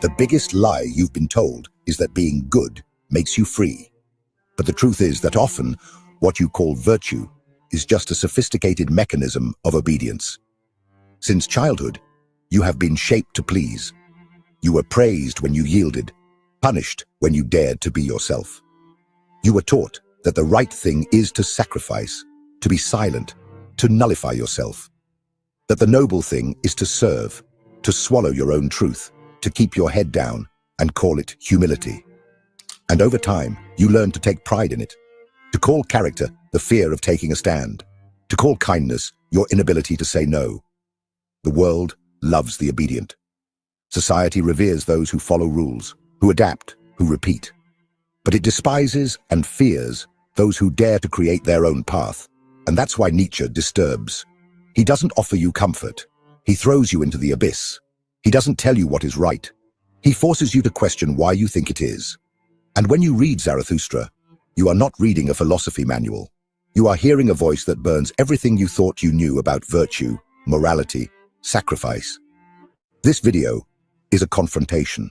The biggest lie you've been told is that being good makes you free. But the truth is that often what you call virtue is just a sophisticated mechanism of obedience. Since childhood, you have been shaped to please. You were praised when you yielded, punished when you dared to be yourself. You were taught that the right thing is to sacrifice, to be silent, to nullify yourself. That the noble thing is to serve, to swallow your own truth, to keep your head down and call it humility. And over time, you learn to take pride in it, to call character the fear of taking a stand, to call kindness your inability to say no. The world loves the obedient. Society reveres those who follow rules, who adapt, who repeat. But it despises and fears those who dare to create their own path. And that's why Nietzsche disturbs. He doesn't offer you comfort. He throws you into the abyss. He doesn't tell you what is right. He forces you to question why you think it is. And when you read Zarathustra, you are not reading a philosophy manual. You are hearing a voice that burns everything you thought you knew about virtue, morality, sacrifice. This video is a confrontation,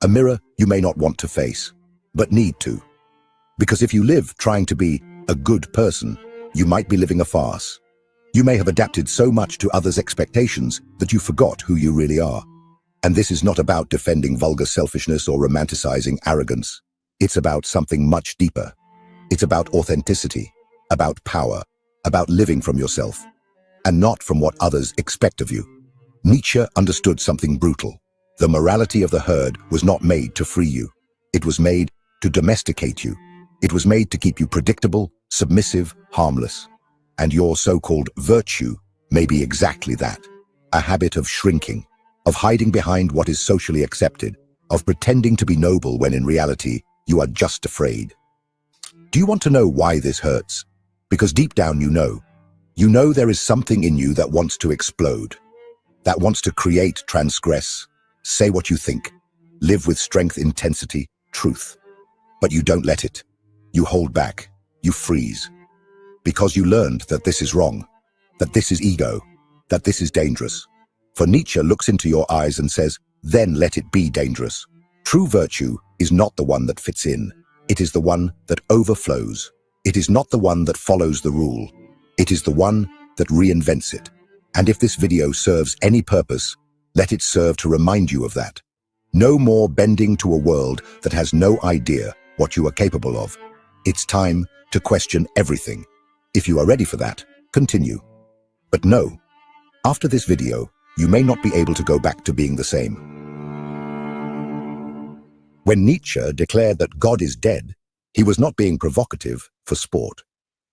a mirror you may not want to face, but need to. Because if you live trying to be a good person, you might be living a farce. You may have adapted so much to others' expectations that you forgot who you really are. And this is not about defending vulgar selfishness or romanticizing arrogance. It's about something much deeper. It's about authenticity, about power, about living from yourself, and not from what others expect of you. Nietzsche understood something brutal. The morality of the herd was not made to free you. It was made to domesticate you. It was made to keep you predictable, submissive, harmless. And your so-called virtue may be exactly that. A habit of shrinking, of hiding behind what is socially accepted, of pretending to be noble when in reality you are just afraid. Do you want to know why this hurts? Because deep down you know there is something in you that wants to explode, that wants to create, transgress, say what you think, live with strength, intensity, truth. But you don't let it. You hold back, you freeze. Because you learned that this is wrong, that this is ego, that this is dangerous. For Nietzsche looks into your eyes and says, then let it be dangerous. True virtue is not the one that fits in. It is the one that overflows. It is not the one that follows the rule. It is the one that reinvents it. And if this video serves any purpose, let it serve to remind you of that. No more bending to a world that has no idea what you are capable of. It's time to question everything. If you are ready for that, continue. But no, after this video, you may not be able to go back to being the same. When Nietzsche declared that God is dead, he was not being provocative for sport.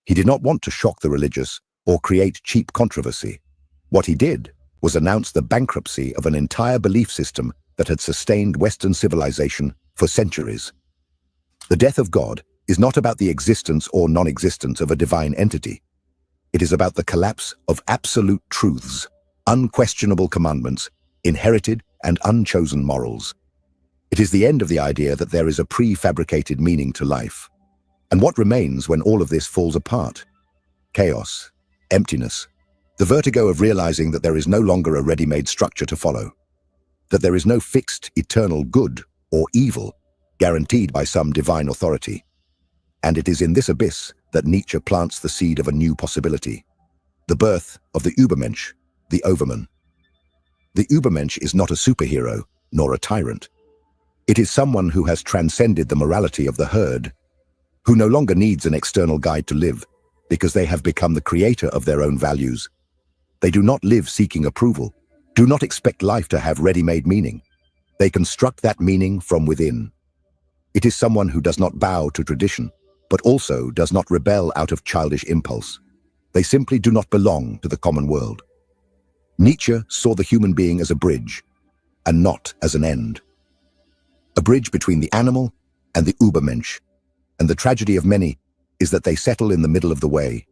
He did not want to shock the religious or create cheap controversy. What he did was announce the bankruptcy of an entire belief system that had sustained Western civilization for centuries. The death of God is not about the existence or non-existence of a divine entity. It is about the collapse of absolute truths, unquestionable commandments, inherited and unchosen morals. It is the end of the idea that there is a prefabricated meaning to life. And what remains when all of this falls apart? Chaos, emptiness, the vertigo of realizing that there is no longer a ready-made structure to follow, that there is no fixed, eternal good or evil guaranteed by some divine authority. And it is in this abyss that Nietzsche plants the seed of a new possibility, the birth of the Übermensch, the overman. The Übermensch is not a superhero, nor a tyrant. It is someone who has transcended the morality of the herd, who no longer needs an external guide to live, because they have become the creator of their own values. They do not live seeking approval, do not expect life to have ready-made meaning. They construct that meaning from within. It is someone who does not bow to tradition, but also does not rebel out of childish impulse. They simply do not belong to the common world. Nietzsche saw the human being as a bridge, and not as an end. A bridge between the animal and the Übermensch. And the tragedy of many is that they settle in the middle of the way.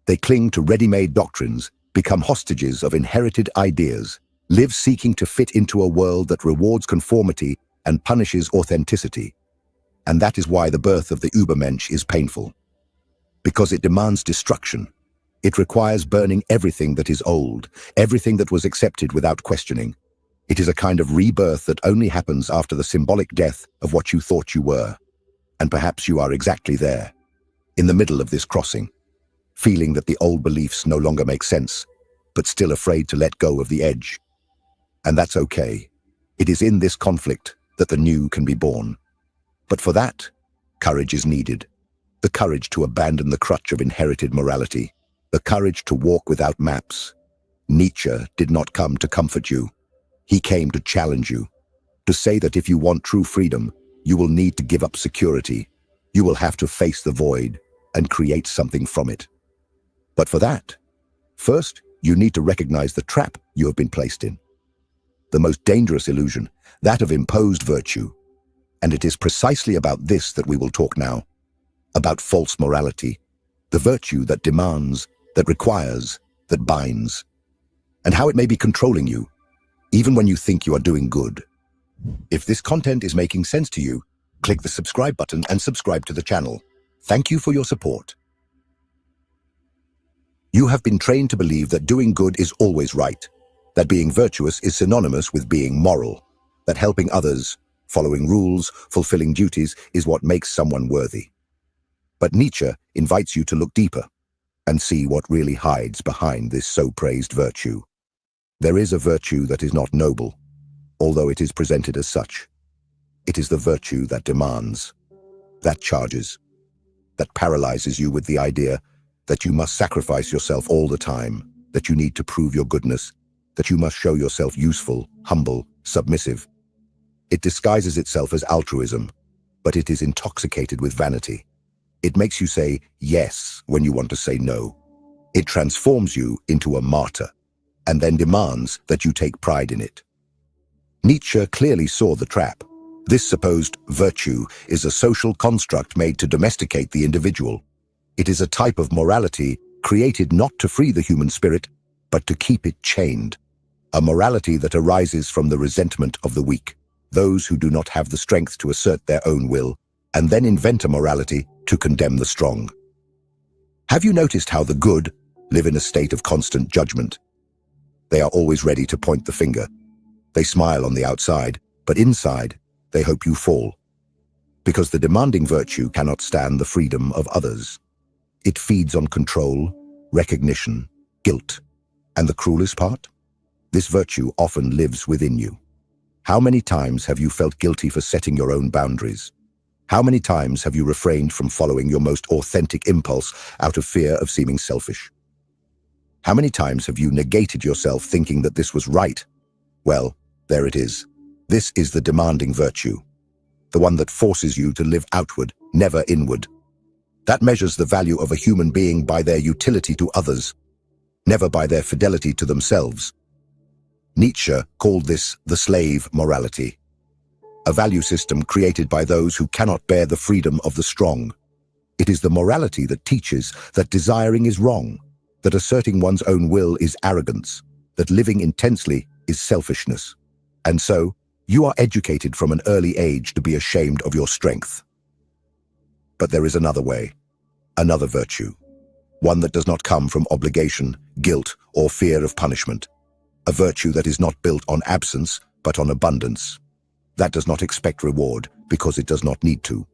They cling to ready-made doctrines, become hostages of inherited ideas, live seeking to fit into a world that rewards conformity and punishes authenticity. And that is why the birth of the Übermensch is painful. Because it demands destruction. It requires burning everything that is old, everything that was accepted without questioning. It is a kind of rebirth that only happens after the symbolic death of what you thought you were. And perhaps you are exactly there, in the middle of this crossing, feeling that the old beliefs no longer make sense, but still afraid to let go of the edge. And that's okay. It is in this conflict that the new can be born. But for that, courage is needed. The courage to abandon the crutch of inherited morality. The courage to walk without maps. Nietzsche did not come to comfort you. He came to challenge you, to say that if you want true freedom, you will need to give up security. You will have to face the void and create something from it. But for that, first, you need to recognize the trap you have been placed in. The most dangerous illusion, that of imposed virtue. And it is precisely about this that we will talk now. About false morality, the virtue that demands, that requires, that binds, and how it may be controlling you, even when you think you are doing good. If this content is making sense to you, click the subscribe button and subscribe to the channel. Thank you for your support. You have been trained to believe that doing good is always right, that being virtuous is synonymous with being moral, that helping others, following rules, fulfilling duties is what makes someone worthy. But Nietzsche invites you to look deeper and see what really hides behind this so-praised virtue. There is a virtue that is not noble, although it is presented as such. It is the virtue that demands, that charges, that paralyzes you with the idea that you must sacrifice yourself all the time, that you need to prove your goodness, that you must show yourself useful, humble, submissive. It disguises itself as altruism, but it is intoxicated with vanity. It makes you say yes when you want to say no. It transforms you into a martyr, and then demands that you take pride in it. Nietzsche clearly saw the trap. This supposed virtue is a social construct made to domesticate the individual. It is a type of morality created not to free the human spirit, but to keep it chained. A morality that arises from the resentment of the weak, those who do not have the strength to assert their own will, and then invent a morality to condemn the strong. Have you noticed how the good live in a state of constant judgment? They are always ready to point the finger. They smile on the outside, but inside, they hope you fall. Because the demanding virtue cannot stand the freedom of others. It feeds on control, recognition, guilt. And the cruelest part? This virtue often lives within you. How many times have you felt guilty for setting your own boundaries? How many times have you refrained from following your most authentic impulse out of fear of seeming selfish? How many times have you negated yourself thinking that this was right? Well, there it is. This is the demanding virtue, the one that forces you to live outward, never inward. That measures the value of a human being by their utility to others, never by their fidelity to themselves. Nietzsche called this the slave morality, a value system created by those who cannot bear the freedom of the strong. It is the morality that teaches that desiring is wrong, that asserting one's own will is arrogance, that living intensely is selfishness. And so, you are educated from an early age to be ashamed of your strength. But there is another way, another virtue, one that does not come from obligation, guilt, or fear of punishment. A virtue that is not built on absence, but on abundance. That does not expect reward, because it does not need to.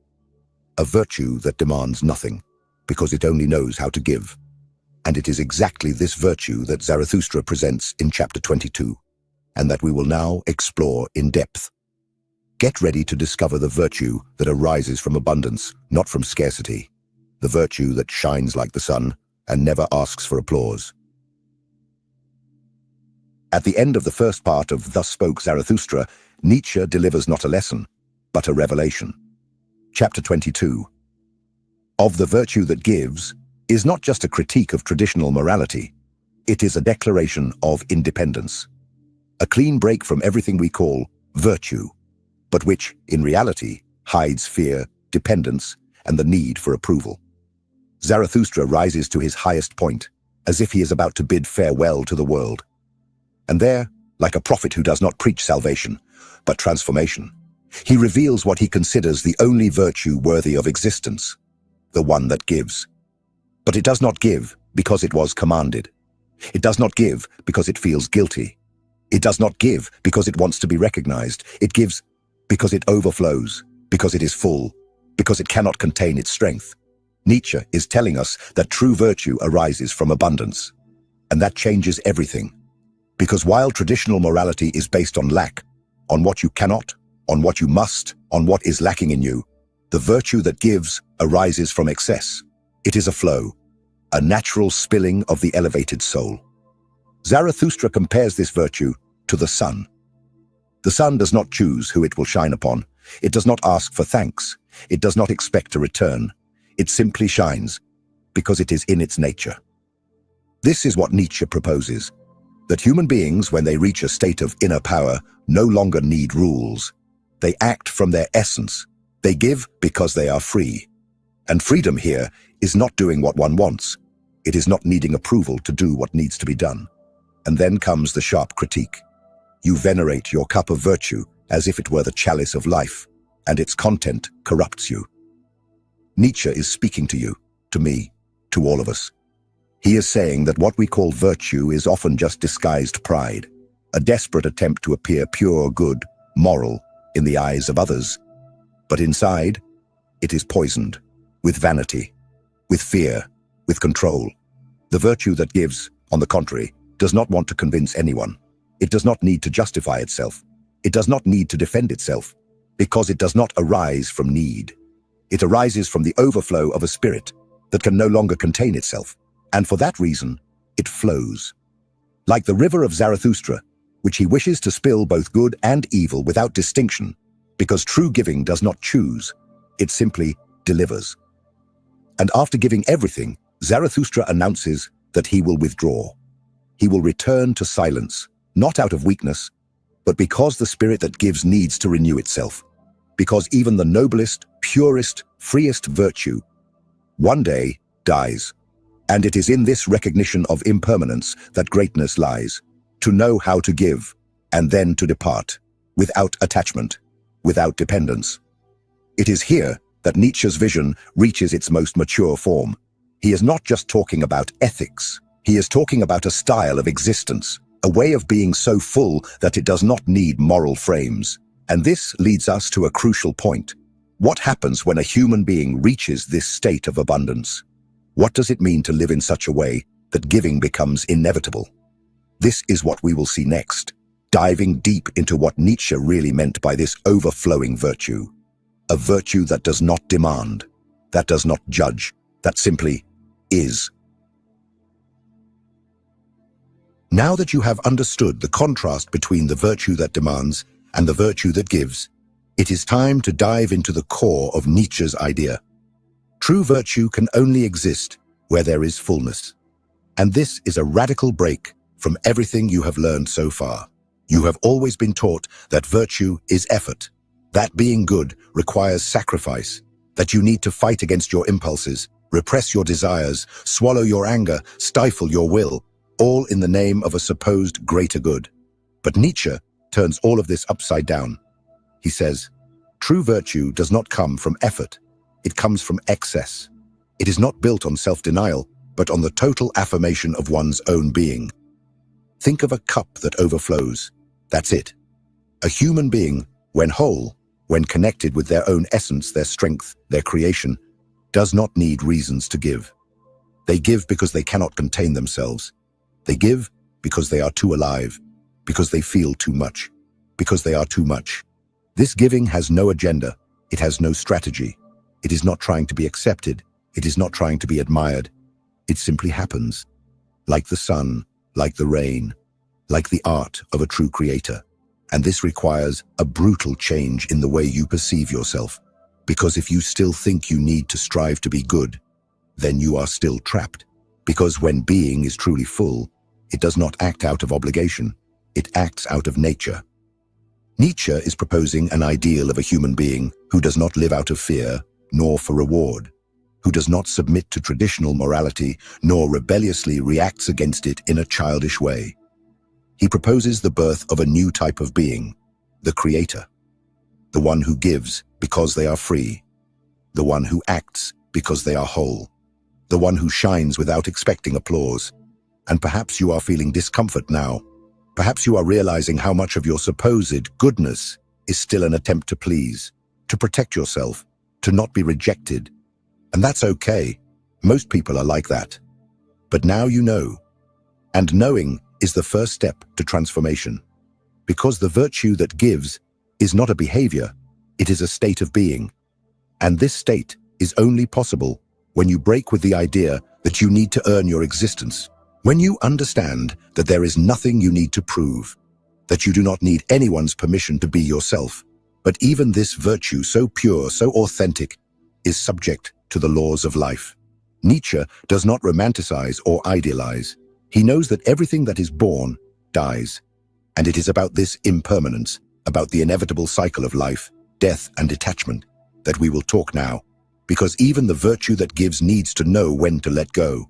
A virtue that demands nothing, because it only knows how to give. And it is exactly this virtue that Zarathustra presents in chapter 22, and that we will now explore in depth. Get ready to discover the virtue that arises from abundance, not from scarcity. The virtue that shines like the sun and never asks for applause. At the end of the first part of Thus Spoke Zarathustra, Nietzsche delivers not a lesson, but a revelation. Chapter 22. Of the virtue that gives is not just a critique of traditional morality. It is a declaration of independence. A clean break from everything we call virtue, but which, in reality, hides fear, dependence, and the need for approval. Zarathustra rises to his highest point, as if he is about to bid farewell to the world. And there, like a prophet who does not preach salvation, but transformation, he reveals what he considers the only virtue worthy of existence, the one that gives. But it does not give because it was commanded. It does not give because it feels guilty. It does not give because it wants to be recognized. It gives because it overflows, because it is full, because it cannot contain its strength. Nietzsche is telling us that true virtue arises from abundance. And that changes everything. Because while traditional morality is based on lack, on what you cannot, on what you must, on what is lacking in you, the virtue that gives arises from excess. It is a flow, a natural spilling of the elevated soul. Zarathustra compares this virtue to the sun. The sun does not choose who it will shine upon. It does not ask for thanks. It does not expect a return. It simply shines because it is in its nature. This is what Nietzsche proposes, that human beings, when they reach a state of inner power, no longer need rules. They act from their essence. They give because they are free. And freedom here is not doing what one wants. It is not needing approval to do what needs to be done. And then comes the sharp critique. You venerate your cup of virtue as if it were the chalice of life, and its content corrupts you. Nietzsche is speaking to you, to me, to all of us. He is saying that what we call virtue is often just disguised pride, a desperate attempt to appear pure, good, moral in the eyes of others. But inside, it is poisoned with vanity, with fear, with control. The virtue that gives, on the contrary, does not want to convince anyone. It does not need to justify itself. It does not need to defend itself, because it does not arise from need. It arises from the overflow of a spirit that can no longer contain itself, and for that reason, it flows. Like the river of Zarathustra, which he wishes to spill both good and evil without distinction, because true giving does not choose, it simply delivers. And after giving everything, Zarathustra announces that he will withdraw. He will return to silence, not out of weakness, but because the spirit that gives needs to renew itself. Because even the noblest, purest, freest virtue one day dies. And it is in this recognition of impermanence that greatness lies, to know how to give, and then to depart, without attachment, without dependence. It is here that Nietzsche's vision reaches its most mature form. He is not just talking about ethics. He is talking about a style of existence, a way of being so full that it does not need moral frames. And this leads us to a crucial point. What happens when a human being reaches this state of abundance? What does it mean to live in such a way that giving becomes inevitable? This is what we will see next, diving deep into what Nietzsche really meant by this overflowing virtue. A virtue that does not demand, that does not judge, that simply is. Now that you have understood the contrast between the virtue that demands and the virtue that gives, it is time to dive into the core of Nietzsche's idea. True virtue can only exist where there is fullness. And this is a radical break from everything you have learned so far. You have always been taught that virtue is effort, that being good requires sacrifice, that you need to fight against your impulses, repress your desires, swallow your anger, stifle your will, all in the name of a supposed greater good. But Nietzsche turns all of this upside down. He says, true virtue does not come from effort. It comes from excess. It is not built on self-denial, but on the total affirmation of one's own being. Think of a cup that overflows. That's it. A human being, when whole, when connected with their own essence, their strength, their creation, does not need reasons to give. They give because they cannot contain themselves. They give because they are too alive, because they feel too much, because they are too much. This giving has no agenda. It has no strategy. It is not trying to be accepted. It is not trying to be admired. It simply happens. Like the sun, like the rain, like the art of a true creator. And this requires a brutal change in the way you perceive yourself. Because if you still think you need to strive to be good, then you are still trapped. Because when being is truly full, it does not act out of obligation. It acts out of nature. Nietzsche is proposing an ideal of a human being who does not live out of fear, nor for reward, who does not submit to traditional morality, nor rebelliously reacts against it in a childish way. He proposes the birth of a new type of being, the creator, the one who gives because they are free, the one who acts because they are whole, the one who shines without expecting applause. And perhaps you are feeling discomfort now, Perhaps you are realizing how much of your supposed goodness is still an attempt to please, to protect yourself, to not be rejected. And that's okay. Most people are like that. But now you know. And knowing is the first step to transformation. Because the virtue that gives is not a behavior, it is a state of being. And this state is only possible when you break with the idea that you need to earn your existence. When you understand that there is nothing you need to prove, that you do not need anyone's permission to be yourself, but even this virtue so pure, so authentic, is subject to the laws of life. Nietzsche does not romanticize or idealize. He knows that everything that is born dies. And it is about this impermanence, about the inevitable cycle of life, death, and detachment, that we will talk now, because even the virtue that gives needs to know when to let go.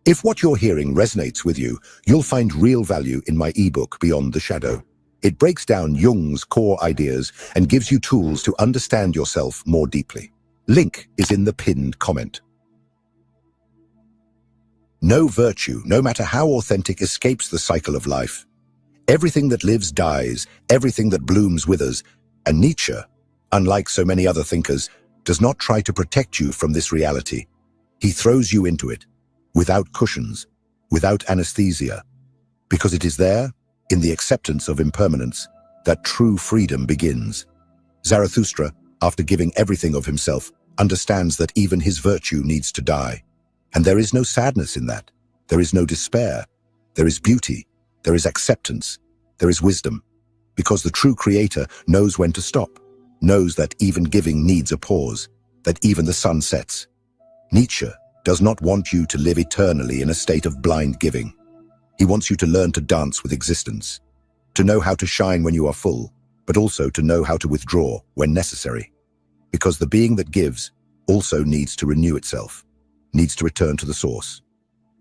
If what you're hearing resonates with you, you'll find real value in my ebook, Beyond the Shadow. It breaks down Jung's core ideas and gives you tools to understand yourself more deeply. Link is in the pinned comment. No virtue, no matter how authentic, escapes the cycle of life. Everything that lives dies, everything that blooms withers, and Nietzsche, unlike so many other thinkers, does not try to protect you from this reality. He throws you into it, without cushions, without anesthesia, because it is there, in the acceptance of impermanence, that true freedom begins. Zarathustra, after giving everything of himself, understands that even his virtue needs to die. And there is no sadness in that. There is no despair. There is beauty. There is acceptance. There is wisdom. Because the true creator knows when to stop, knows that even giving needs a pause, that even the sun sets. Nietzsche does not want you to live eternally in a state of blind giving. He wants you to learn to dance with existence, to know how to shine when you are full, but also to know how to withdraw when necessary. Because the being that gives also needs to renew itself, needs to return to the source,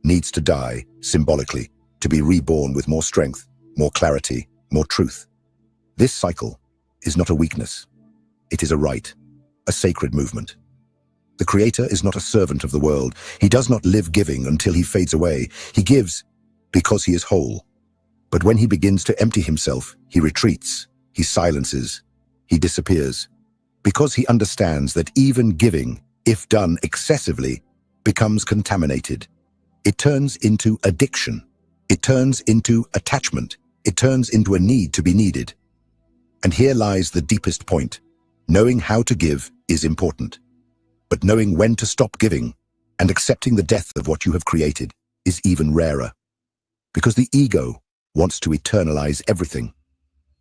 needs to die, symbolically, to be reborn with more strength, more clarity, more truth. This cycle is not a weakness. It is a right, a sacred movement. The Creator is not a servant of the world. He does not live giving until he fades away. He gives because he is whole. But when he begins to empty himself, he retreats, he silences, he disappears. Because he understands that even giving, if done excessively, becomes contaminated. It turns into addiction. It turns into attachment. It turns into a need to be needed. And here lies the deepest point. Knowing how to give is important. But knowing when to stop giving and accepting the death of what you have created is even rarer. Because the ego wants to eternalize everything,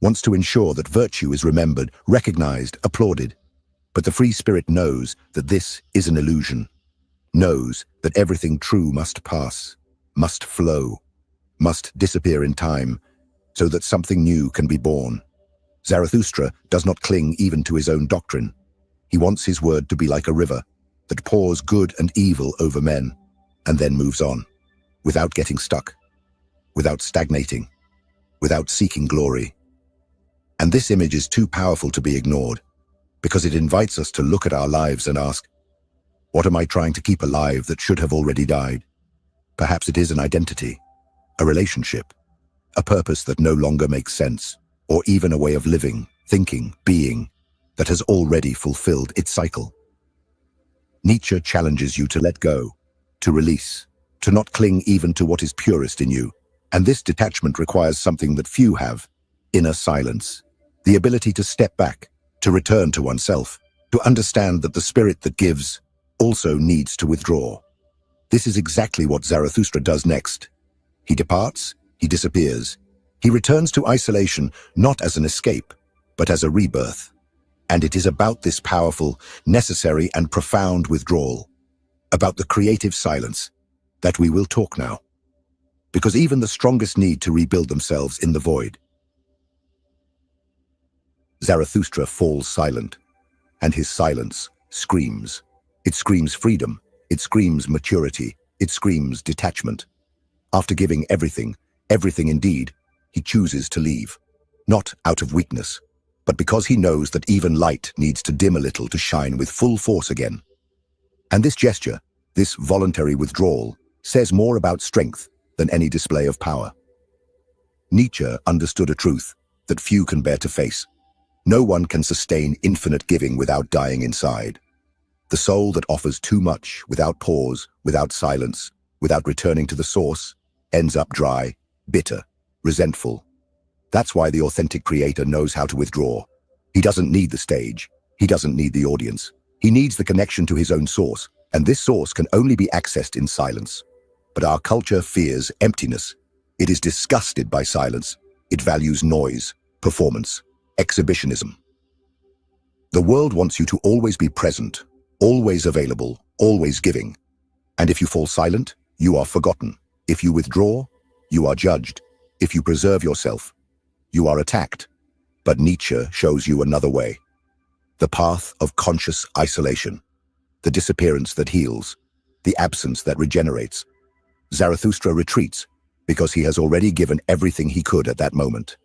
wants to ensure that virtue is remembered, recognized, applauded. But the free spirit knows that this is an illusion, knows that everything true must pass, must flow, must disappear in time, so that something new can be born. Zarathustra does not cling even to his own doctrine. He wants his word to be like a river that pours good and evil over men and then moves on, without getting stuck, without stagnating, without seeking glory. And this image is too powerful to be ignored, because it invites us to look at our lives and ask, what am I trying to keep alive that should have already died? Perhaps it is an identity, a relationship, a purpose that no longer makes sense, or even a way of living, thinking, being, that has already fulfilled its cycle. Nietzsche challenges you to let go, to release, to not cling even to what is purest in you. And this detachment requires something that few have: inner silence, the ability to step back, to return to oneself, to understand that the spirit that gives also needs to withdraw. This is exactly what Zarathustra does next. He departs, he disappears. He returns to isolation, not as an escape, but as a rebirth. And it is about this powerful, necessary, and profound withdrawal, about the creative silence, that we will talk now. Because even the strongest need to rebuild themselves in the void. Zarathustra falls silent, and his silence screams. It screams freedom, it screams maturity, it screams detachment. After giving everything, everything indeed, he chooses to leave, not out of weakness, but because he knows that even light needs to dim a little to shine with full force again. And this gesture, this voluntary withdrawal, says more about strength than any display of power. Nietzsche understood a truth that few can bear to face. No one can sustain infinite giving without dying inside. The soul that offers too much without pause, without silence, without returning to the source, ends up dry, bitter, resentful. That's why the authentic creator knows how to withdraw. He doesn't need the stage. He doesn't need the audience. He needs the connection to his own source, and this source can only be accessed in silence. But our culture fears emptiness. It is disgusted by silence. It values noise, performance, exhibitionism. The world wants you to always be present, always available, always giving. And if you fall silent, you are forgotten. If you withdraw, you are judged. If you preserve yourself, you are attacked. But Nietzsche shows you another way. The path of conscious isolation. The disappearance that heals. The absence that regenerates. Zarathustra retreats because he has already given everything he could at that moment.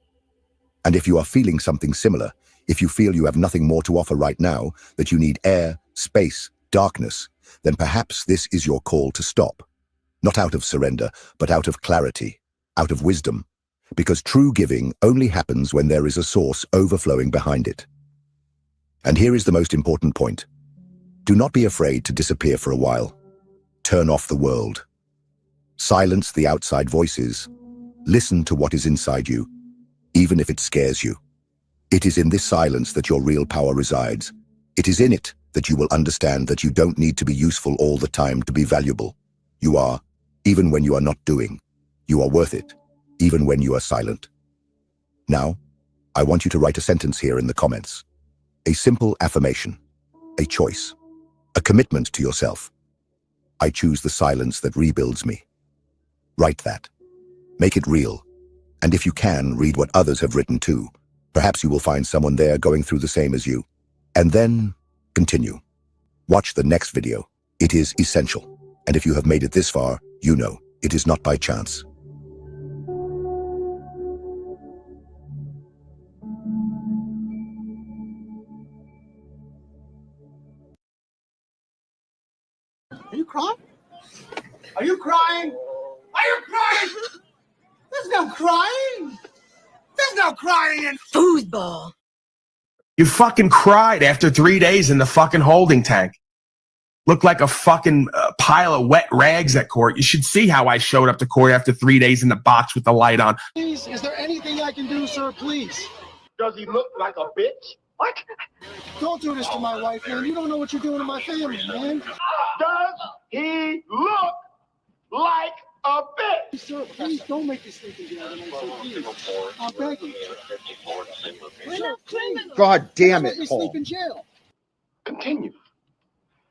And if you are feeling something similar, if you feel you have nothing more to offer right now, that you need air, space, darkness, then perhaps this is your call to stop. Not out of surrender, but out of clarity, out of wisdom. Because true giving only happens when there is a source overflowing behind it. And here is the most important point. Do not be afraid to disappear for a while. Turn off the world. Silence the outside voices. Listen to what is inside you, even if it scares you. It is in this silence that your real power resides. It is in it that you will understand that you don't need to be useful all the time to be valuable. You are, even when you are not doing. You are worth it, even when you are silent. Now, I want you to write a sentence here in the comments. A simple affirmation, a choice, a commitment to yourself. I choose the silence that rebuilds me. Write that. Make it real. And if you can, read what others have written too. Perhaps you will find someone there going through the same as you. And then, continue. Watch the next video. It is essential. And if you have made it this far, you know, it is not by chance. Are you crying? Are you crying? Are you crying? There's no crying. There's no crying in foosball. You fucking cried after 3 days in the fucking holding tank. Looked like a fucking pile of wet rags at court. You should see how I showed up to court after 3 days in the box with the light on. Please, is there anything I can do, sir? Please. Does he look like a bitch? What? Don't do this to my wife, man. You don't know what you're doing to my family, man. Does he look like a bitch? Sir, please don't make this sleeping jail tonight, sir, please. I'm begging. Sir, please. God damn Let it, me Paul. sleep in jail. Continue.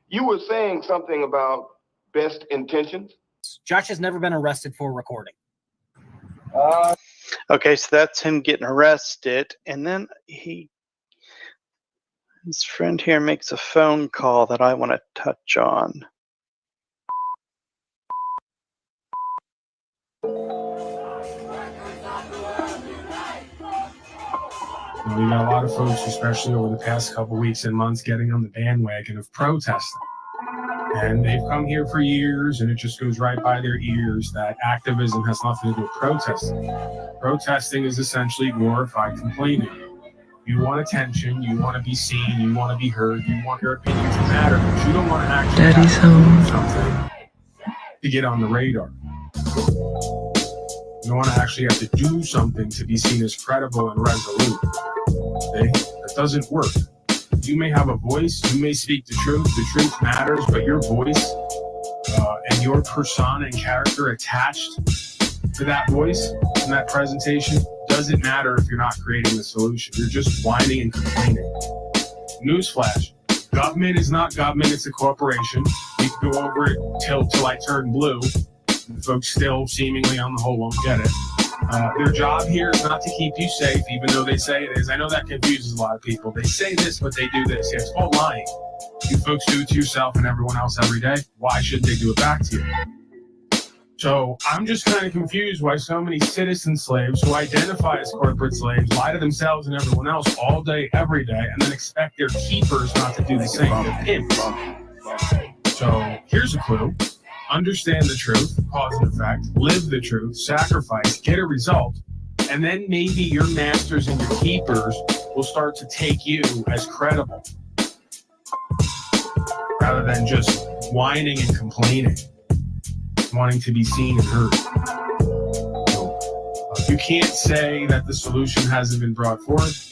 You were saying something about best intentions? Josh has never been arrested for recording. Okay, so that's him getting arrested, and then his friend here makes a phone call that I want to touch on. We got a lot of folks, especially over the past couple weeks and months, getting on the bandwagon of protesting. And they've come here for years, and it just goes right by their ears that activism has nothing to do with protesting. Protesting is essentially glorified complaining. You want attention, you want to be seen, you want to be heard, you want your opinion to matter, but you don't want to actually have to do something to get on the radar. You don't want to actually have to do something to be seen as credible and resolute. Okay? That doesn't work. You may have a voice, you may speak the truth matters, but your voice and your persona and character attached to that voice and that presentation doesn't matter if you're not creating the solution. You're just whining and complaining. Newsflash, government is not government, it's a corporation. We can go over it till I turn blue. Folks still seemingly on the whole won't get it. Their job here is not to keep you safe, even though they say it is. I know that confuses a lot of people. They say this, but they do this. Yeah, it's called lying. You folks do it to yourself and everyone else every day. Why shouldn't they do it back to you? So I'm just kind of confused why so many citizen slaves who identify as corporate slaves lie to themselves and everyone else all day, every day, and then expect their keepers not to do the same. They're pimps. So here's a clue. Understand the truth, cause and effect, live the truth, sacrifice, get a result, And then maybe your masters and your keepers will start to take you as credible rather than just whining and complaining, wanting to be seen and heard. You can't say that the solution hasn't been brought forth,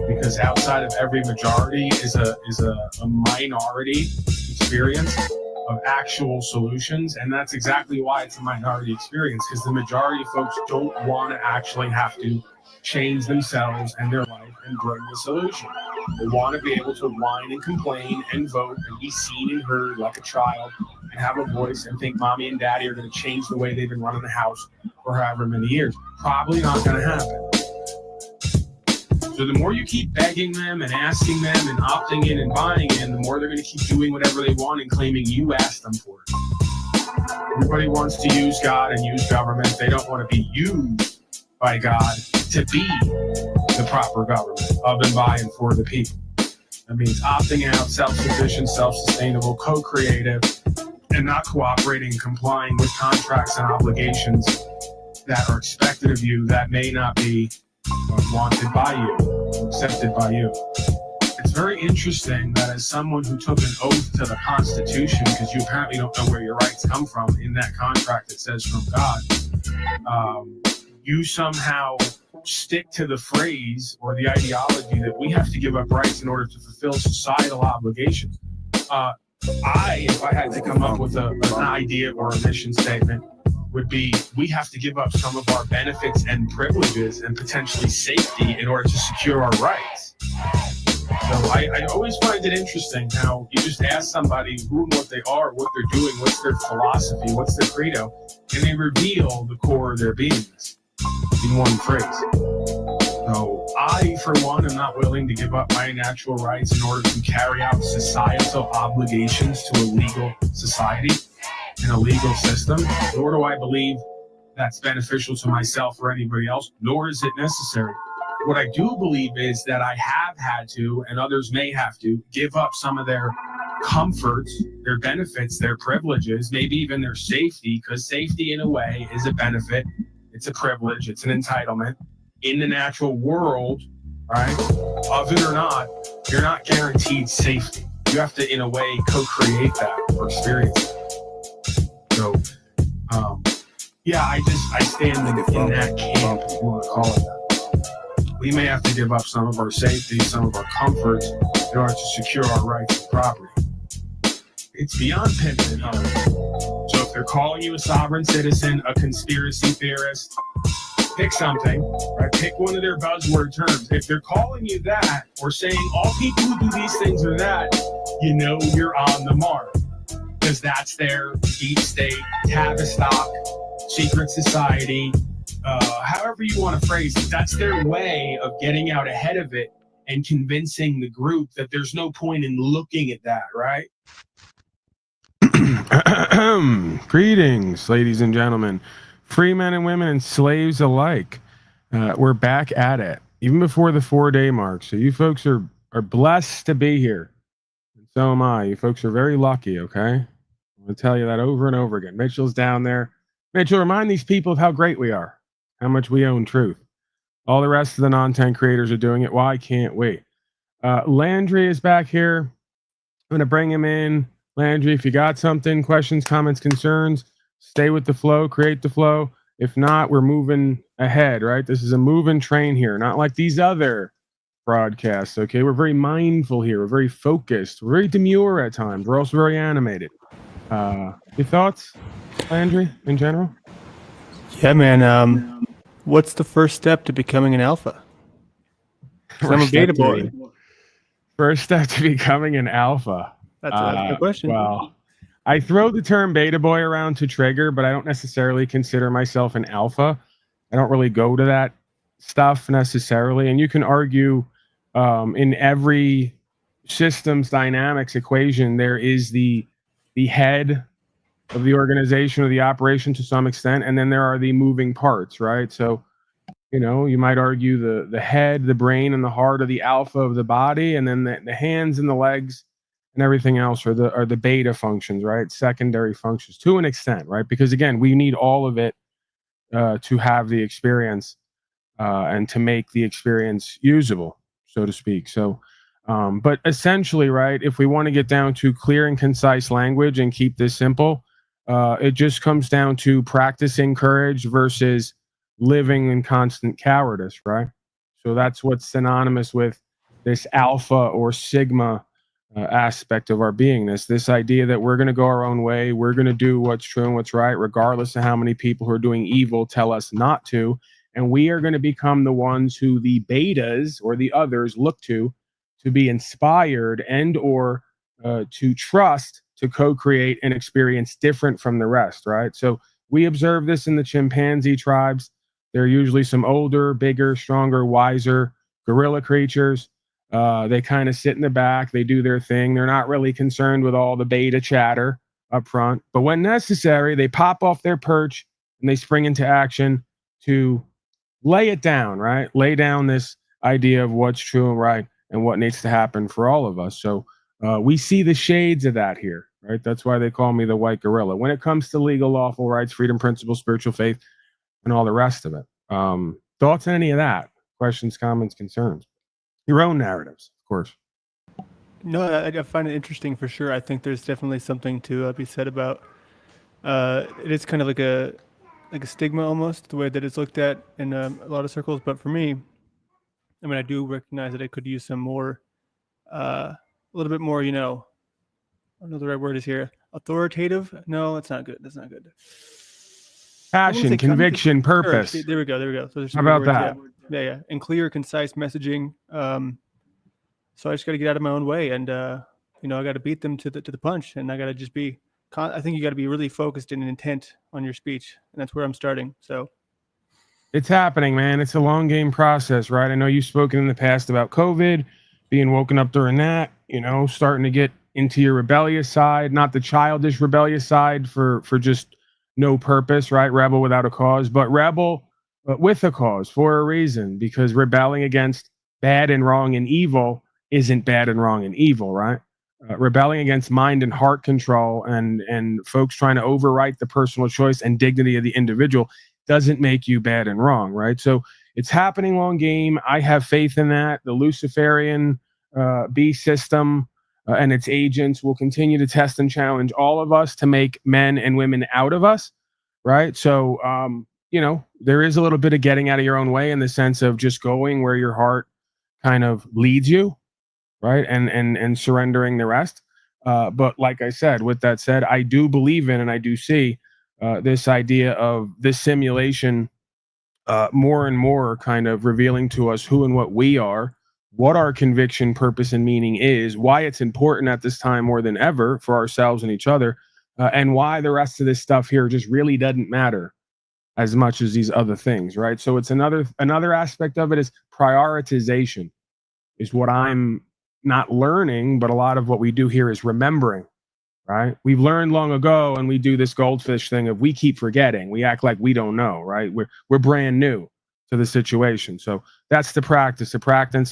because outside of every majority is a minority experience of actual solutions, and that's exactly why it's a minority experience, because the majority of folks don't want to actually have to change themselves and their life and bring the solution. They want to be able to whine and complain and vote and be seen and heard like a child and have a voice and think mommy and daddy are going to change the way they've been running the house for however many years. Probably not going to happen. So the more you keep begging them and asking them and opting in and buying in, the more they're going to keep doing whatever they want and claiming you asked them for it. Everybody wants to use God and use government. They don't want to be used by God to be the proper government of and by and for the people. That means opting out, self-sufficient, self-sustainable, co-creative, and not cooperating and complying with contracts and obligations that are expected of you that may not be wanted by you, accepted by you. It's very interesting that as someone who took an oath to the Constitution, because you apparently don't know where your rights come from in that contract that says from God, you somehow stick to the phrase or the ideology that we have to give up rights in order to fulfill societal obligations. If I had to come up with an idea or a mission statement, would be we have to give up some of our benefits and privileges and potentially safety in order to secure our rights. So I always find it interesting how you just ask somebody who and what they are, what they're doing, what's their philosophy, what's their credo, and they reveal the core of their beingness in one phrase. So I, for one, am not willing to give up my natural rights in order to carry out societal obligations to a legal society and a legal system, nor do I believe that's beneficial to myself or anybody else, nor is it necessary. What I do believe is that I have had to, and others may have to, give up some of their comforts, their benefits, their privileges, maybe even their safety, because safety in a way is a benefit, it's a privilege, it's an entitlement. In the natural world, right, of it or not, you're not guaranteed safety. You have to, in a way, co-create that or experience it. So, I stand in that camp, if you want to call it that. We may have to give up some of our safety, some of our comforts in order to secure our rights and property. It's beyond pimping and hollering. So if they're calling you a sovereign citizen, a conspiracy theorist, pick something, right? Pick one of their buzzword terms. If they're calling you that or saying all people who do these things are that, you know you're on the mark. Because that's their deep state, Tavistock, secret society, however you want to phrase it. That's their way of getting out ahead of it and convincing the group that there's no point in looking at that, right? Greetings, ladies and gentlemen, free men and women and slaves alike. We're back at it, even before the 4-day mark. So you folks are blessed to be here. And so am I. You folks are very lucky, okay? I'm going to tell you that over and over again. Mitchell's down there. Mitchell, remind these people of how great we are, how much we own truth. All the rest of the non-10 creators are doing it. Why can't we? Landry is back here. I'm going to bring him in. Landry, if you got something, questions, comments, concerns, stay with the flow, create the flow. If not, we're moving ahead, right? This is a moving train here, not like these other broadcasts, okay? We're very mindful here. We're very focused. We're very demure at times. We're also very animated. Your thoughts, Landry, in general? Yeah, man. What's the first step to becoming an alpha? I'm a beta boy. First step to becoming an alpha. That's the question. Well, I throw the term beta boy around to trigger, but I don't necessarily consider myself an alpha. I don't really go to that stuff necessarily. And you can argue in every systems dynamics equation, there is the head of the organization or the operation to some extent, and then there are the moving parts, right? So, you know, you might argue the head, the brain, and the heart are the alpha of the body, and then the hands and the legs and everything else are the beta functions, right? Secondary functions to an extent, right? Because again, we need all of it to have the experience and to make the experience usable, so to speak. So, but essentially, right, if we want to get down to clear and concise language and keep this simple, it just comes down to practicing courage versus living in constant cowardice, right? So that's what's synonymous with this alpha or sigma aspect of our beingness. This idea that we're going to go our own way, we're going to do what's true and what's right, regardless of how many people who are doing evil tell us not to. And we are going to become the ones who the betas or the others look to be inspired and or to trust to co-create an experience different from the rest, right? So we observe this in the chimpanzee tribes. They're usually some older, bigger, stronger, wiser gorilla creatures. They kind of sit in the back. They do their thing. They're not really concerned with all the beta chatter up front. But when necessary, they pop off their perch and they spring into action to lay it down, right? Lay down this idea of what's true and right and what needs to happen for all of us. So we see the shades of that here, right? That's why they call me the white gorilla. When it comes to legal, lawful rights, freedom, principles, spiritual faith, and all the rest of it. Thoughts on any of that? Questions, comments, concerns? Your own narratives, of course. No, I find it interesting for sure. I think there's definitely something to be said about. It is kind of like a stigma almost, the way that it's looked at in a lot of circles. But for me, I mean, I do recognize that it could use some more, a little bit more, I don't know the right word is here. Authoritative? No, that's not good. That's not good. Passion, conviction, purpose. Sure. There we go. So how about that? Yeah. And clear, concise messaging. So I just got to get out of my own way, and I got to beat them to the punch, and I got to just be. I think you got to be really focused and intent on your speech, and that's where I'm starting. So it's happening, man. It's a long game process, right? I know you've spoken in the past about COVID, being woken up during that. Starting to get into your rebellious side, not the childish rebellious side for just no purpose, right? Rebel without a cause, but rebel with a cause for a reason, because rebelling against bad and wrong and evil isn't bad and wrong and evil, right? Rebelling against mind and heart control and folks trying to overwrite the personal choice and dignity of the individual doesn't make you bad and wrong, right? So it's happening long game. I have faith in that. The Luciferian beast system and its agents will continue to test and challenge all of us to make men and women out of us, right? So, there is a little bit of getting out of your own way in the sense of just going where your heart kind of leads you, right? And surrendering the rest. But like I said, with that said, I do believe in and I do see this idea of this simulation more and more kind of revealing to us who and what we are, what our conviction, purpose, and meaning is, why it's important at this time more than ever for ourselves and each other, and why the rest of this stuff here just really doesn't matter as much as these other things, right? So it's another aspect of it is prioritization is what I'm not learning, but a lot of what we do here is remembering, right? We've learned long ago, and we do this goldfish thing of we keep forgetting. We act like we don't know, right? We're brand new to the situation. So that's the practice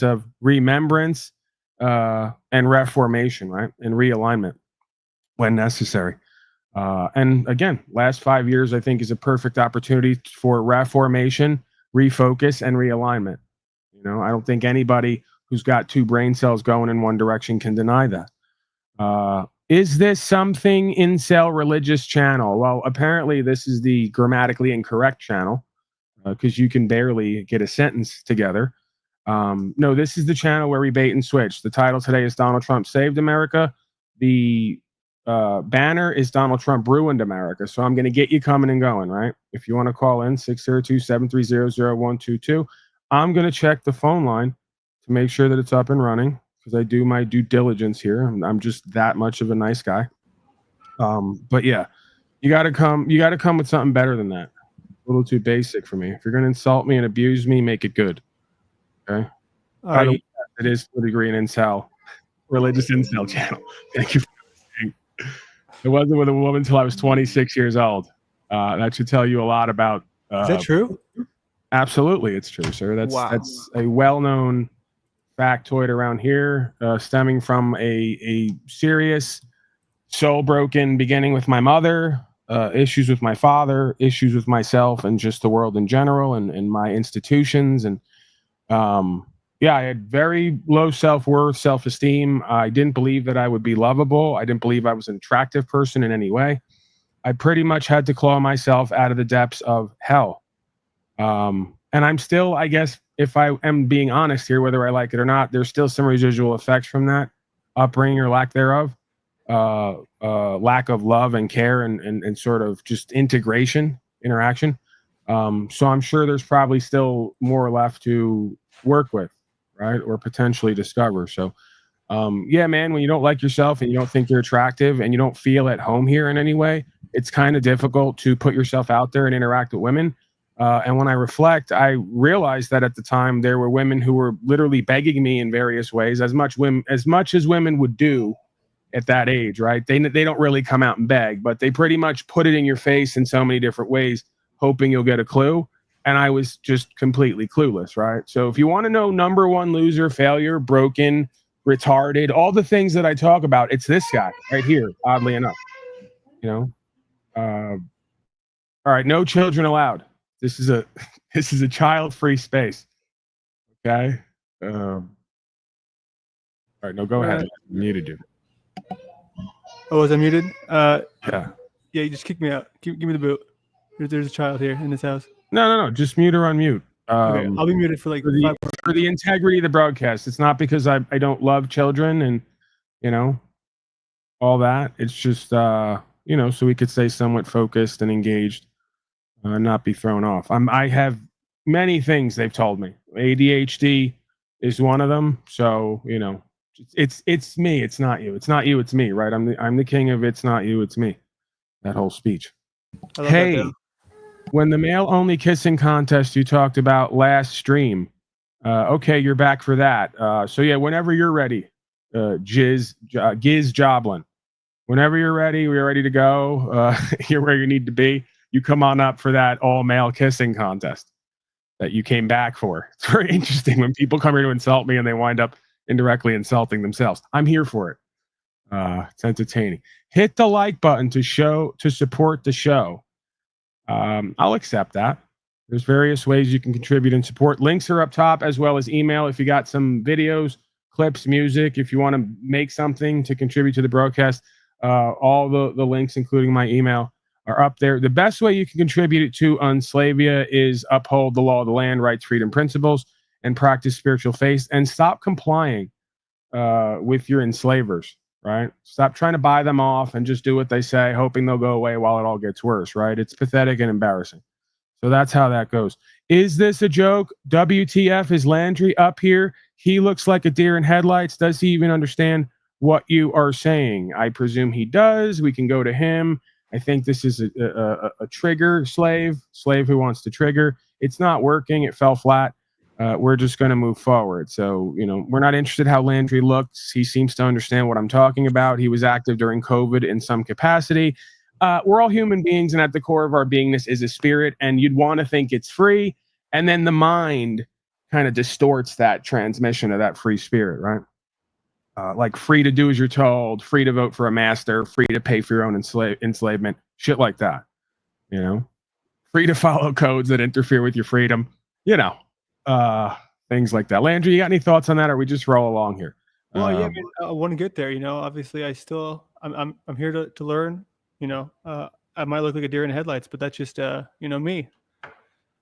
of remembrance and reformation, right? And realignment when necessary. And again, last 5 years, I think, is a perfect opportunity for reformation, refocus, and realignment. I don't think anybody who's got two brain cells going in one direction can deny that. Is this something incel religious channel? Well, apparently this is the grammatically incorrect channel because you can barely get a sentence together. No, this is the channel where we bait and switch. The title today is Donald Trump Saved America. The banner is Donald Trump Ruined America. So I'm going to get you coming and going, right? If you want to call in 602-730-0122, I'm going to check the phone line to make sure that it's up and running because I do my due diligence here. I'm just that much of a nice guy. But yeah, you got to come with something better than that. A little too basic for me. If you're going to insult me and abuse me, make it good. Okay. It is to a degree an incel, religious incel channel. Thank you for listening. It wasn't with a woman until I was 26 years old. That should tell you a lot about. Is that true? Absolutely, it's true, sir. That's a well-known factoid around here, stemming from a serious soul-broken beginning with my mother, issues with my father, issues with myself, and just the world in general, and my institutions. And yeah, I had very low self-worth, self-esteem. I didn't believe that I would be lovable. I didn't believe I was an attractive person in any way. I pretty much had to claw myself out of the depths of hell. And I'm still, I guess, if I am being honest here, whether I like it or not, there's still some residual effects from that upbringing or lack thereof, lack of love and care, and sort of just interaction. So I'm sure there's probably still more left to work with, right? Or potentially discover. So, yeah, man, when you don't like yourself and you don't think you're attractive and you don't feel at home here in any way, it's kind of difficult to put yourself out there and interact with women. And when I reflect, I realized that at the time there were women who were literally begging me in various ways, as much as women would do at that age, right? They don't really come out and beg, but they pretty much put it in your face in so many different ways, hoping you'll get a clue. And I was just completely clueless, right? So if you want to know number one loser, failure, broken, retarded, all the things that I talk about, it's this guy right here, oddly enough. You know? All right, no children allowed. This is a child-free space. Okay. All right, no, go ahead. I muted you. Oh, was I muted? Yeah. Yeah, you just kicked me out. Give me the boot. There's a child here in this house. No. Just mute or unmute. Okay, I'll be muted for like for the integrity of the broadcast. It's not because I don't love children and all that. It's just so we could stay somewhat focused and engaged, not be thrown off. I have many things they've told me. ADHD is one of them. So it's me. It's not you. It's not you. It's me. Right? I'm the king of it's not you. It's me. That whole speech. Hey, when the male-only kissing contest you talked about last stream, okay, you're back for that. So yeah, whenever you're ready, Giz Joblin. Whenever you're ready, we're ready to go. You're where you need to be. You come on up for that all-male kissing contest that you came back for. It's very interesting when people come here to insult me and they wind up indirectly insulting themselves. I'm here for it. It's entertaining. Hit the like button to support the show. I'll accept that. There's various ways you can contribute and support. Links are up top, as well as email. If you got some videos, clips, music, if you want to make something to contribute to the broadcast, all the links, including my email, are up there. The best way you can contribute it to Unslavia is uphold the law of the land, rights, freedom, principles, and practice spiritual faith, and stop complying with your enslavers. Right? Stop trying to buy them off and just do what they say, hoping they'll go away while it all gets worse, right? It's pathetic and embarrassing. So that's how that goes. Is this a joke? WTF, is Landry up here? He looks like a deer in headlights. Does he even understand what you are saying? I presume he does. We can go to him. I think this is a trigger slave who wants to trigger. It's not working. It fell flat. We're just going to move forward. So, we're not interested how Landry looks. He seems to understand what I'm talking about. He was active during COVID in some capacity. We're all human beings, and at the core of our beingness is a spirit, and you'd want to think it's free. And then the mind kind of distorts that transmission of that free spirit, right? Like free to do as you're told, free to vote for a master, free to pay for your own enslavement, shit like that. Free to follow codes that interfere with your freedom, things like that. Landry, you got any thoughts on that, or we just roll along here? Well, yeah, man, I want to get there. Obviously, I'm here to learn. I might look like a deer in headlights, but that's just me.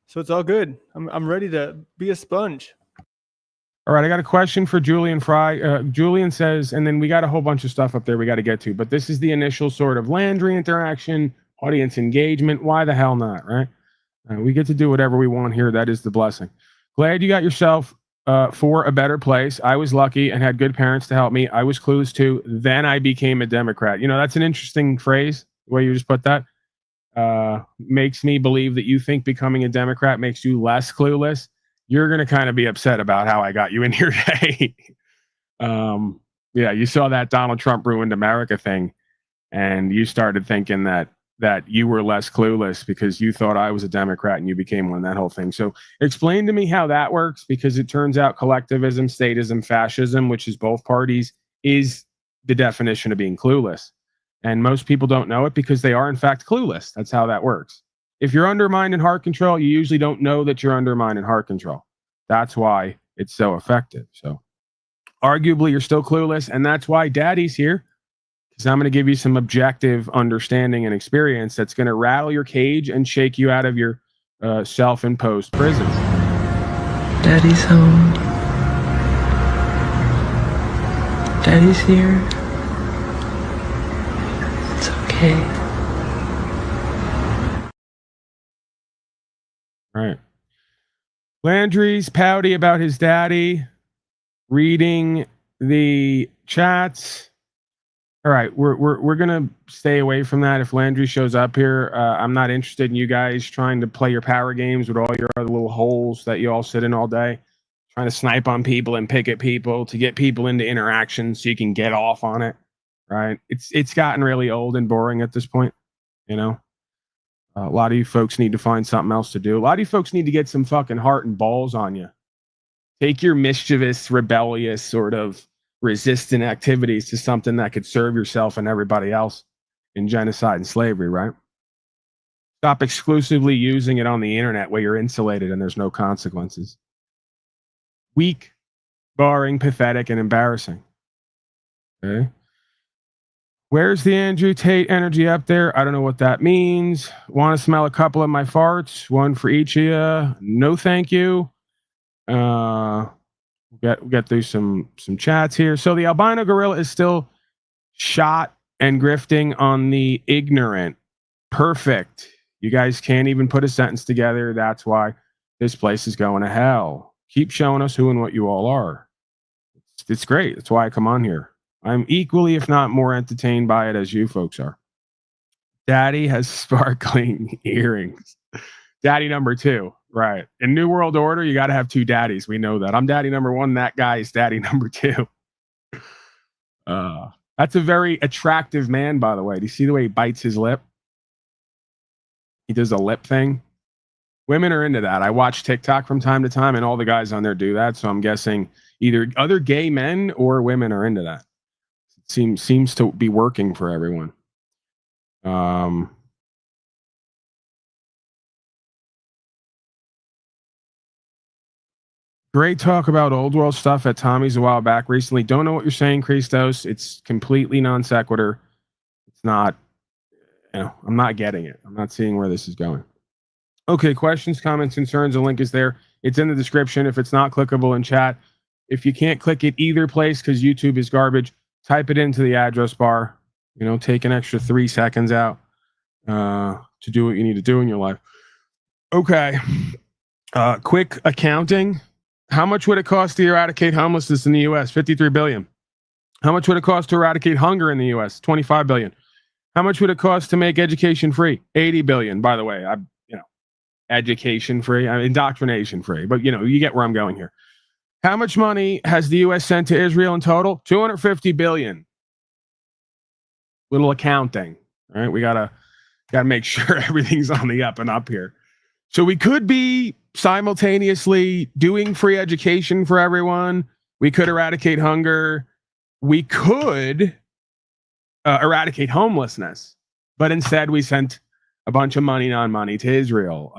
So it's all good. I'm ready to be a sponge. All right, I got a question for Julian Fry. Julian says, and then we got a whole bunch of stuff up there we got to get to, but this is the initial sort of Landry interaction, audience engagement. Why the hell not, right? We get to do whatever we want here. That is the blessing. Glad you got yourself for a better place. I was lucky and had good parents to help me. I was clueless too. Then I became a Democrat. That's an interesting phrase, the way you just put that. Makes me believe that you think becoming a Democrat makes you less clueless. You're going to kind of be upset about how I got you in here today. Yeah, you saw that Donald Trump ruined America thing, and you started thinking that you were less clueless because you thought I was a Democrat and you became one, that whole thing. So explain to me how that works, because it turns out collectivism, statism, fascism, which is both parties, is the definition of being clueless. And most people don't know it because they are, in fact, clueless. That's how that works. If you're undermined in heart control, you usually don't know that you're undermined in heart control. That's why it's so effective. So arguably, you're still clueless. And that's why Daddy's here, because I'm going to give you some objective understanding and experience that's going to rattle your cage and shake you out of your self-imposed prison. Daddy's home. Daddy's here. It's okay. All right. Landry's pouty about his daddy, reading the chats. All right, we're gonna stay away from that. If Landry shows up here, I'm not interested in you guys trying to play your power games with all your other little holes that you all sit in all day, trying to snipe on people and pick at people to get people into interactions so you can get off on it. Right? It's gotten really old and boring at this point. You know, a lot of you folks need to find something else to do. A lot of you folks need to get some fucking heart and balls on you. Take your mischievous, rebellious sort of resistant activities to something that could serve yourself and everybody else in genocide and slavery, right? Stop exclusively using it on the internet where you're insulated and there's no consequences. Weak, boring, pathetic, and embarrassing. Okay. Where's the Andrew Tate energy up there? I don't know what that means. Want to smell a couple of my farts? One for each of you. No, thank you. We'll get through some chats here. So the albino gorilla is still shot and grifting on the ignorant. Perfect. You guys can't even put a sentence together. That's why this place is going to hell. Keep showing us who and what you all are. It's great. That's why I come on here. I'm equally, if not more, entertained by it as you folks are. Daddy has sparkling earrings. Daddy number 2. Right. In New World Order, you got to have 2 daddies. We know that. I'm daddy number 1. That guy is daddy number 2. That's a very attractive man, by the way. Do you see the way he bites his lip? He does a lip thing. Women are into that. I watch TikTok from time to time, and all the guys on there do that. So I'm guessing either other gay men or women are into that. It seems to be working for everyone. Great talk about old world stuff at Tommy's a while back recently. Don't know what you're saying, Christos. It's completely non sequitur. It's not, I'm not getting it. I'm not seeing where this is going. Okay, questions, comments, concerns. The link is there. It's in the description. If it's not clickable in chat, if you can't click it either place because YouTube is garbage, type it into the address bar. Take an extra 3 seconds out to do what you need to do in your life. Okay. Quick accounting. How much would it cost to eradicate homelessness in the U.S.? $53 billion. How much would it cost to eradicate hunger in the U.S.? $25 billion. How much would it cost to make education free? $80 billion. By the way, education free, indoctrination free. But you get where I'm going here. How much money has the U.S. sent to Israel in total? $250 billion. Little accounting. All right, we gotta make sure everything's on the up and up here. So we could be simultaneously doing free education for everyone. We could eradicate hunger. We could eradicate homelessness. But instead, we sent a bunch of money, non-money, to Israel.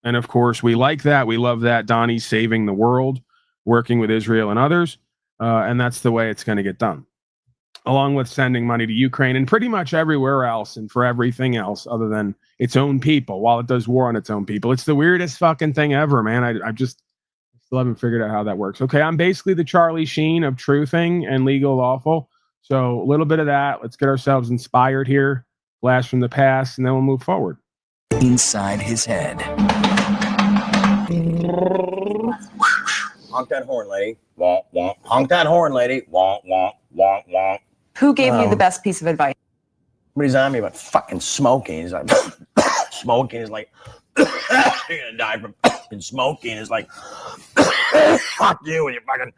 And of course, we like that. We love that. Donnie's saving the world, working with Israel and others. And that's the way it's going to get done. Along with sending money to Ukraine and pretty much everywhere else and for everything else other than its own people while it does war on its own people. It's the weirdest fucking thing ever, man. I just still haven't figured out how that works. Okay, I'm basically the Charlie Sheen of truthing and legal lawful. So a little bit of that. Let's get ourselves inspired here. Blast from the past, and then we'll move forward. Inside his head. Honk that horn, lady. Womp, womp. Honk that horn, lady. Womp, womp, womp, womp. Who gave you the best piece of advice? Somebody's on me about fucking smoking. He's like, smoking is like, you're gonna die from fucking smoking. It's like, fuck you and your fucking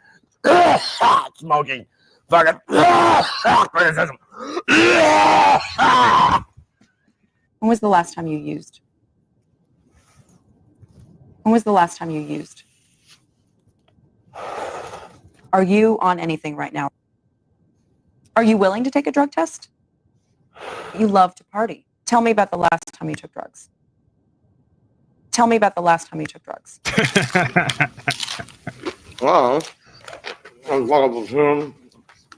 smoking. Fucking criticism. When was the last time you used? When was the last time you used? Are you on anything right now? Are you willing to take a drug test? You love to party. Tell me about the last time you took drugs. Tell me about the last time you took drugs. Well, I'm fucking platoon,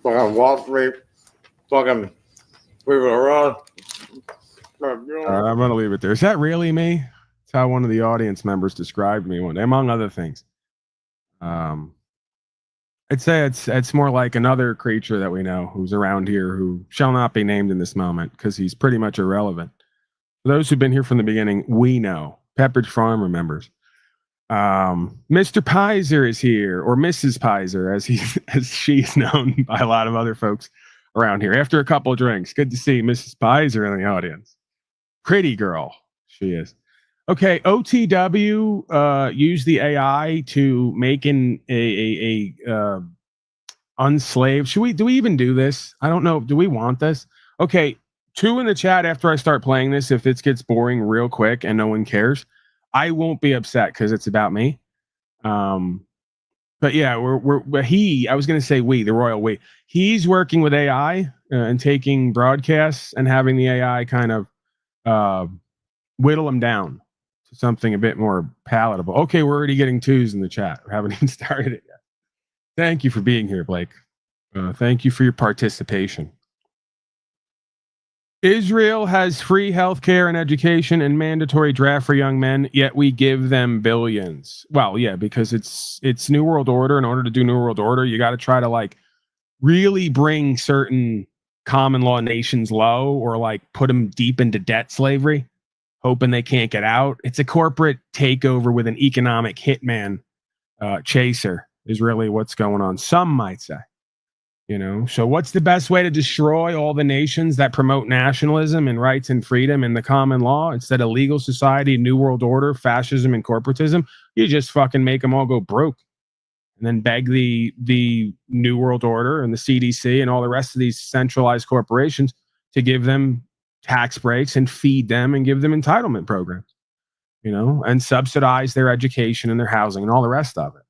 fucking Wall Street, fucking people around. I'm going to leave it there. Is that really me? That's how one of the audience members described me one day, among other things. I'd say it's more like another creature that we know who's around here who shall not be named in this moment because he's pretty much irrelevant. For those who've been here from the beginning, we know. Pepperidge Farm remembers. Mr. Pizer is here, or Mrs. Pizer, as she's known by a lot of other folks around here. After a couple of drinks, good to see Mrs. Pizer in the audience. Pretty girl, she is. Okay, OTW used the AI to make a unslaved. Do we even do this? I don't know. Do we want this? Okay, 2 in the chat after I start playing this. If it gets boring real quick and no one cares, I won't be upset because it's about me. But yeah, I was going to say the royal we. He's working with AI and taking broadcasts and having the AI kind of whittle them down to something a bit more palatable. Okay, we're already getting 2s in the chat. We haven't even started it yet. Thank you for being here, Blake. Thank you for your participation. Israel has free healthcare and education and mandatory draft for young men, yet we give them billions. Well, yeah, because it's New World Order. In order to do New World Order, you got to try to like really bring certain common law nations low or like put them deep into debt slavery, hoping they can't get out. It's a corporate takeover with an economic hitman chaser is really what's going on. Some might say. So what's the best way to destroy all the nations that promote nationalism and rights and freedom and the common law instead of legal society, New World Order, fascism, and corporatism? You just fucking make them all go broke and then beg the New World Order and the CDC and all the rest of these centralized corporations to give them tax breaks and feed them and give them entitlement programs, and subsidize their education and their housing and all the rest of it.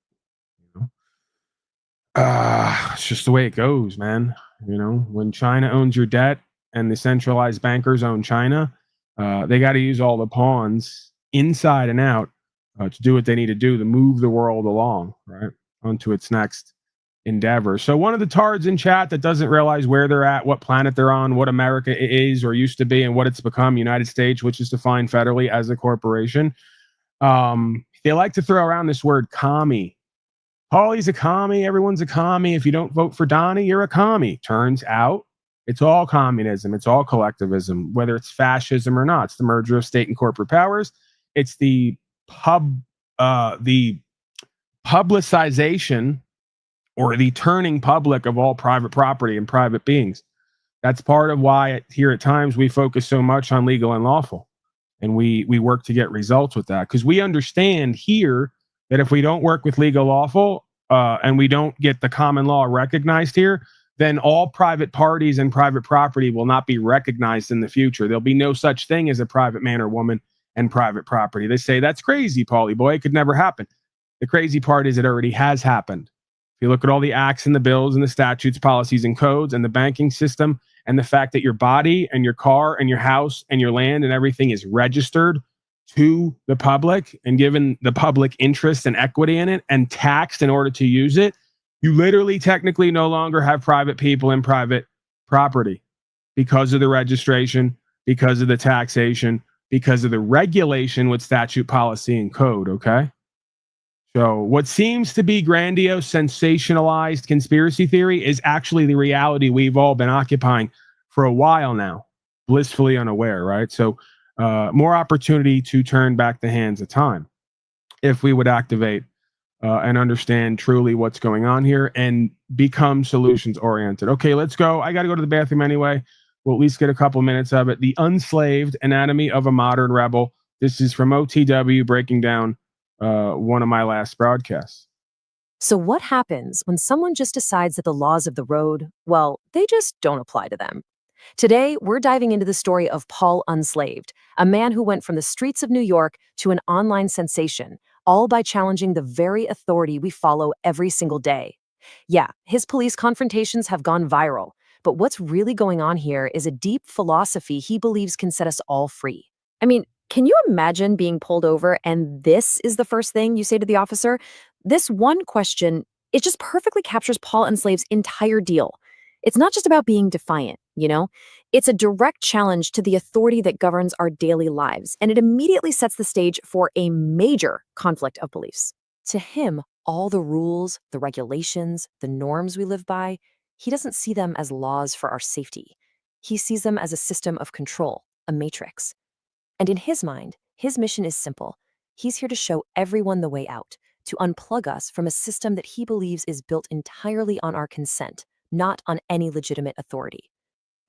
It's just the way it goes, man. When China owns your debt and the centralized bankers own China, they got to use all the pawns inside and out to do what they need to do to move the world along, right, onto its next endeavor. So one of the tards in chat that doesn't realize where they're at, what planet they're on, what America is or used to be, and what it's become, United States, which is defined federally as a corporation. They like to throw around this word commie. Paulie's a commie. Everyone's a commie. If you don't vote for Donnie, you're a commie. Turns out it's all communism. It's all collectivism, whether it's fascism or not. It's the merger of state and corporate powers. It's the publicization or the turning public of all private property and private beings. That's part of why here at times we focus so much on legal and lawful. And we work to get results with that because we understand here that if we don't work with legal lawful and we don't get the common law recognized here, then all private parties and private property will not be recognized in the future. There'll be no such thing as a private man or woman and private property. They say, that's crazy, Paulie boy. It could never happen. The crazy part is it already has happened. If you look at all the acts and the bills and the statutes, policies and codes and the banking system and the fact that your body and your car and your house and your land and everything is registered to the public and given the public interest and equity in it and taxed in order to use it, you literally technically no longer have private people and private property because of the registration, because of the taxation, because of the regulation with statute, policy, and code, okay? So what seems to be grandiose, sensationalized conspiracy theory is actually the reality we've all been occupying for a while now, blissfully unaware, right? So more opportunity to turn back the hands of time if we would activate and understand truly what's going on here and become solutions oriented. Okay, let's go. I got to go to the bathroom anyway. We'll at least get a couple minutes of it. The Unslaved Anatomy of a Modern Rebel. This is from OTW breaking down one of my last broadcasts. So what happens when someone just decides that the laws of the road, well, they just don't apply to them? Today, we're diving into the story of Paul Unslaved, a man who went from the streets of New York to an online sensation, all by challenging the very authority we follow every single day. Yeah, his police confrontations have gone viral, But what's really going on here is a deep philosophy he believes can set us all free. I mean, can you imagine being pulled over and this is the first thing you say to the officer? This one question, it just perfectly captures Paul Enslave's entire deal. It's not just about being defiant, you know? It's a direct challenge to the authority that governs our daily lives, and it immediately sets the stage for a major conflict of beliefs. To him, all the rules, the regulations, the norms we live by, he doesn't see them as laws for our safety. He sees them as a system of control, a matrix. And in his mind, his mission is simple. He's here to show everyone the way out, to unplug us from a system that he believes is built entirely on our consent, not on any legitimate authority.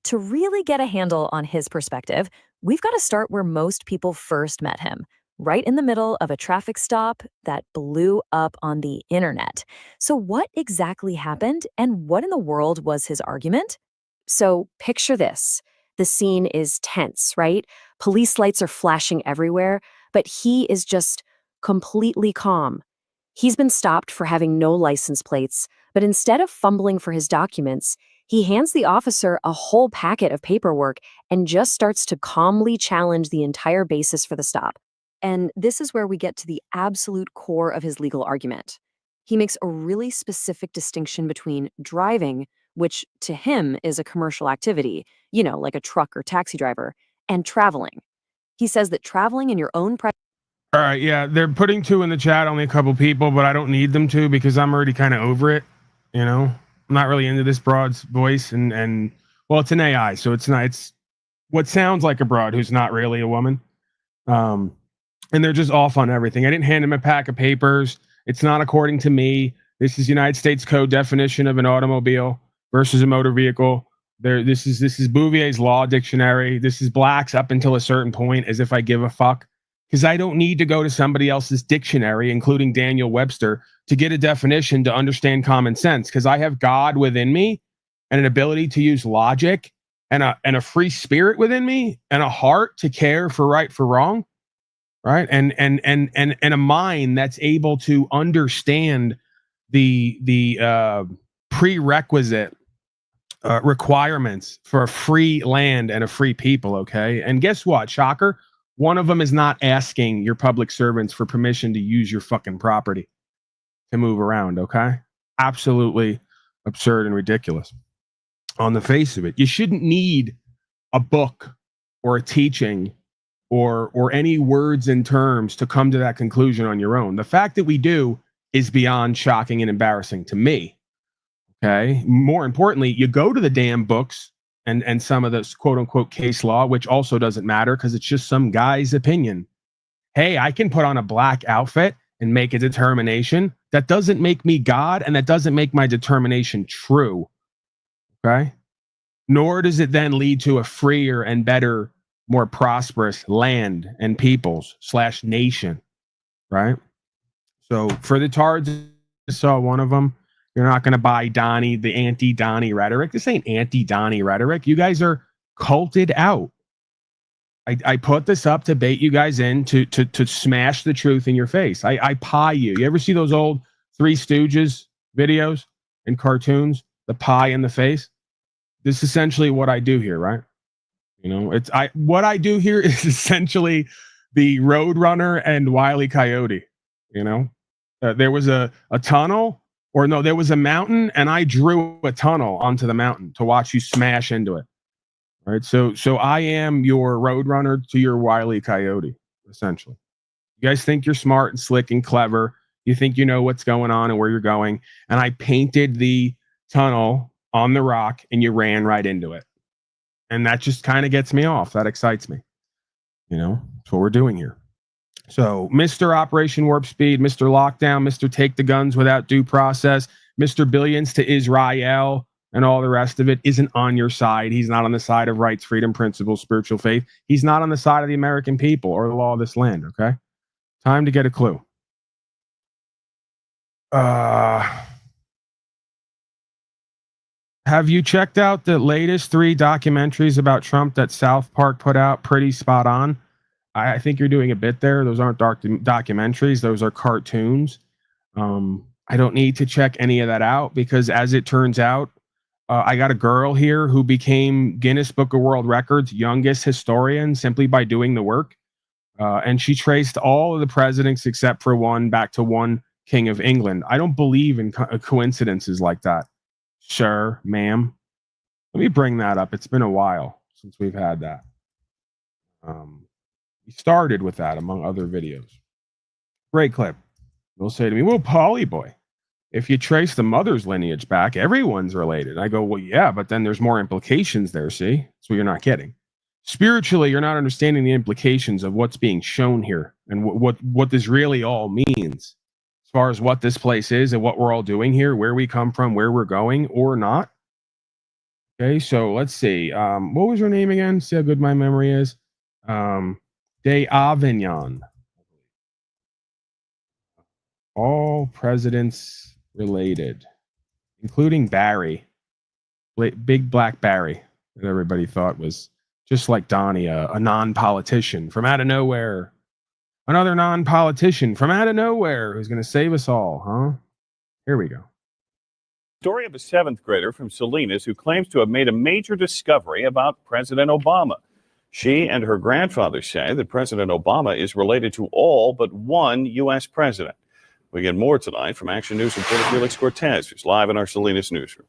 To really get a handle on his perspective, we've got to start where most people first met him, right in the middle of a traffic stop that blew up on the internet. So what exactly happened, and what in the world was his argument? So picture this. The scene is tense, right? Police lights are flashing everywhere, but he is just completely calm. He's been stopped for having no license plates, but instead of fumbling for his documents, he hands the officer a whole packet of paperwork and just starts to calmly challenge the entire basis for the stop. And this is where we get to the absolute core of his legal argument. He makes a really specific distinction between driving, which to him is a commercial activity, you know, like a truck or taxi driver, and traveling. He says that traveling in your own private. All right, yeah, they're putting two in the chat, only a couple people, but I don't need them to because I'm already kind of over it. You know, I'm not really into this broad's voice, and well, it's an AI, so it's not. It's what sounds like a broad who's not really a woman. And they're just off on everything. I didn't hand him a pack of papers. It's not according to me. This is United States Code definition of an automobile versus a motor vehicle. This is Bouvier's Law Dictionary. This is Black's up until a certain point, as if I give a fuck. Because I don't need to go to somebody else's dictionary, including Daniel Webster, to get a definition to understand common sense. Because I have God within me and an ability to use logic and a free spirit within me and a heart to care for right for wrong. Right. And a mind that's able to understand the prerequisite requirements for a free land and a free people. Okay. And guess what? Shocker. One of them is not asking your public servants for permission to use your fucking property to move around. Okay. Absolutely absurd and ridiculous on the face of it. You shouldn't need a book or a teaching or any words and terms to come to that conclusion on your own. The fact that we do is beyond shocking and embarrassing to me. Okay. More importantly, you go to the damn books and some of this quote unquote case law, which also doesn't matter because it's just some guy's opinion. Hey, I can put on a black outfit and make a determination. That doesn't make me God, and that doesn't make my determination true. Okay. Nor does it then lead to a freer and better, more prosperous land and peoples / nation. Right. So for the tards, I saw one of them. You're not going to buy Donnie, the anti-Donnie rhetoric. This ain't anti-Donnie rhetoric. You guys are culted out. I put this up to bait you guys in to smash the truth in your face. I pie you. You ever see those old Three Stooges videos and cartoons? The pie in the face. This is essentially what I do here, right? You know, what I do here is essentially the Roadrunner and Wile E. Coyote. You know, there was a tunnel. Or no, there was a mountain, and I drew a tunnel onto the mountain to watch you smash into it. All right, so I am your Roadrunner to your Wile E. Coyote, essentially. You guys think you're smart and slick and clever. You think you know what's going on and where you're going. And I painted the tunnel on the rock, and you ran right into it. And that just kind of gets me off. That excites me. You know, that's what we're doing here. So, Mr. Operation Warp Speed, Mr. Lockdown, Mr. Take the Guns Without Due Process, Mr. Billions to Israel, and all the rest of it isn't on your side. He's not on the side of rights, freedom, principles, spiritual faith. He's not on the side of the American people or the law of this land, okay? Time to get a clue. Have you checked out the latest 3 documentaries about Trump that South Park put out? Pretty spot on. I think you're doing a bit there. Those aren't documentaries. Those are cartoons. I don't need to check any of that out because as it turns out, I got a girl here who became Guinness Book of World Records youngest historian simply by doing the work. And she traced all of the presidents except for one back to one king of England. I don't believe in coincidences like that. Sir, ma'am. Let me bring that up. It's been a while since we've had that. We started with that among other videos. Great clip. They'll say to me, well, Polly boy, if you trace the mother's lineage back, everyone's related. I go, well, yeah, but then there's more implications there, see? That's what you're not getting. Spiritually, you're not understanding the implications of what's being shown here and what this really all means as far as what this place is and what we're all doing here, where we come from, where we're going or not. Okay, so let's see. What was her name again? See how good my memory is? De Avignon. All presidents related, including Barry, big black Barry, that everybody thought was just like Donnie, a non-politician from out of nowhere. Another non-politician from out of nowhere who's going to save us all, huh? Here we go. Story of a 7th grader from Salinas who claims to have made a major discovery about President Obama. She and her grandfather say that President Obama is related to all but one U.S. president. We get more tonight from Action News reporter Felix Cortez, who's live in our Salinas newsroom.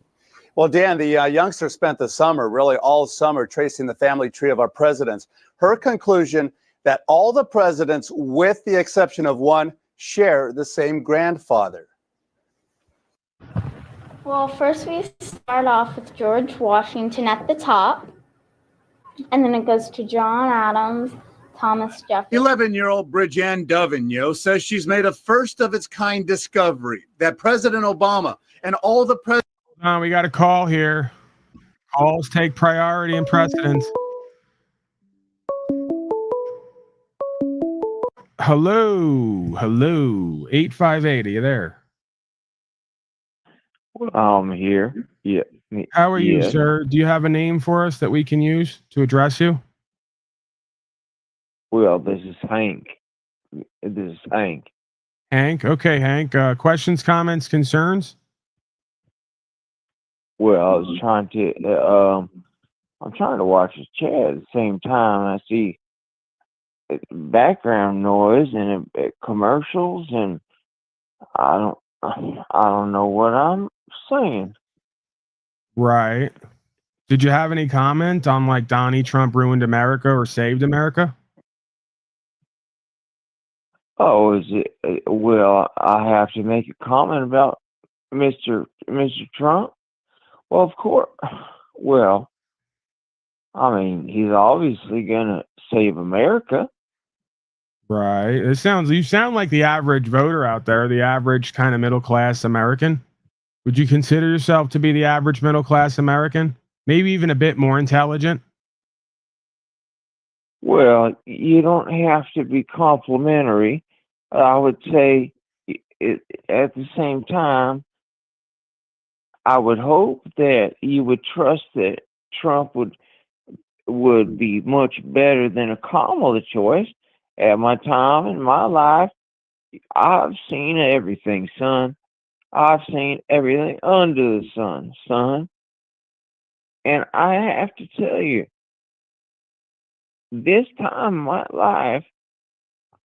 Well, Dan, the youngster spent the summer, really all summer, tracing the family tree of our presidents. Her conclusion that all the presidents, with the exception of one, share the same grandfather. Well, first we start off with George Washington at the top, and then it goes to John Adams, Thomas Jefferson. 11-year-old Bridget Dovigneau says she's made a first-of-its-kind discovery that President Obama and all the presidents... We got a call here. Calls take priority and precedence. Hello. 858, are you there? I'm here. Yeah. How are you, sir? Do you have a name for us that we can use to address you? Well, this is Hank. Hank? Okay, Hank. Questions, comments, concerns? Well, I was trying to, I'm trying to watch the chat at the same time. I see background noise and commercials, and I don't know what I'm saying. Right. Did you have any comment on like Donnie Trump ruined America or saved America? Oh, is it? Well, I have to make a comment about Mr. Trump. Well, of course. Well, I mean, he's obviously gonna save America. Right. You sound like the average voter out there, the average kind of middle class American. Would you consider yourself to be the average middle class American? Maybe even a bit more intelligent? Well, you don't have to be complimentary. I would say at the same time, I would hope that you would trust that Trump would be much better than a Kamala choice. At my time in my life, I've seen everything, son. I've seen everything under the sun, son. And I have to tell you, this time in my life,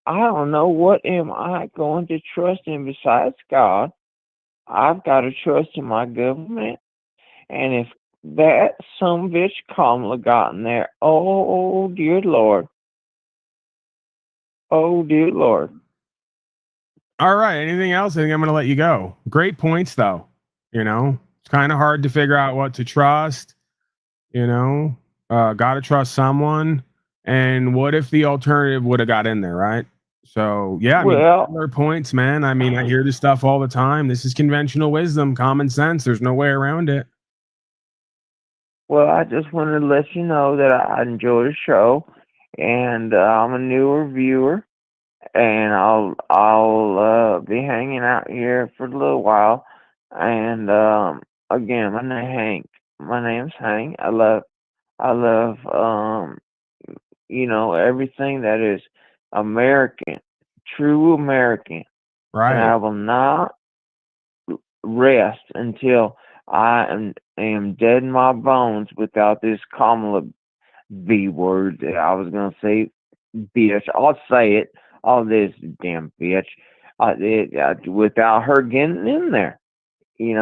I don't know what am I going to trust in besides God. I've got to trust in my government. And if that sumbitch Kamala got in there, oh dear Lord. Oh dear Lord. All right. Anything else? I think I'm going to let you go. Great points, though. You know, it's kind of hard to figure out what to trust. You know, got to trust someone. And what if the alternative would have got in there, right? So, yeah, I mean, other points, man. I mean, I hear this stuff all the time. This is conventional wisdom, common sense. There's no way around it. Well, I just wanted to let you know that I enjoy the show, and I'm a newer viewer, and I'll be hanging out here for a little while. And again, my name's Hank. I love you know, everything that is American, true American. Right. And I will not rest until am dead in my bones without this Kamala B word that I was gonna say, bitch. I'll say it. All this damn bitch. Without her getting in there, and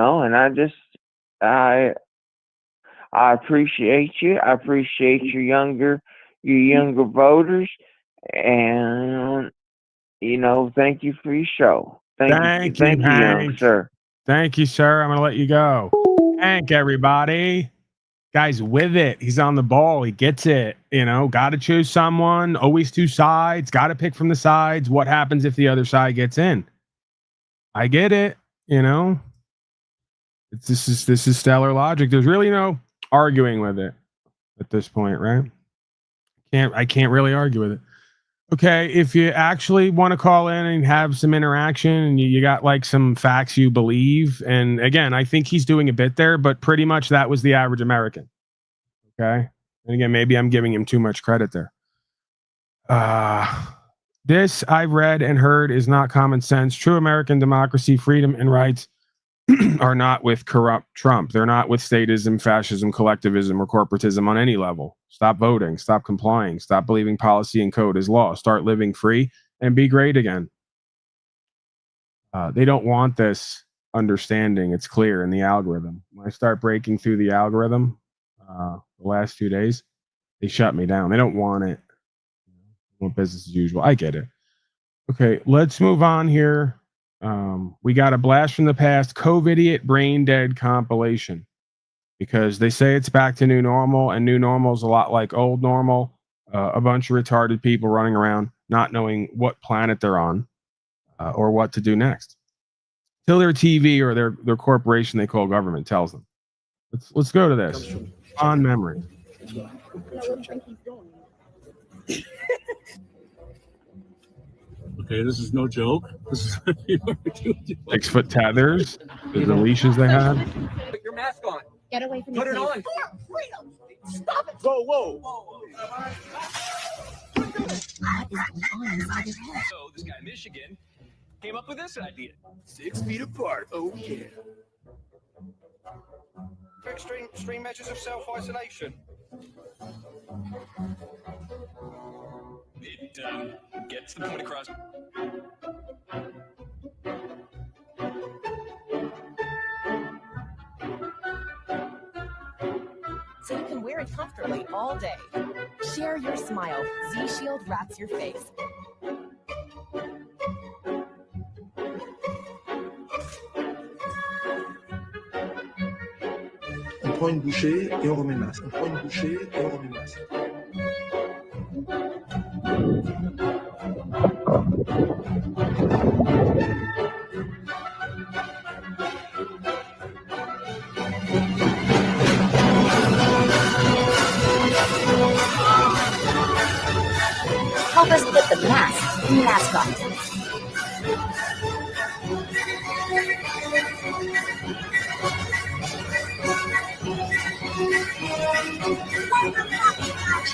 I appreciate you. I appreciate your younger voters, and thank you for your show. Thank you, young Hank. sir. Thank you, sir. I'm gonna let you go. Hank, everybody. Guy's with it. He's on the ball. He gets it. Got to choose someone. Always two sides. Got to pick from the sides. What happens if the other side gets in? I get it. This is stellar logic. There's really no arguing with it at this point, right? I can't really argue with it. Okay, if you actually want to call in and have some interaction and you got like some facts you believe, and again, I think he's doing a bit there, but pretty much that was the average American. Okay. And again, maybe I'm giving him too much credit there. This I've read and heard is not common sense. True American democracy, freedom, and rights are not with corrupt Trump. They're not with statism, fascism, collectivism, or corporatism on any level. Stop voting. Stop complying. Stop believing policy and code is law. Start living free and be great again. They don't want this understanding. It's clear in the algorithm. When I start breaking through the algorithm, the last 2 days, they shut me down. They don't want it. They want business as usual. I get it. Okay, let's move on here. We got a blast from the past, COVID-idiot brain dead compilation, because they say it's back to new normal, and new normal is a lot like old normal. A bunch of retarded people running around not knowing what planet they're on or what to do next till their TV or their corporation they call government tells them. Let's go to this on memory. Okay, this is no joke. This is 6-foot tethers, the leashes they had. Put your mask on. Get away from Put me, it please. on. Freedom. Stop it. Whoa, whoa. What is going on inside your head? So this guy in Michigan came up with this idea. 6 feet apart. Oh yeah. Extreme measures of self-isolation. It gets the point across. So you can wear it comfortably all day. Share your smile. Z-Shield wraps your face. On prend une bouchée et on remet le masque. On prend une bouchée et on remet le masque. Help us put the mask on.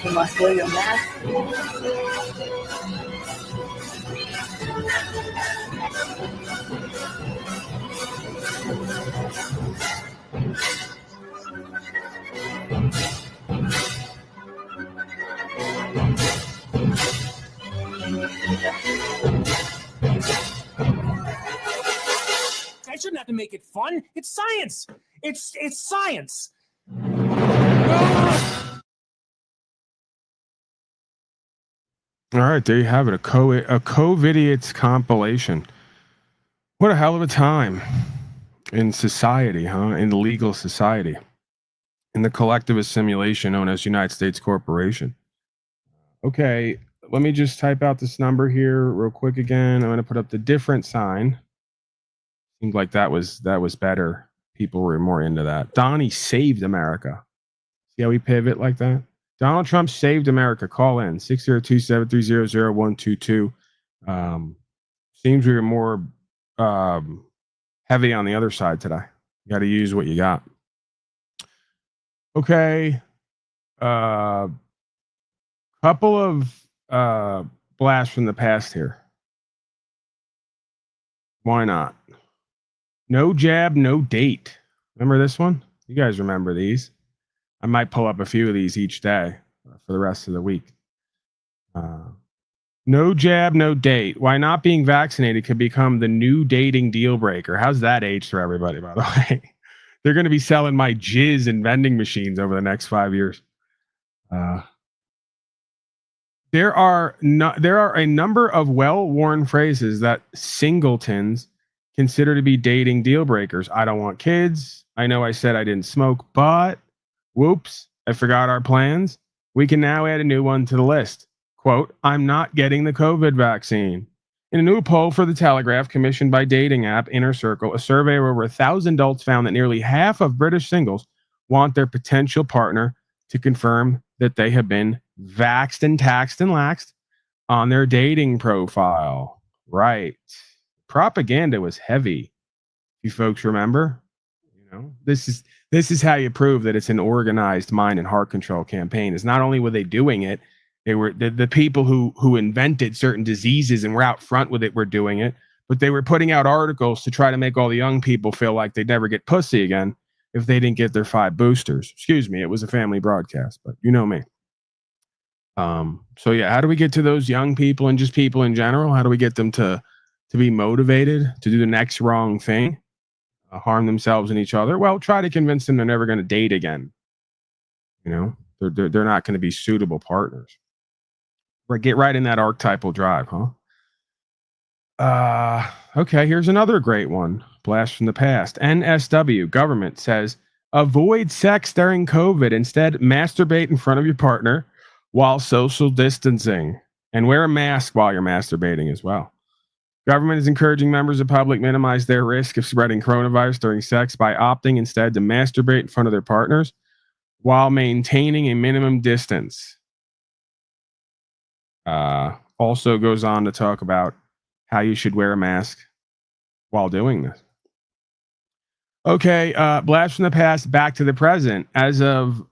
You must wear your mask. I shouldn't have to make it fun. It's science. It's science. All right, there you have it. A COVID-idiots compilation. What a hell of a time in society, huh? In the legal society, in the collectivist simulation known as United States Corporation. Okay, let me just type out this number here real quick again. I'm going to put up the different sign. Seemed like that was better. People were more into that. Donnie saved America. See how we pivot like that? Donald Trump saved America. Call in 602-730-0122. Seems we were more heavy on the other side today. You got to use what you got. Okay. Couple of blasts from the past here. Why not? No jab, no date. Remember this one? You guys remember these? I might pull up a few of these each day for the rest of the week. No jab, no date. Why not being vaccinated could become the new dating deal breaker. How's that age for everybody, by the way? They're going to be selling my jizz in vending machines over the next 5 years. There are a number of well-worn phrases that singletons consider to be dating deal breakers. I don't want kids. I know I said I didn't smoke, but whoops, I forgot our plans. We can now add a new one to the list. Quote, I'm not getting the COVID vaccine. In a new poll for The Telegraph commissioned by dating app Inner Circle, a survey of over 1,000 adults found that nearly half of British singles want their potential partner to confirm that they have been vaxxed and taxed and laxed on their dating profile. Right. Propaganda was heavy. You folks remember? You know, this is how you prove that it's an organized mind and heart control campaign. Is not only were they doing it, they were the people who invented certain diseases and were out front with it were doing it, but they were putting out articles to try to make all the young people feel like they'd never get pussy again if they didn't get their 5 boosters. Excuse me, it was a family broadcast, but you know me. So yeah, how do we get to those young people and just people in general? How do we get them to be motivated to do the next wrong thing, harm themselves and each other? Well, try to convince them they're never going to date again. You know, they're not going to be suitable partners. Right, get right in that archetypal drive, huh? Okay, here's another great one. Blast from the past. NSW government says avoid sex during COVID. Instead, masturbate in front of your partner while social distancing, and wear a mask while you're masturbating as well. Government is encouraging members of the public minimize their risk of spreading coronavirus during sex by opting instead to masturbate in front of their partners while maintaining a minimum distance. Also goes on to talk about how you should wear a mask while doing this. Okay, blast from the past, back to the present. As of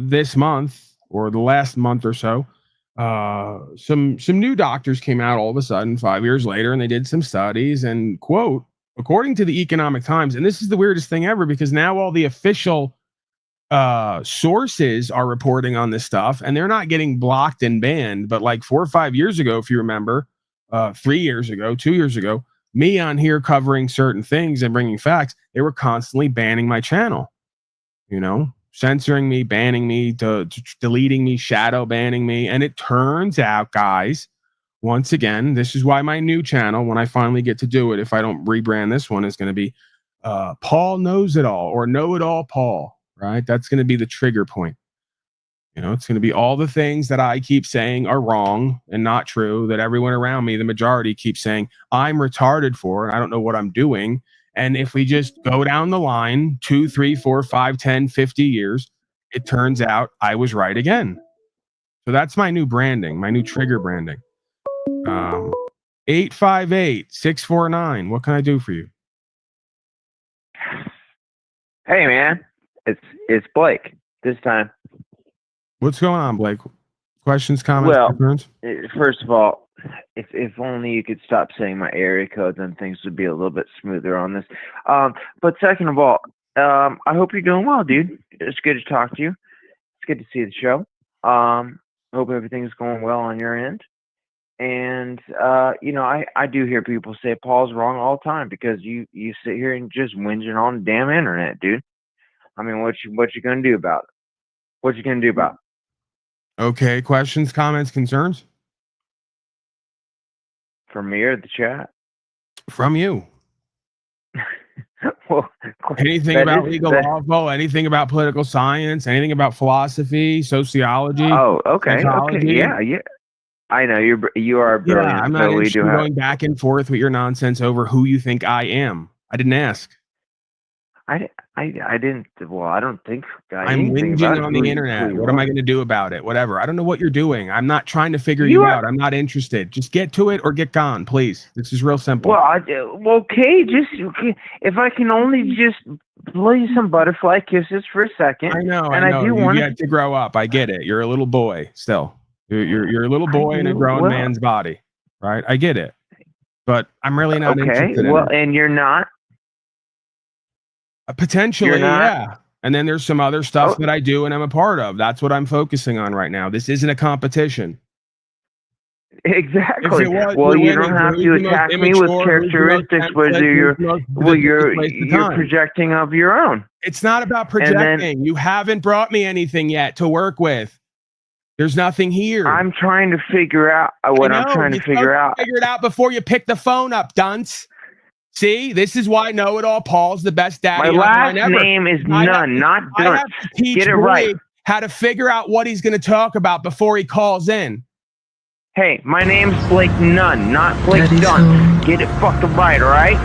this month or the last month or so, some new doctors came out all of a sudden 5 years later, and they did some studies and quote, according to the Economic Times, and this is the weirdest thing ever because now all the official sources are reporting on this stuff and they're not getting blocked and banned. But like 4 or 5 years ago, if you remember, 3 years ago, 2 years ago, me on here covering certain things and bringing facts, they were constantly banning my channel, you know, censoring me, banning me, deleting me, shadow banning me. And it turns out, guys, once again, this is why my new channel, when I finally get to do it, if I don't rebrand this one, is going to be Paul Knows It All or Know It All Paul. Right? That's going to be the trigger point. You know, it's going to be all the things that I keep saying are wrong and not true, that everyone around me, the majority, keeps saying I'm retarded for, and I don't know what I'm doing. And if we just go down the line 2, 3, 4, 5, 10, 50 years, it turns out I was right again. So that's my new branding, my new trigger branding. 858-649. What can I do for you? Hey, man. It's Blake this time. What's going on, Blake? Questions, comments, concerns? First of all, if only you could stop saying my area code, then things would be a little bit smoother on this. But second of all, I hope you're doing well, dude. It's good to talk to you. It's good to see the show. Hope everything's going well on your end. And you know, I do hear people say Paul's wrong all the time because you sit here and just whinging on the damn internet, dude. I mean, what you gonna do about it? What you gonna do about it? Okay, questions, comments, concerns? From me or the chat? From you. Well, anything about legal law, anything about political science, anything about philosophy, sociology? Oh, okay, psychology? okay, yeah. I know you are brilliant. Yeah, I'm not so interested in going back and forth with your nonsense over who you think I am. I didn't ask. I didn't. Well, I don't think I'm whinging on the internet. What am I going to do about it? Whatever. I don't know what you're doing. I'm not trying to figure you out. I'm not interested. Just get to it or get gone, please. This is real simple. Well, okay. If I can only just blow you some butterfly kisses for a second. I know. And I do you want get to grow up. I get it. You're a little boy still. You're a little boy in a grown man's body, right? I get it. But I'm really not interested in well, it. and you're not. Potentially, You're not? yeah. And then there's some other stuff that I do and I'm a part of. That's what I'm focusing on right now. This isn't a competition. Exactly. If it was, Well, you you win don't it. have Who's to the most attack me with immature, who's the most characteristics whether senseless, you're who's the most well, biggest waste of you're time. projecting of your own. It's not about And then projecting. You haven't brought me anything yet to work with. There's nothing here. I'm trying to figure out what I'm trying to figure out. Figure it out before you pick the phone up, dunce. See, this is why Know-It-All Paul's the best daddy My last online ever. name is Nunn, not I Dunce. have to teach Get it right. Blake how to figure out what he's going to talk about before he calls in. Hey, my name's Blake Nunn, not Blake Daddy's Dunce. home. Get it fucking right, alright?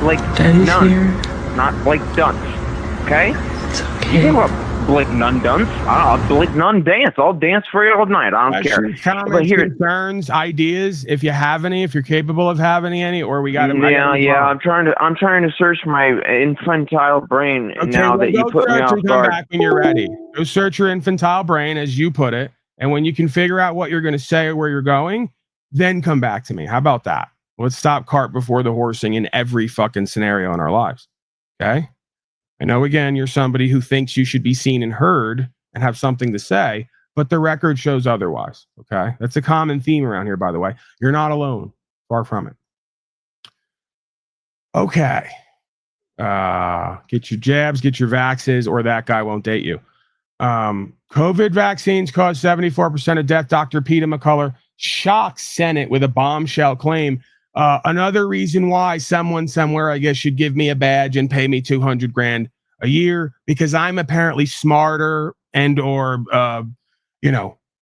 Blake Daddy's Nunn, here. not Blake Dunce. Okay? It's You okay. think about Blake Nunn Dunce? Blake Nunn dance. I'll dance for you all night. I don't care. Questions, comments, But here, concerns, ideas, if you have any, if you're capable of having any, or we got to. yeah. I'm trying to search my infantile brain now well, that you go put me search off and come guard. back when you're ready. Go search your infantile brain, as you put it, and when you can figure out what you're going to say or where you're going, then come back to me. How about that? Let's stop cart before the horsing in every fucking scenario in our lives. Okay? I know, again, you're somebody who thinks you should be seen and heard and have something to say, but the record shows otherwise. Okay? That's a common theme around here, by the way. You're not alone. Far from it. Okay. Get your jabs, get your vaxes, or that guy won't date you. COVID vaccines cause 74% of death. Dr. Peter McCullough shocks Senate with a bombshell claim. Another reason why someone somewhere, I guess, should give me a badge and pay me $200,000 a year, because I'm apparently smarter and or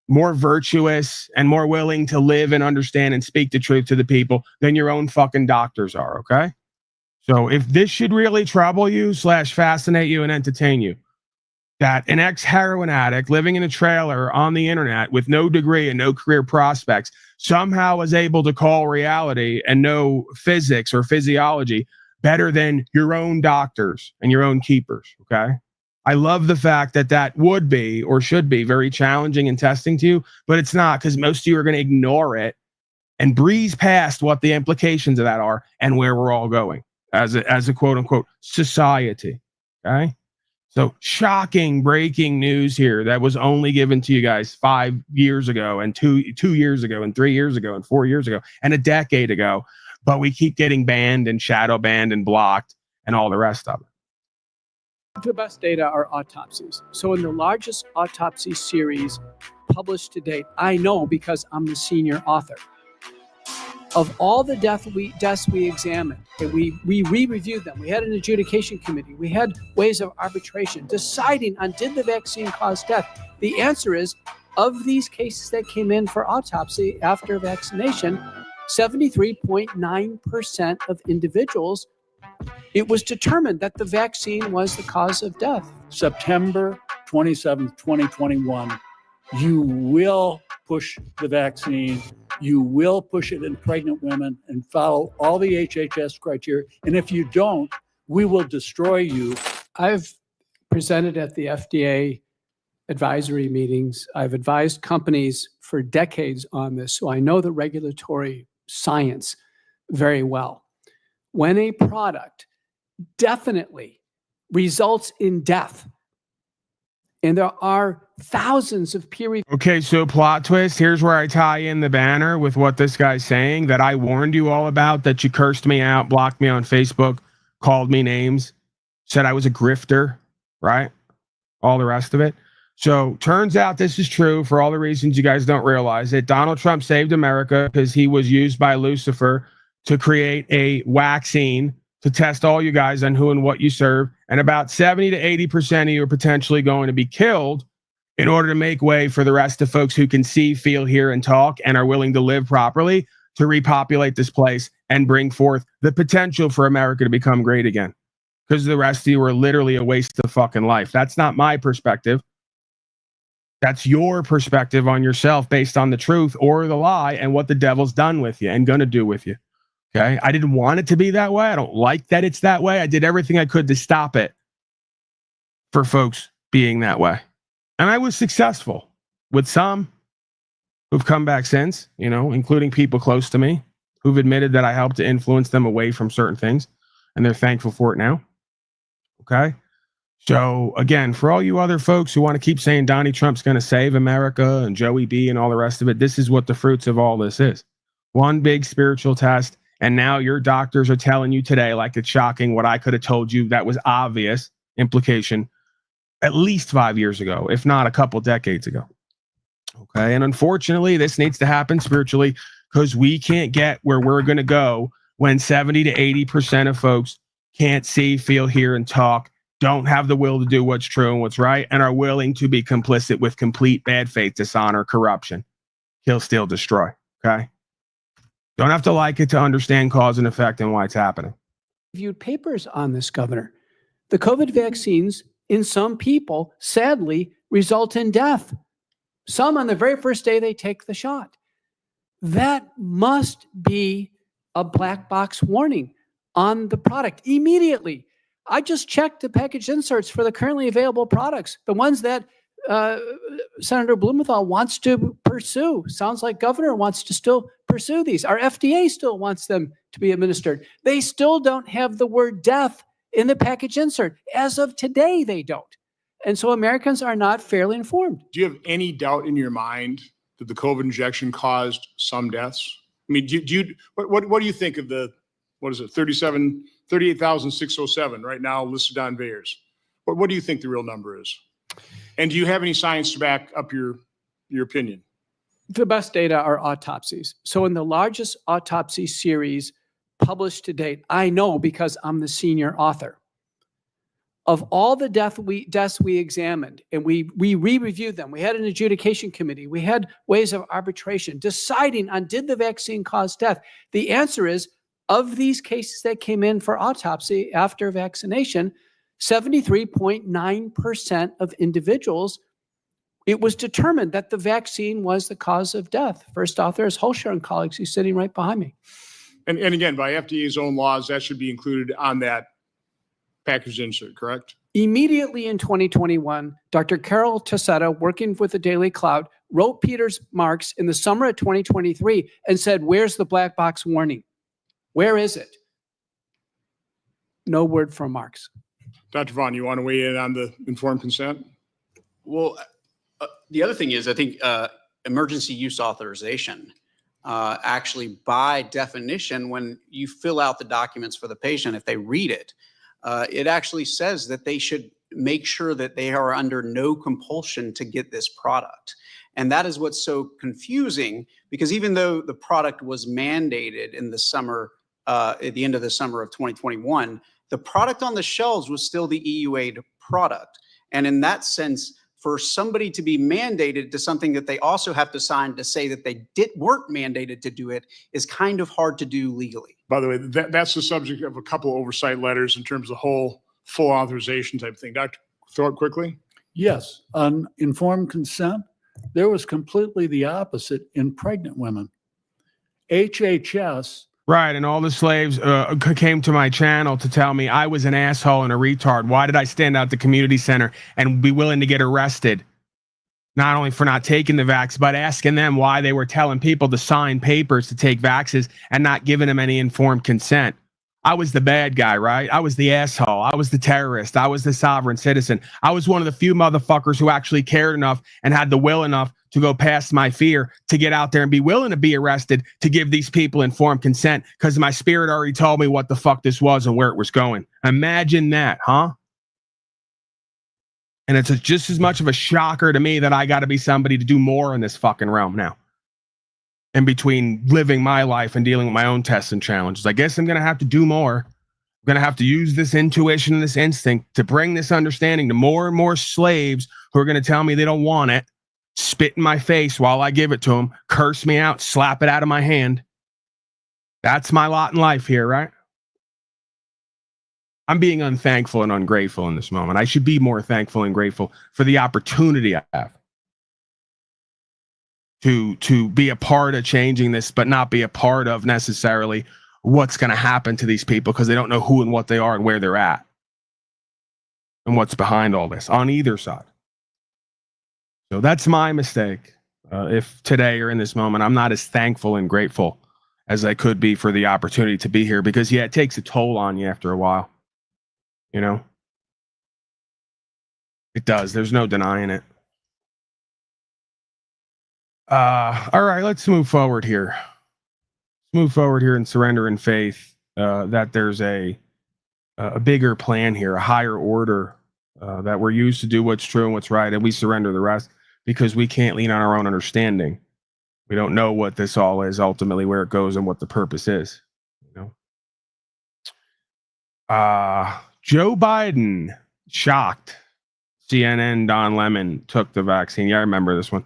more virtuous and more willing to live and understand and speak the truth to the people than your own fucking doctors are. Okay. So if this should really trouble you / fascinate you and entertain you, that an ex-heroin addict living in a trailer on the internet with no degree and no career prospects somehow was able to call reality and know physics or physiology better than your own doctors and your own keepers, okay? I love the fact that that would be or should be very challenging and testing to you, but it's not, because most of you are going to ignore it and breeze past what the implications of that are and where we're all going as a quote-unquote society, okay? So shocking breaking news here that was only given to you guys 5 years ago and two years ago and 3 years ago and 4 years ago and a decade ago, but we keep getting banned and shadow banned and blocked and all the rest of it. The best data are autopsies. So in the largest autopsy series published to date, I know because I'm the senior author, of all the deaths we examined, and we re-reviewed them. We had an adjudication committee. We had ways of arbitration deciding on did the vaccine cause death. The answer is, of these cases that came in for autopsy after vaccination, 73.9% of individuals, it was determined that the vaccine was the cause of death. September 27th, 2021, you will push the vaccine. You will push it in pregnant women and follow all the HHS criteria. And if you don't, we will destroy you. I've presented at the FDA advisory meetings. I've advised companies for decades on this, so I know the regulatory science very well. When a product definitely results in death, and there are thousands of peer review. Okay, so plot twist. Here's where I tie in the banner with what this guy's saying that I warned you all about, that you cursed me out, blocked me on Facebook, called me names, said I was a grifter, right? All the rest of it. So turns out this is true for all the reasons you guys don't realize it. Donald Trump saved America because he was used by Lucifer to create a vaccine to test all you guys on who and what you serve. And about 70 to 80% of you are potentially going to be killed in order to make way for the rest of folks who can see, feel, hear, and talk and are willing to live properly to repopulate this place and bring forth the potential for America to become great again. Because the rest of you are literally a waste of fucking life. That's not my perspective. That's your perspective on yourself based on the truth or the lie and what the devil's done with you and gonna do with you. Okay, I didn't want it to be that way. I don't like that it's that way. I did everything I could to stop it for folks being that way. And I was successful with some who've come back since, you know, including people close to me who've admitted that I helped to influence them away from certain things. And they're thankful for it now. Okay. So again, for all you other folks who want to keep saying Donnie Trump's going to save America and Joey B and all the rest of it, this is what the fruits of all this is. One big spiritual test. And now your doctors are telling you today, like it's shocking what I could have told you that was obvious implication at least 5 years ago, if not a couple decades ago. Okay. And unfortunately, this needs to happen spiritually because we can't get where we're going to go when 70 to 80% of folks can't see, feel, hear, and talk, don't have the will to do what's true and what's right, and are willing to be complicit with complete bad faith, dishonor, corruption, kill, steal, destroy. Okay. Don't have to like it to understand cause and effect and why it's happening. Reviewed papers on this, Governor. The COVID vaccines in some people, sadly, result in death. Some on the very first day they take the shot. That must be a black box warning on the product immediately. I just checked the package inserts for the currently available products, the ones that Senator Blumenthal wants to pursue. Sounds like Governor wants to still pursue these. Our FDA still wants them to be administered. They still don't have the word death in the package insert. As of today, they don't. And so Americans are not fairly informed. Do you have any doubt in your mind that the COVID injection caused some deaths? I mean, what do you think of the, what is it, 38,607 right now listed on VAERS? What do you think the real number is? And do you have any science to back up your opinion? The best data are autopsies. So in the largest autopsy series published to date, I know because I'm the senior author, of all the deaths we examined, and we re-reviewed them. We had an adjudication committee. We had ways of arbitration deciding on did the vaccine cause death. The answer is, of these cases that came in for autopsy after vaccination, 73.9% of individuals, it was determined that the vaccine was the cause of death. First author is Holscher and colleagues. He's sitting right behind me. And again, by FDA's own laws, that should be included on that package insert, correct? Immediately in 2021, Dr. Carol Tassetta, working with the Daily Cloud, wrote Peter's Marks in the summer of 2023 and said, where's the black box warning? Where is it? No word from Marks. Dr. Vaughn, you want to weigh in on the informed consent? Well, the other thing is, I think emergency use authorization, actually by definition, when you fill out the documents for the patient, if they read it, it actually says that they should make sure that they are under no compulsion to get this product. And that is what's so confusing, because even though the product was mandated in the summer, at the end of the summer of 2021, the product on the shelves was still the EUA product. And in that sense, for somebody to be mandated to something that they also have to sign to say that they weren't mandated to do it is kind of hard to do legally. By the way, that's the subject of a couple oversight letters in terms of the whole full authorization type thing. Dr. Thorpe, quickly. Yes, on informed consent, there was completely the opposite in pregnant women. HHS. Right, and all the slaves came to my channel to tell me I was an asshole and a retard. Why did I stand out at the community center and be willing to get arrested? Not only for not taking the vax, but asking them why they were telling people to sign papers to take vaxes and not giving them any informed consent. I was the bad guy, right? I was the asshole. I was the terrorist. I was the sovereign citizen. I was one of the few motherfuckers who actually cared enough and had the will enough to go past my fear to get out there and be willing to be arrested to give these people informed consent because my spirit already told me what the fuck this was and where it was going. Imagine that, huh? And it's just as much of a shocker to me that I got to be somebody to do more in this fucking realm now. In between living my life and dealing with my own tests and challenges, I guess I'm going to have to do more. I'm going to have to use this intuition and this instinct to bring this understanding to more and more slaves who are going to tell me they don't want it, spit in my face while I give it to them, curse me out, slap it out of my hand. That's my lot in life here, right? I'm being unthankful and ungrateful in this moment. I should be more thankful and grateful for the opportunity I have to be a part of changing this, but not be a part of necessarily what's going to happen to these people because they don't know who and what they are and where they're at and what's behind all this on either side. So that's my mistake. If today or in this moment, I'm not as thankful and grateful as I could be for the opportunity to be here because, yeah, it takes a toll on you after a while. You know, It does. There's no denying it. All right, let's move forward here. And surrender in faith that there's a bigger plan here, a higher order that we're used to do what's true and what's right, and we surrender the rest because we can't lean on our own understanding. We don't know what this all is ultimately, where it goes, and what the purpose is. You know, Joe Biden shocked. CNN Don Lemon took the vaccine. Yeah, I remember this one.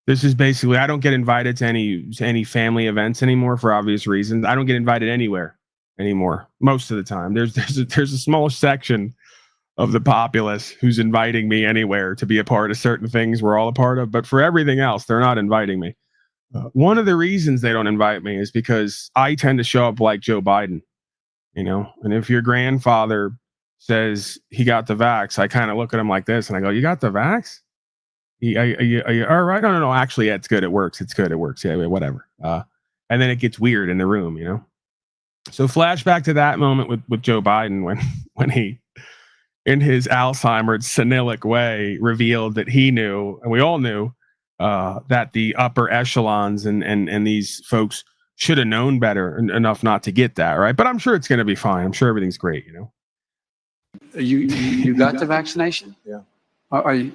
This is basically, I don't get invited to any family events anymore for obvious reasons. I don't get invited anywhere anymore most of the time. There's a small section of the populace who's inviting me anywhere to be a part of certain things we're all a part of, but for everything else, they're not inviting me. One of the reasons they don't invite me is because I tend to show up like Joe Biden, you know. And if your grandfather says he got the vax, I kind of look at him like this and I go, "You got the vax? Are you all right?" No. Actually, yeah, it's good. It works. It's good. It works. Yeah, whatever. And then it gets weird in the room, you know. So flashback to that moment with Joe Biden when he, in his Alzheimer's senilic way, revealed that he knew, and we all knew, that the upper echelons and these folks should have known better enough not to get that, right? But I'm sure it's going to be fine. I'm sure everything's great, you know. You got the vaccination? Yeah. Are you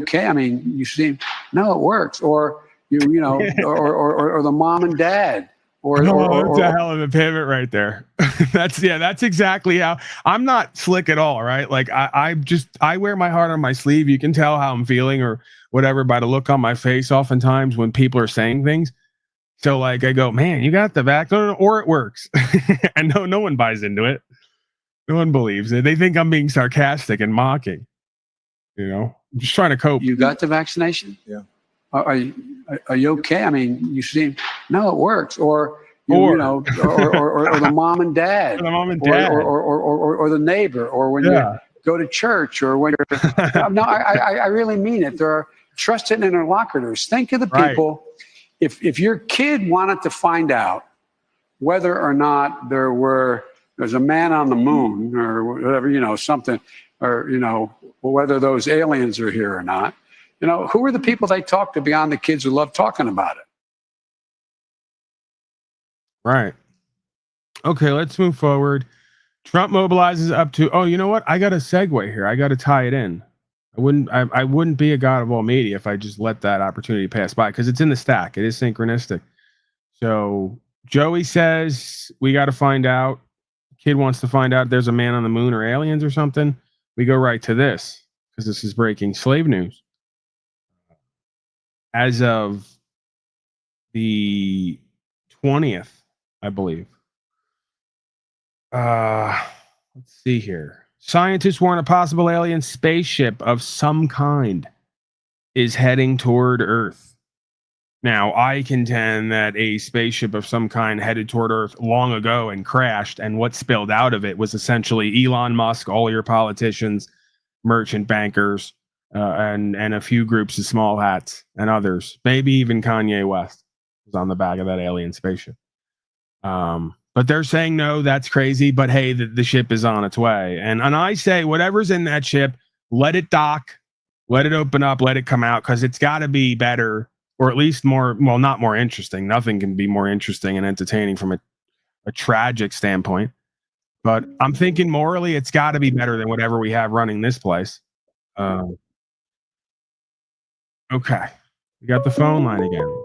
okay? I mean, you seem, no, it works. Or you know, or the mom and dad. That's a hell of a pivot right there. That's exactly how I'm not slick at all, right? Like I wear my heart on my sleeve. You can tell how I'm feeling or whatever by the look on my face oftentimes when people are saying things. So like I go, man, you got the vax, or it works. And no one buys into it. No one believes it. They think I'm being sarcastic and mocking. You know, I'm just trying to cope. You got the vaccination? Yeah. Are you okay? I mean, you seem, no, it works. Or you know, or the mom and dad, or the mom and dad, or the neighbor, or when you go to church, or when you're. No, I really mean it. There are trusted interlocutors. Think of the people. Right. If your kid wanted to find out whether or not there's a man on the moon or whatever, you know, something, or you know, whether those aliens are here or not. You know, who are the people they talk to beyond the kids who love talking about it? Right. Okay, let's move forward. Trump mobilizes up to, oh, you know what? I got a segue here. I got to tie it in. I wouldn't be a god of all media if I just let that opportunity pass by because it's in the stack. It is synchronistic. So Joey says we got to find out. Kid wants to find out if there's a man on the moon or aliens or something. We go right to this because this is breaking slave news. As of the 20th, I believe. Let's see here. Scientists warn a possible alien spaceship of some kind is heading toward Earth. Now, I contend that a spaceship of some kind headed toward Earth long ago and crashed, and what spilled out of it was essentially Elon Musk, all your politicians, merchant bankers, and a few groups of small hats and others. Maybe even Kanye West was on the back of that alien spaceship. But they're saying, no, that's crazy. But hey, the ship is on its way. And I say, whatever's in that ship, let it dock, let it open up, let it come out, because it's got to be better, or at least more, well, not more interesting. Nothing can be more interesting and entertaining from a tragic standpoint. But I'm thinking morally, it's got to be better than whatever we have running this place. Okay. We got the phone line again.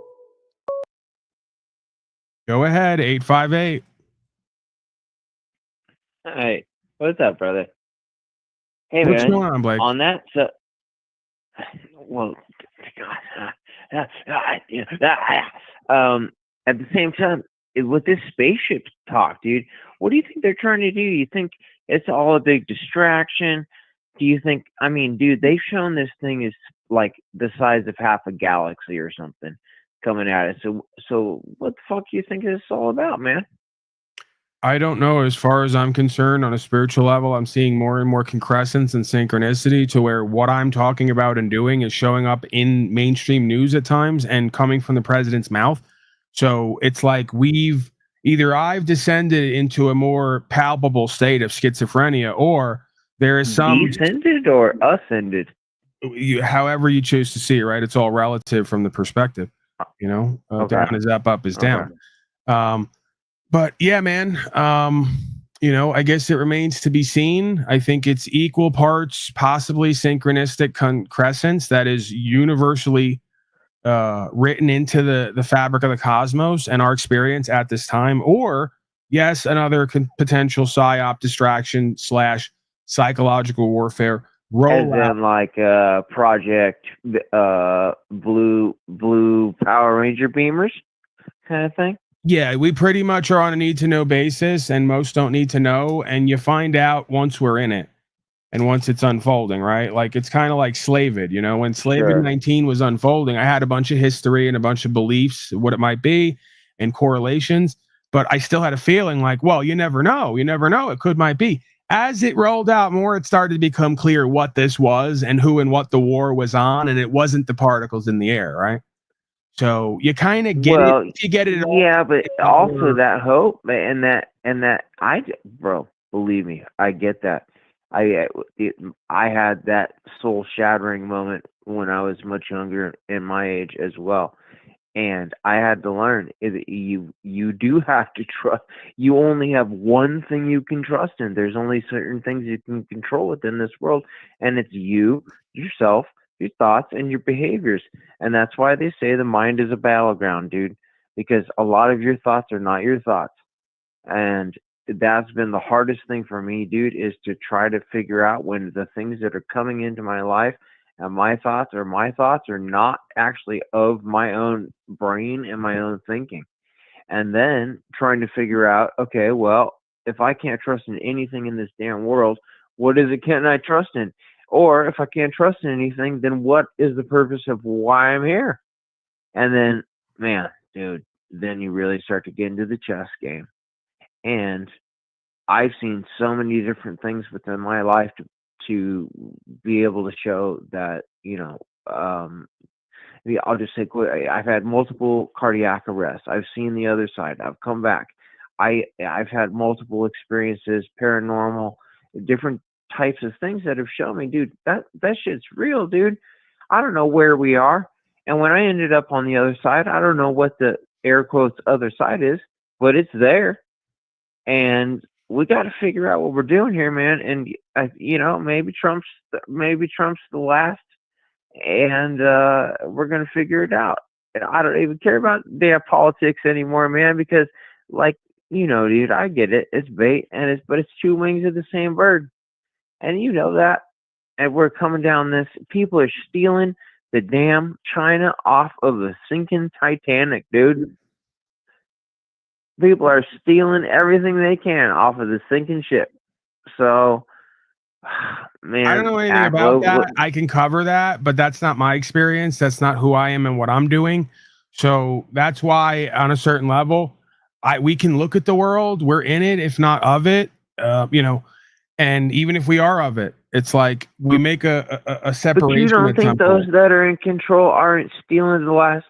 Go ahead, 858. Hey, what's up, brother? Hey, What's man. going on, Blake? On that, well, at the same time, with this spaceship talk, dude, what do you think they're trying to do? You think it's all a big distraction? Do you think, I mean, dude, they've shown this thing is like the size of half a galaxy or something coming at it. So what the fuck do you think this is all about, man? I don't know. As far as I'm concerned, on a spiritual level, I'm seeing more and more concrescence and synchronicity to where what I'm talking about and doing is showing up in mainstream news at times and coming from the president's mouth. So it's like I've descended into a more palpable state of schizophrenia, or There is some descended or ascended. however you choose to see it, right? It's all relative from the perspective, Okay. down is up is down. But yeah, man, I guess it remains to be seen. I think it's equal parts, possibly synchronistic crescents that is universally written into the fabric of the cosmos and our experience at this time, or yes, another potential psyop distraction / psychological warfare. As in like Project Blue Power Ranger beamers kind of thing. Yeah, we pretty much are on a need to know basis, and most don't need to know, and you find out once we're in it and once it's unfolding, right? Like it's kind of like Slavid, when Slavid 19 was unfolding, I had a bunch of history and a bunch of beliefs, what it might be, and correlations, but I still had a feeling like, well, you never know, it might be. As it rolled out more, it started to become clear what this was and who and what the war was on, and it wasn't the particles in the air, right? So you kind of get it. If you get it. Yeah, but also that hope and that bro, believe me, I get that. I had that soul shattering moment when I was much younger in my age as well. And I had to learn you do have to trust. You only have one thing you can trust in. There's only certain things you can control within this world, and it's you, yourself, your thoughts, and your behaviors. And that's why they say the mind is a battleground, dude, because a lot of your thoughts are not your thoughts. And that's been the hardest thing for me, dude, is to try to figure out when the things that are coming into my life and my thoughts are not actually of my own brain and my own thinking. And then trying to figure out, okay, well, if I can't trust in anything in this damn world, what is it can I trust in? Or if I can't trust in anything, then what is the purpose of why I'm here? And then, man, dude, then you really start to get into the chess game. And I've seen so many different things within my life to be able to show that, I'll just say, I've had multiple cardiac arrests. I've seen the other side. I've come back. I've had multiple experiences, paranormal, different types of things that have shown me, dude, that shit's real, dude. I don't know where we are. And when I ended up on the other side, I don't know what the air quotes other side is, but it's there. And we got to figure out what we're doing here, man. And maybe Trump's the last, and we're gonna figure it out. And I don't even care about their politics anymore, man, because dude, I get it. It's bait, but it's two wings of the same bird, and you know that. And we're coming down this. People are stealing the damn China off of the sinking Titanic, dude. People are stealing everything they can off of the sinking ship. So, man, I don't know anything about that. I can cover that, but that's not my experience. That's not who I am and what I'm doing. So that's why, on a certain level, we can look at the world. We're in it, if not of it. And even if we are of it, it's like we make a separation. But you don't think those that are in control aren't stealing the last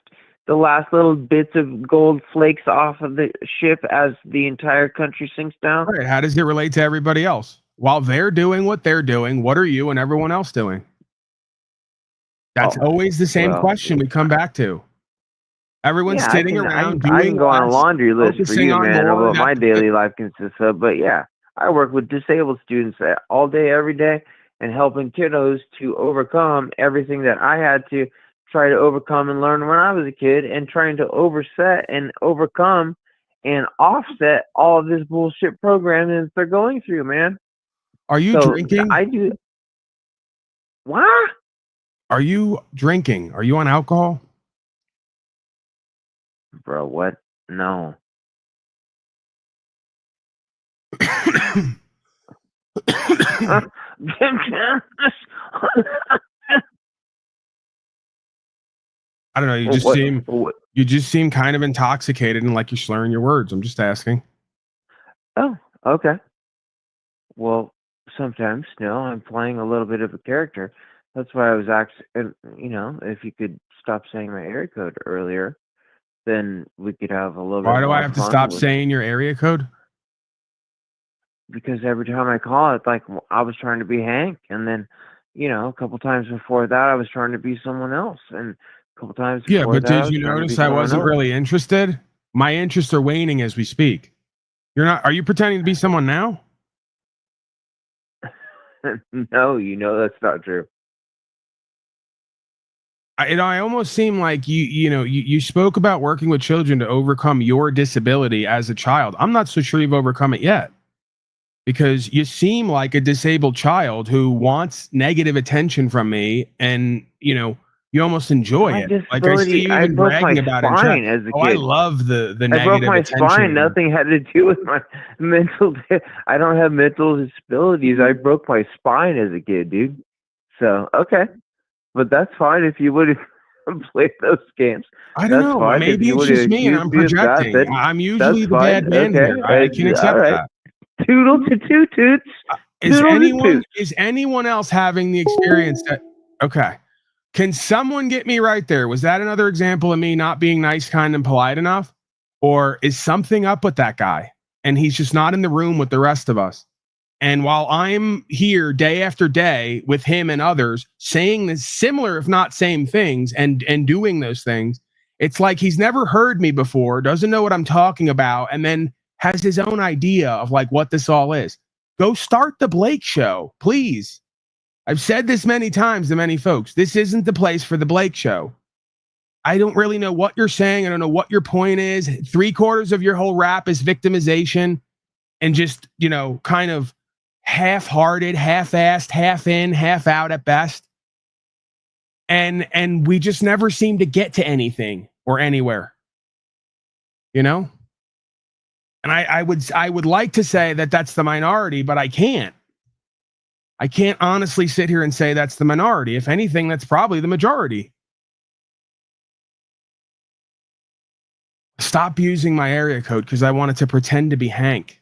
little bits of gold flakes off of the ship as the entire country sinks down? Right. How does it relate to everybody else? While they're doing what they're doing, what are you and everyone else doing? That's always the same question we come back to. Everyone's sitting around doing I can go on a laundry list for you, man, of what my daily life consists of. But yeah, I work with disabled students all day, every day, and helping kiddos to overcome everything that I had to try to overcome and learn when I was a kid, and trying to overset and overcome and offset all of this bullshit programming that they're going through, man. Are you drinking? I do. What? Are you drinking? Are you on alcohol? Bro, what? No. I don't know. You just seem kind of intoxicated and like you're slurring your words. I'm just asking. Oh, okay. Well, sometimes, I'm playing a little bit of a character. That's why I was actually, if you could stop saying my area code earlier, then we could have a little bit more fun. Why do I have to stop saying your area code? because every time I call it, like I was trying to be Hank, and then, you know, a couple times before that, I was trying to be someone else, and a couple times Yeah, before but that, I did was you trying to be notice I someone wasn't else. really interested? My interests are waning as we speak. You're not. Are you pretending to be someone now? No, you know that's not true. I almost seem like you spoke about working with children to overcome your disability as a child. I'm not so sure you've overcome it yet, because you seem like a disabled child who wants negative attention from me, and you almost enjoy My it. Like I see disability, you I even broke my bragging about it in chat. spine as a Oh, I kid. love the I broke negative my attention. spine. Nothing had to do with my mental. I don't have mental disabilities. I broke my spine as a kid, dude. So okay, but that's fine if you would have played those games. I don't That's know. fine if Maybe you it's would have just me and accused I'm me of that. projecting. I'm That's usually the fine. bad man Okay, here. I can accept all right. that. Toodle to toot toots. Is anyone else having the experience that? Okay. Can someone get me right there? Was that another example of me not being nice, kind, and polite enough? Or is something up with that guy and he's just not in the room with the rest of us? And while I'm here day after day with him and others saying the similar, if not same things, and doing those things, it's like he's never heard me before, doesn't know what I'm talking about, and then has his own idea of like what this all is. Go start the Blake Show, please. I've said this many times to many folks. This isn't the place for the Blake Show. I don't really know what you're saying. I don't know what your point is. 3/4 of your whole rap is victimization and just, kind of half-hearted, half-assed, half in, half out at best. And we just never seem to get to anything or anywhere. And I would like to say that that's the minority, but I can't. I can't honestly sit here and say that's the minority. If anything, that's probably the majority. Stop using my area code because I wanted to pretend to be Hank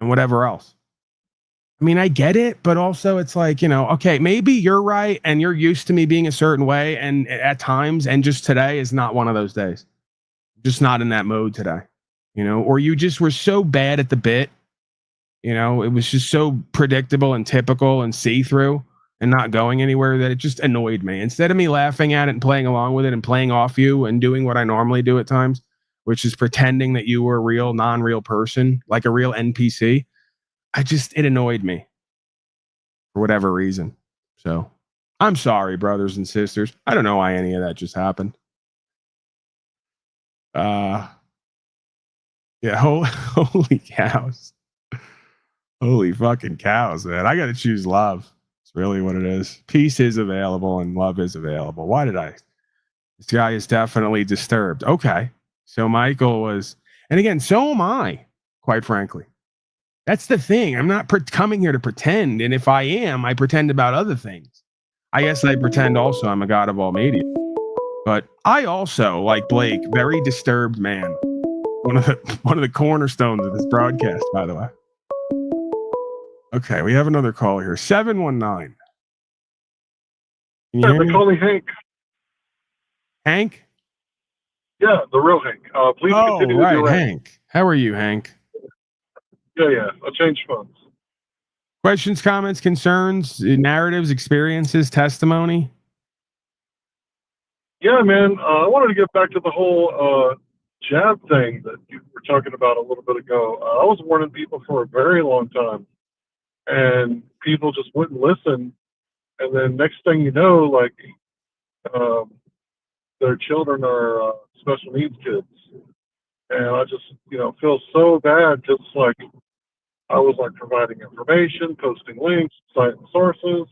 and whatever else. I mean, I get it, but also it's like, okay, maybe you're right and you're used to me being a certain way and at times, and just today is not one of those days. Just not in that mode today, or you just were so bad at the bit. It was just so predictable and typical and see-through and not going anywhere that it just annoyed me. Instead of me laughing at it and playing along with it and playing off you and doing what I normally do at times, which is pretending that you were a real, non-real person, like a real NPC, it annoyed me for whatever reason. So I'm sorry, brothers and sisters. I don't know why any of that just happened. Yeah, holy cows. Holy fucking cows, man. I got to choose love. It's really what it is. Peace is available and love is available. Why did I? This guy is definitely disturbed. Okay. So Michael was, and again, so am I, quite frankly. That's the thing. I'm not coming here to pretend. And if I am, I pretend about other things. I guess I pretend also I'm a god of all media. But I also, like Blake, very disturbed man. One of the cornerstones of this broadcast, by the way. Okay, we have another call here. 719. Yeah, they call me Hank. Hank? Yeah, the real Hank. Please continue with your rant. Hank. How are you, Hank? Yeah. I'll change phones. Questions, comments, concerns, narratives, experiences, testimony? Yeah, man. I wanted to get back to the whole jab thing that you were talking about a little bit ago. I was warning people for a very long time, and people just wouldn't listen. And then next thing you know, like their children are special needs kids, and I just feel so bad because like I was like providing information, posting links, citing sources,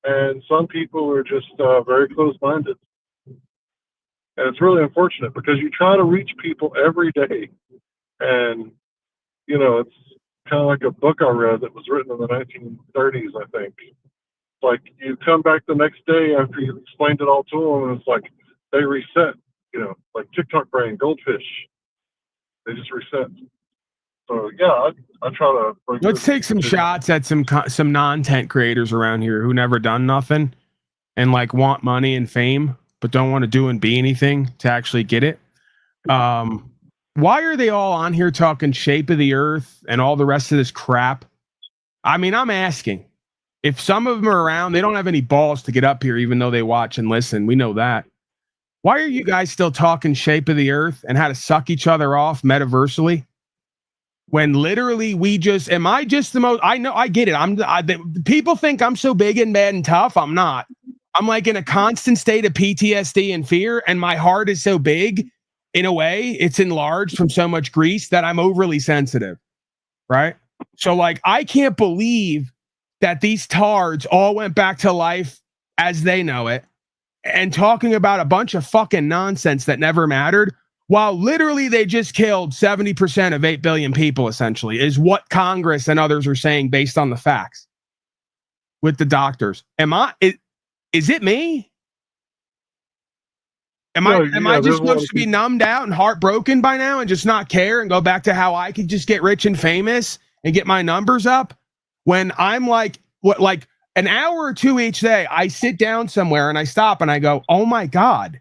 and some people are just very close-minded. And it's really unfortunate because you try to reach people every day. And, it's kind of like a book I read that was written in the 1930s, I think. Like you come back the next day after you explained it all to them, and it's like they reset, like TikTok brain, goldfish. They just reset. So, yeah, I try to bring. Let's take some shots at some non-tent creators around here who never done nothing and like want money and fame, but don't want to do and be anything to actually get it. why are they all on here talking shape of the earth and all the rest of this crap? I mean, I'm asking. If some of them are around, they don't have any balls to get up here, even though they watch and listen. We know that. Why are you guys still talking shape of the earth and how to suck each other off metaversally? When literally am I just the most, I know, I get it. People think I'm so big and bad and tough. I'm not. I'm like in a constant state of PTSD and fear. And my heart is so big, in a way, it's enlarged from so much grease that I'm overly sensitive. Right? So like, I can't believe that these tards all went back to life as they know it and talking about a bunch of fucking nonsense that never mattered, while literally they just killed 70% of 8 billion people, essentially, is what Congress and others are saying based on the facts with the doctors. Is it me? Am I just supposed to be numbed out and heartbroken by now and just not care and go back to how I could just get rich and famous and get my numbers up? When I'm like an hour or two each day, I sit down somewhere and I stop and I go, oh my God,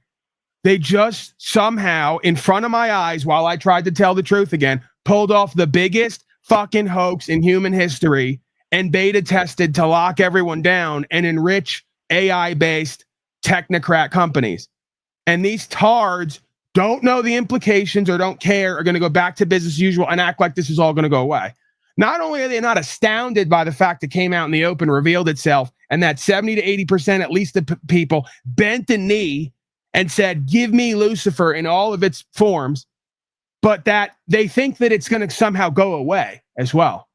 they just somehow in front of my eyes, while I tried to tell the truth again, pulled off the biggest fucking hoax in human history and beta tested to lock everyone down and enrich AI-based technocrat companies. And these tards don't know the implications or don't care, are going to go back to business as usual and act like this is all going to go away. Not only are they not astounded by the fact it came out in the open, revealed itself, and that 70 to 80%, at least the people, bent the knee and said, give me Lucifer in all of its forms, but that they think that it's going to somehow go away as well.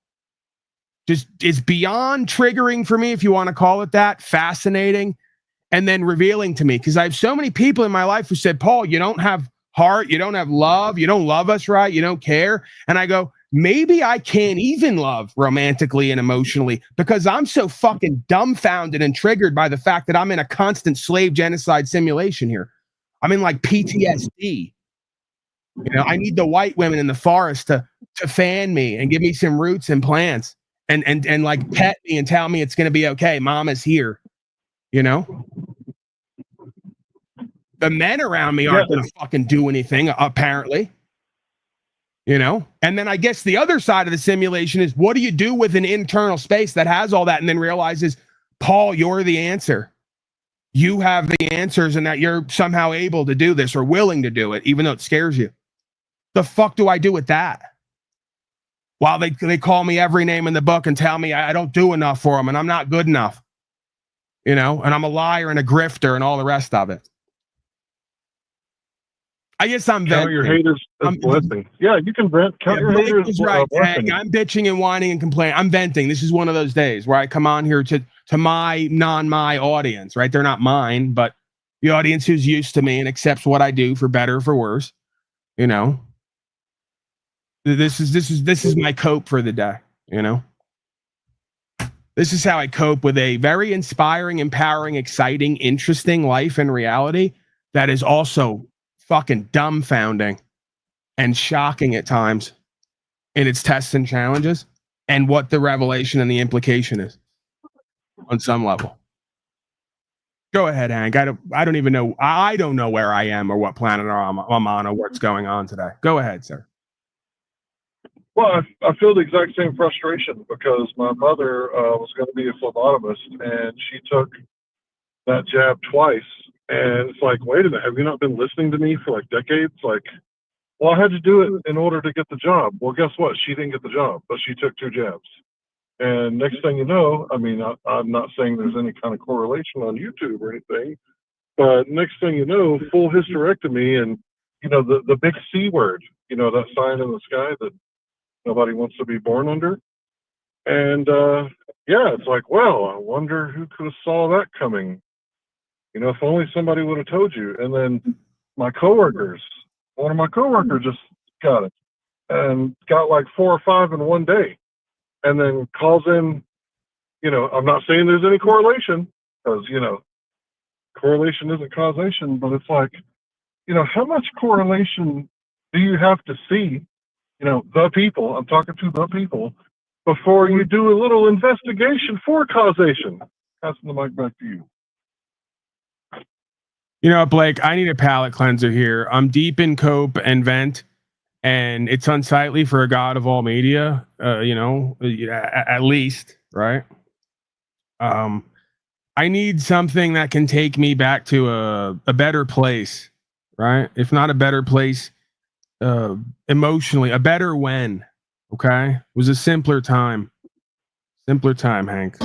Just it's beyond triggering for me, if you want to call it that, fascinating, and then revealing to me, because I have so many people in my life who said, Paul, you don't have heart, you don't have love, you don't love us right, you don't care. And I go, maybe I can't even love romantically and emotionally because I'm so fucking dumbfounded and triggered by the fact that I'm in a constant slave genocide simulation here. I'm in like PTSD. You know, I need the white women in the forest to fan me and give me some roots and plants and like pet me and tell me it's going to be okay. Mama's here. You know, the men around me aren't going to fucking do anything, apparently. You know, and then I guess the other side of the simulation is, what do you do with an internal space that has all that and then realizes, Paul, you're the answer. You have the answers and that you're somehow able to do this or willing to do it, even though it scares you. The fuck do I do with that? While they call me every name in the book and tell me I don't do enough for them and I'm not good enough. You know, and I'm a liar and a grifter and all the rest of it. I guess I'm venting. Count your haters as blessings. Yeah, you can vent. Count your haters as right. blessings. I'm bitching and whining and complaining. I'm venting. This is one of those days where I come on here to my non-my audience, right? They're not mine, but the audience who's used to me and accepts what I do for better or for worse. You know, this is my cope for the day. You know, this is how I cope with a very inspiring, empowering, exciting, interesting life and reality that is also fucking dumbfounding and shocking at times in its tests and challenges and what the revelation and the implication is on some level. Go ahead, Hank. I don't even know. I don't know where I am or what planet I'm on or what's going on today. Go ahead, sir. Well, I feel the exact same frustration because my mother was going to be a phlebotomist and she took that jab twice. And it's like, wait a minute, have you not been listening to me for like decades? Like, well, I had to do it in order to get the job. Well, guess what? She didn't get the job, but she took 2 jabs. And next thing you know, I mean, I'm not saying there's any kind of correlation on YouTube or anything, but next thing you know, full hysterectomy and, you know, the big C word, you know, that sign in the sky that nobody wants to be born under. And yeah, it's like, well, I wonder who could have saw that coming. You know, if only somebody would have told you. And then my coworkers, one of my coworkers just got it and got like 4 or 5 in one day. And then calls in, you know, I'm not saying there's any correlation because, you know, correlation isn't causation, but it's like, you know, how much correlation do you have to see, you know, the people, I'm talking to the people, before you do a little investigation for causation? Passing the mic back to you. You know, Blake, I need a palate cleanser here. I'm deep in cope and vent, and it's unsightly for a god of all media, at least, right? I need something that can take me back to a better place, right? If not a better place, emotionally, a better when. Okay, it was a simpler time, Hank.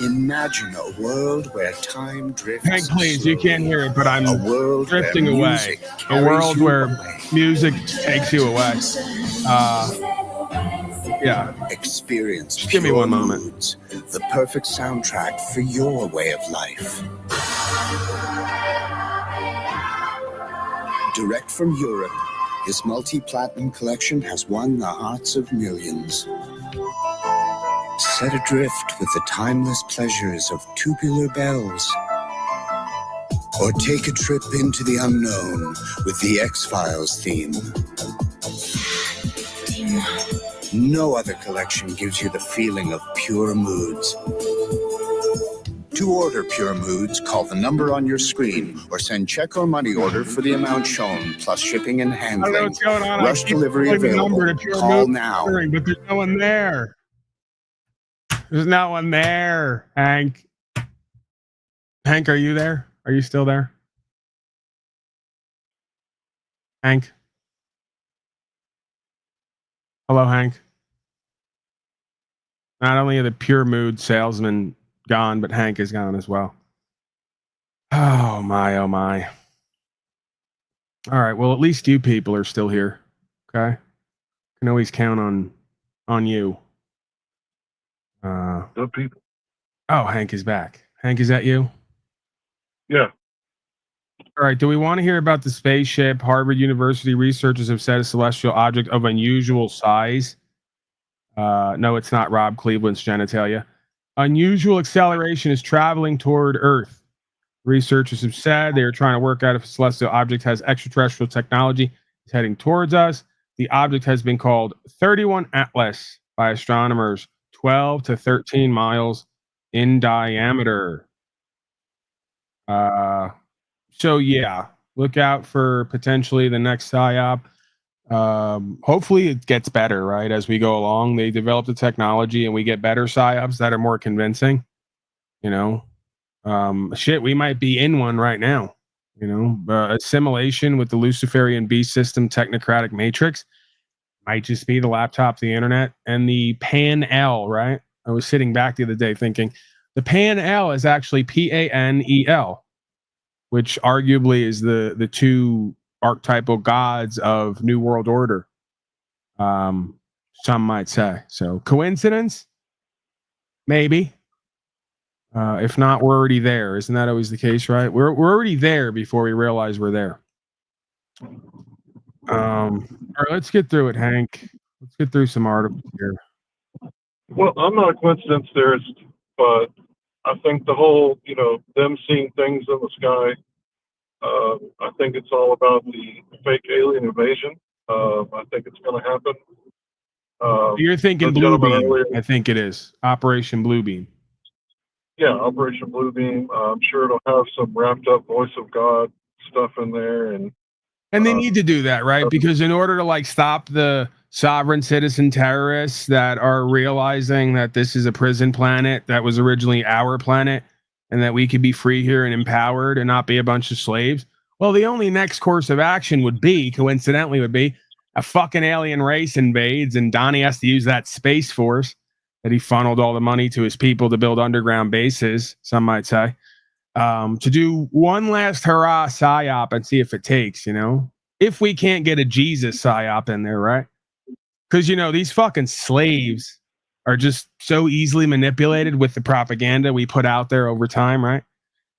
Imagine a world where time drifts. Hank, please, you can't hear it, but I'm a world drifting where away. music A carries world you where away. music takes you away. Yeah. Experience Just give me one moment. moods, the perfect soundtrack for your way of life. Direct from Europe, this multi-platinum collection has won the hearts of millions. Set adrift with the timeless pleasures of tubular bells. Or take a trip into the unknown with the X-Files theme. No other collection gives you the feeling of pure moods. To order Pure Moods, call the number on your screen or send check or money order for the amount shown, plus shipping and handling. I don't know what's going on. Rush I keep delivery calling the available. number to Pure Call Mood now. But there's no one there. There's no one there, Hank. Hank, are you there? Are you still there? Hank? Hello, Hank. Not only are the Pure Mood salesmen gone, but Hank is gone as well. Oh my, oh my. All right, well, at least you people are still here. Okay? Can always count on you. Good people. Oh, Hank is back. Hank, is that you? Yeah. All right. Do we want to hear about the spaceship? Harvard University researchers have said a celestial object of unusual size. No, it's not Rob Cleveland's genitalia. Unusual acceleration is traveling toward Earth. Researchers have said they are trying to work out if a celestial object has extraterrestrial technology. It's heading towards us. The object has been called 31 Atlas by astronomers, 12 to 13 miles in diameter. So yeah, look out for potentially the next PSYOP. Hopefully it gets better, right? As we go along, they develop the technology and we get better PSYOPs that are more convincing. You know, shit, we might be in one right now. You know, assimilation with the Luciferian beast system technocratic matrix might just be the laptop, the internet, and the PAN-L, right? I was sitting back the other day thinking the PAN-L is actually PANEL, which arguably is the two archetypal gods of New World Order. Some might say. So coincidence? Maybe. If not, we're already there. Isn't that always the case, right? We're already there before we realize we're there. All right, let's get through it, Hank. Let's get through some articles here. Well, I'm not a coincidence theorist, but I think the whole, them seeing things in the sky, I think it's all about the fake alien invasion. I think it's going to happen. You're thinking Bluebeam. I think it is. Operation Bluebeam. Yeah, Operation Bluebeam. I'm sure it'll have some wrapped up voice of God stuff in there. And they need to do that, right? Because in order to stop the sovereign citizen terrorists that are realizing that this is a prison planet that was originally our planet and that we could be free here and empowered and not be a bunch of slaves. Well, the only next course of action would be a fucking alien race invades and Donnie has to use that Space Force that he funneled all the money to his people to build underground bases, some might say, to do one last hurrah PSYOP and see if it takes, if we can't get a Jesus PSYOP in there, right? Because, these fucking slaves are just so easily manipulated with the propaganda we put out there over time, right?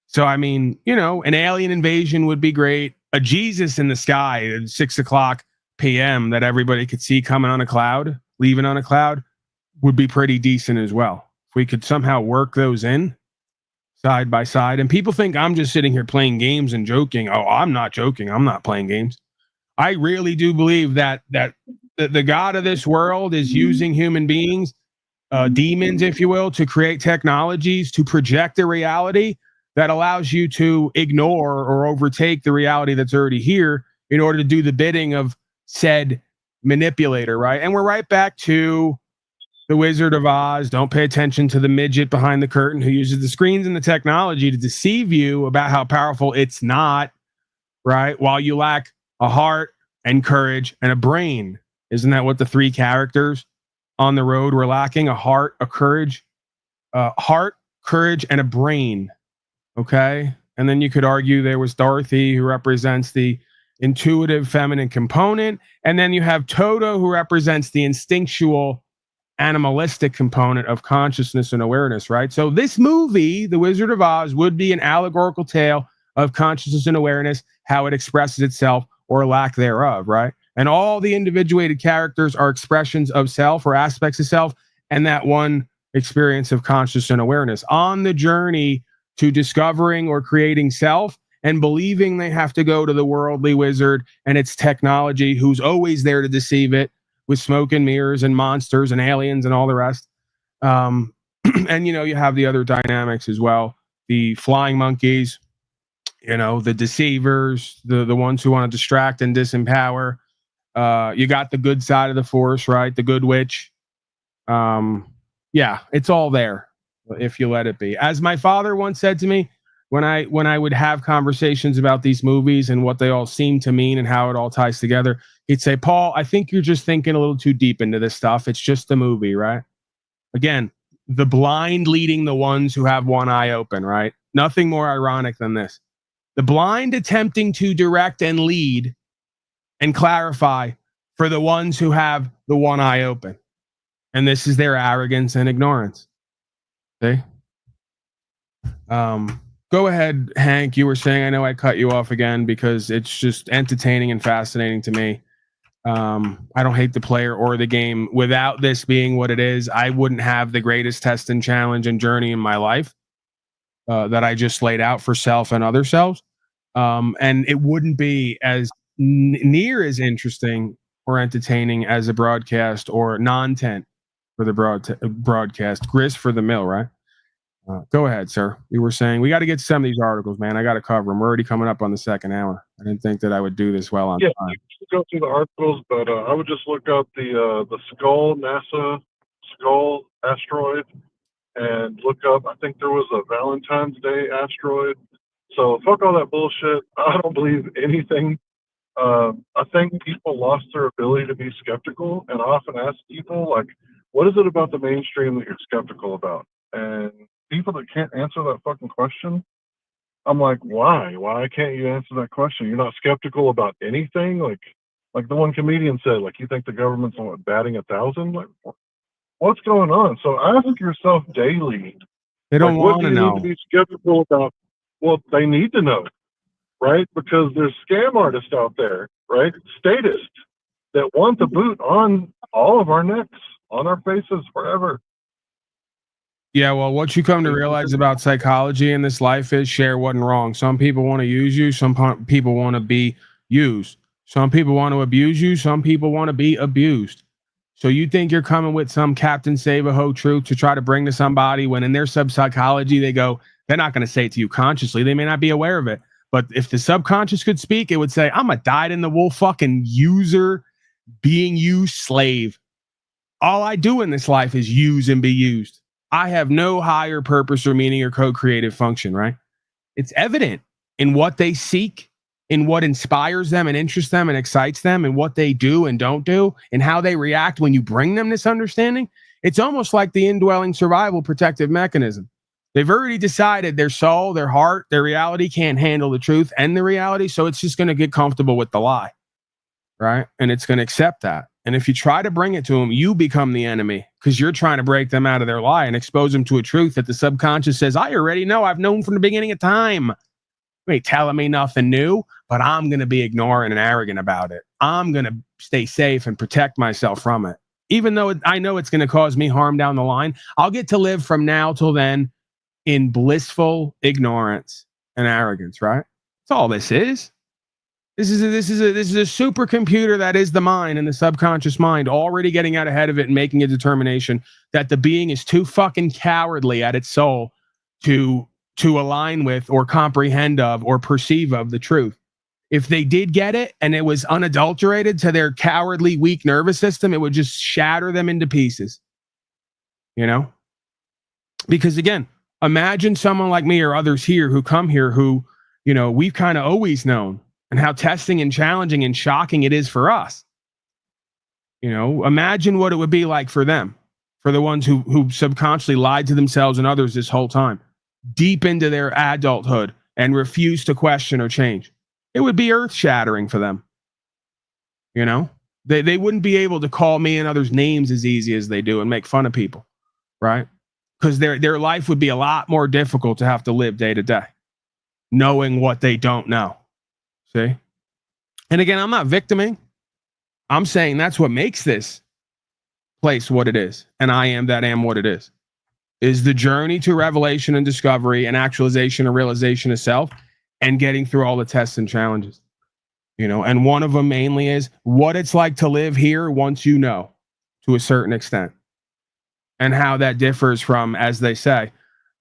So, I mean, an alien invasion would be great. A Jesus in the sky at 6:00 p.m. that everybody could see coming on a cloud, leaving on a cloud, would be pretty decent as well. If we could somehow work those in side by side. And people think I'm just sitting here playing games and joking. Oh, I'm not joking. I'm not playing games. I really do believe that the God of this world is using human beings, demons, if you will, to create technologies to project a reality that allows you to ignore or overtake the reality that's already here in order to do the bidding of said manipulator, right? And we're right back to the Wizard of Oz. Don't pay attention to the midget behind the curtain who uses the screens and the technology to deceive you about how powerful it's not, right? While you lack a heart and courage and a brain. Isn't that what the three characters on the road were lacking? A heart, a courage, heart, courage, and a brain. Okay. And then you could argue there was Dorothy, who represents the intuitive feminine component. And then you have Toto, who represents the instinctual animalistic component of consciousness and awareness, right? So this movie, The Wizard of Oz, would be an allegorical tale of consciousness and awareness, how it expresses itself or lack thereof, right? And all the individuated characters are expressions of self or aspects of self, and that one experience of consciousness and awareness on the journey to discovering or creating self, and believing they have to go to the worldly wizard and its technology, who's always there to deceive it with smoke and mirrors and monsters and aliens and all the rest. And, you know, you have the other dynamics as well. The flying monkeys, you know, the deceivers, the ones who want to distract and disempower. You got the good side of the force, right? The good witch. Yeah, it's all there if you let it be. As my father once said to me, when I would have conversations about these movies and what they all seem to mean and how it all ties together, he'd say, Paul, I think you're just thinking a little too deep into this stuff. It's just a movie, right? Again, the blind leading the ones who have one eye open, right? Nothing more ironic than this. The blind attempting to direct and lead and clarify for the ones who have the one eye open. And this is their arrogance and ignorance. See? Go ahead, Hank. You were saying, I know I cut you off again because it's just entertaining and fascinating to me. I don't hate the player or the game. Without this being what it is, I wouldn't have the greatest test and challenge and journey in my life that I just laid out for self and other selves. And it wouldn't be as near as interesting or entertaining as a broadcast or non-tent for the broadcast. Grist for the mill, right? Go ahead, sir. You were saying we got to get some of these articles, man. I got to cover them. We're already coming up on the second hour. I didn't think that I would do this well on time. You can go through the articles, but I would just look up the Skull, NASA Skull asteroid, and look up. I think there was a Valentine's Day asteroid. So fuck all that bullshit. I don't believe anything. I think people lost their ability to be skeptical, and I often ask people, like, what is it about the mainstream that you're skeptical about? And people that can't answer that fucking question, I'm like, why? Why can't you answer that question? You're not skeptical about anything? Like the one comedian said, like, you think the government's batting 1,000? Like, what's going on? So ask yourself daily. They don't what want do to you know. need to be skeptical about? Well, they need to know, right? Because there's scam artists out there, right? Statists that want the boot on all of our necks, on our faces, forever. Yeah, well, what you come to realize about psychology in this life is share wasn't wrong. Some people want to use you. Some people want to be used. Some people want to abuse you. Some people want to be abused. So you think you're coming with some Captain Save-A-Ho truth to try to bring to somebody when in their sub-psychology they go, they're not going to say it to you consciously. They may not be aware of it. But if the subconscious could speak, it would say, I'm a dyed-in-the-wool fucking user, being used slave. All I do in this life is use and be used. I have no higher purpose or meaning or co-creative function, right? It's evident in what they seek, in what inspires them and interests them and excites them, and what they do and don't do, and how they react when you bring them this understanding. It's almost like the indwelling survival protective mechanism. They've already decided their soul, their heart, their reality can't handle the truth and the reality, so it's just going to get comfortable with the lie, right? And it's going to accept that. And if you try to bring it to them, you become the enemy because you're trying to break them out of their lie and expose them to a truth that the subconscious says, I already know. I've known from the beginning of time. You ain't telling me nothing new, but I'm going to be ignorant and arrogant about it. I'm going to stay safe and protect myself from it. Even though I know it's going to cause me harm down the line, I'll get to live from now till then in blissful ignorance and arrogance, right? That's all this is. This is a supercomputer that is the mind and the subconscious mind already getting out ahead of it and making a determination that the being is too fucking cowardly at its soul to align with or comprehend of or perceive of the truth. if they did get it and it was unadulterated to their cowardly, weak nervous system, it would just shatter them into pieces. You know? Because again, imagine someone like me or others here who come here who, you know, we've kind of always known and how testing and challenging and shocking it is for us. You know, imagine what it would be like for them, for the ones who subconsciously lied to themselves and others this whole time, deep into their adulthood and refused to question or change. It would be earth-shattering for them. You know, they wouldn't be able to call me and others names as easy as they do and make fun of people, right? Because their life would be a lot more difficult to have to live day to day, knowing what they don't know. See? And again, I'm not victiming. I'm saying that's what makes this place what it is. And I am that am what it is the journey to revelation and discovery and actualization and realization of self and getting through all the tests and challenges. You know, and one of them mainly is what it's like to live here once you know, to a certain extent, and how that differs from, as they say,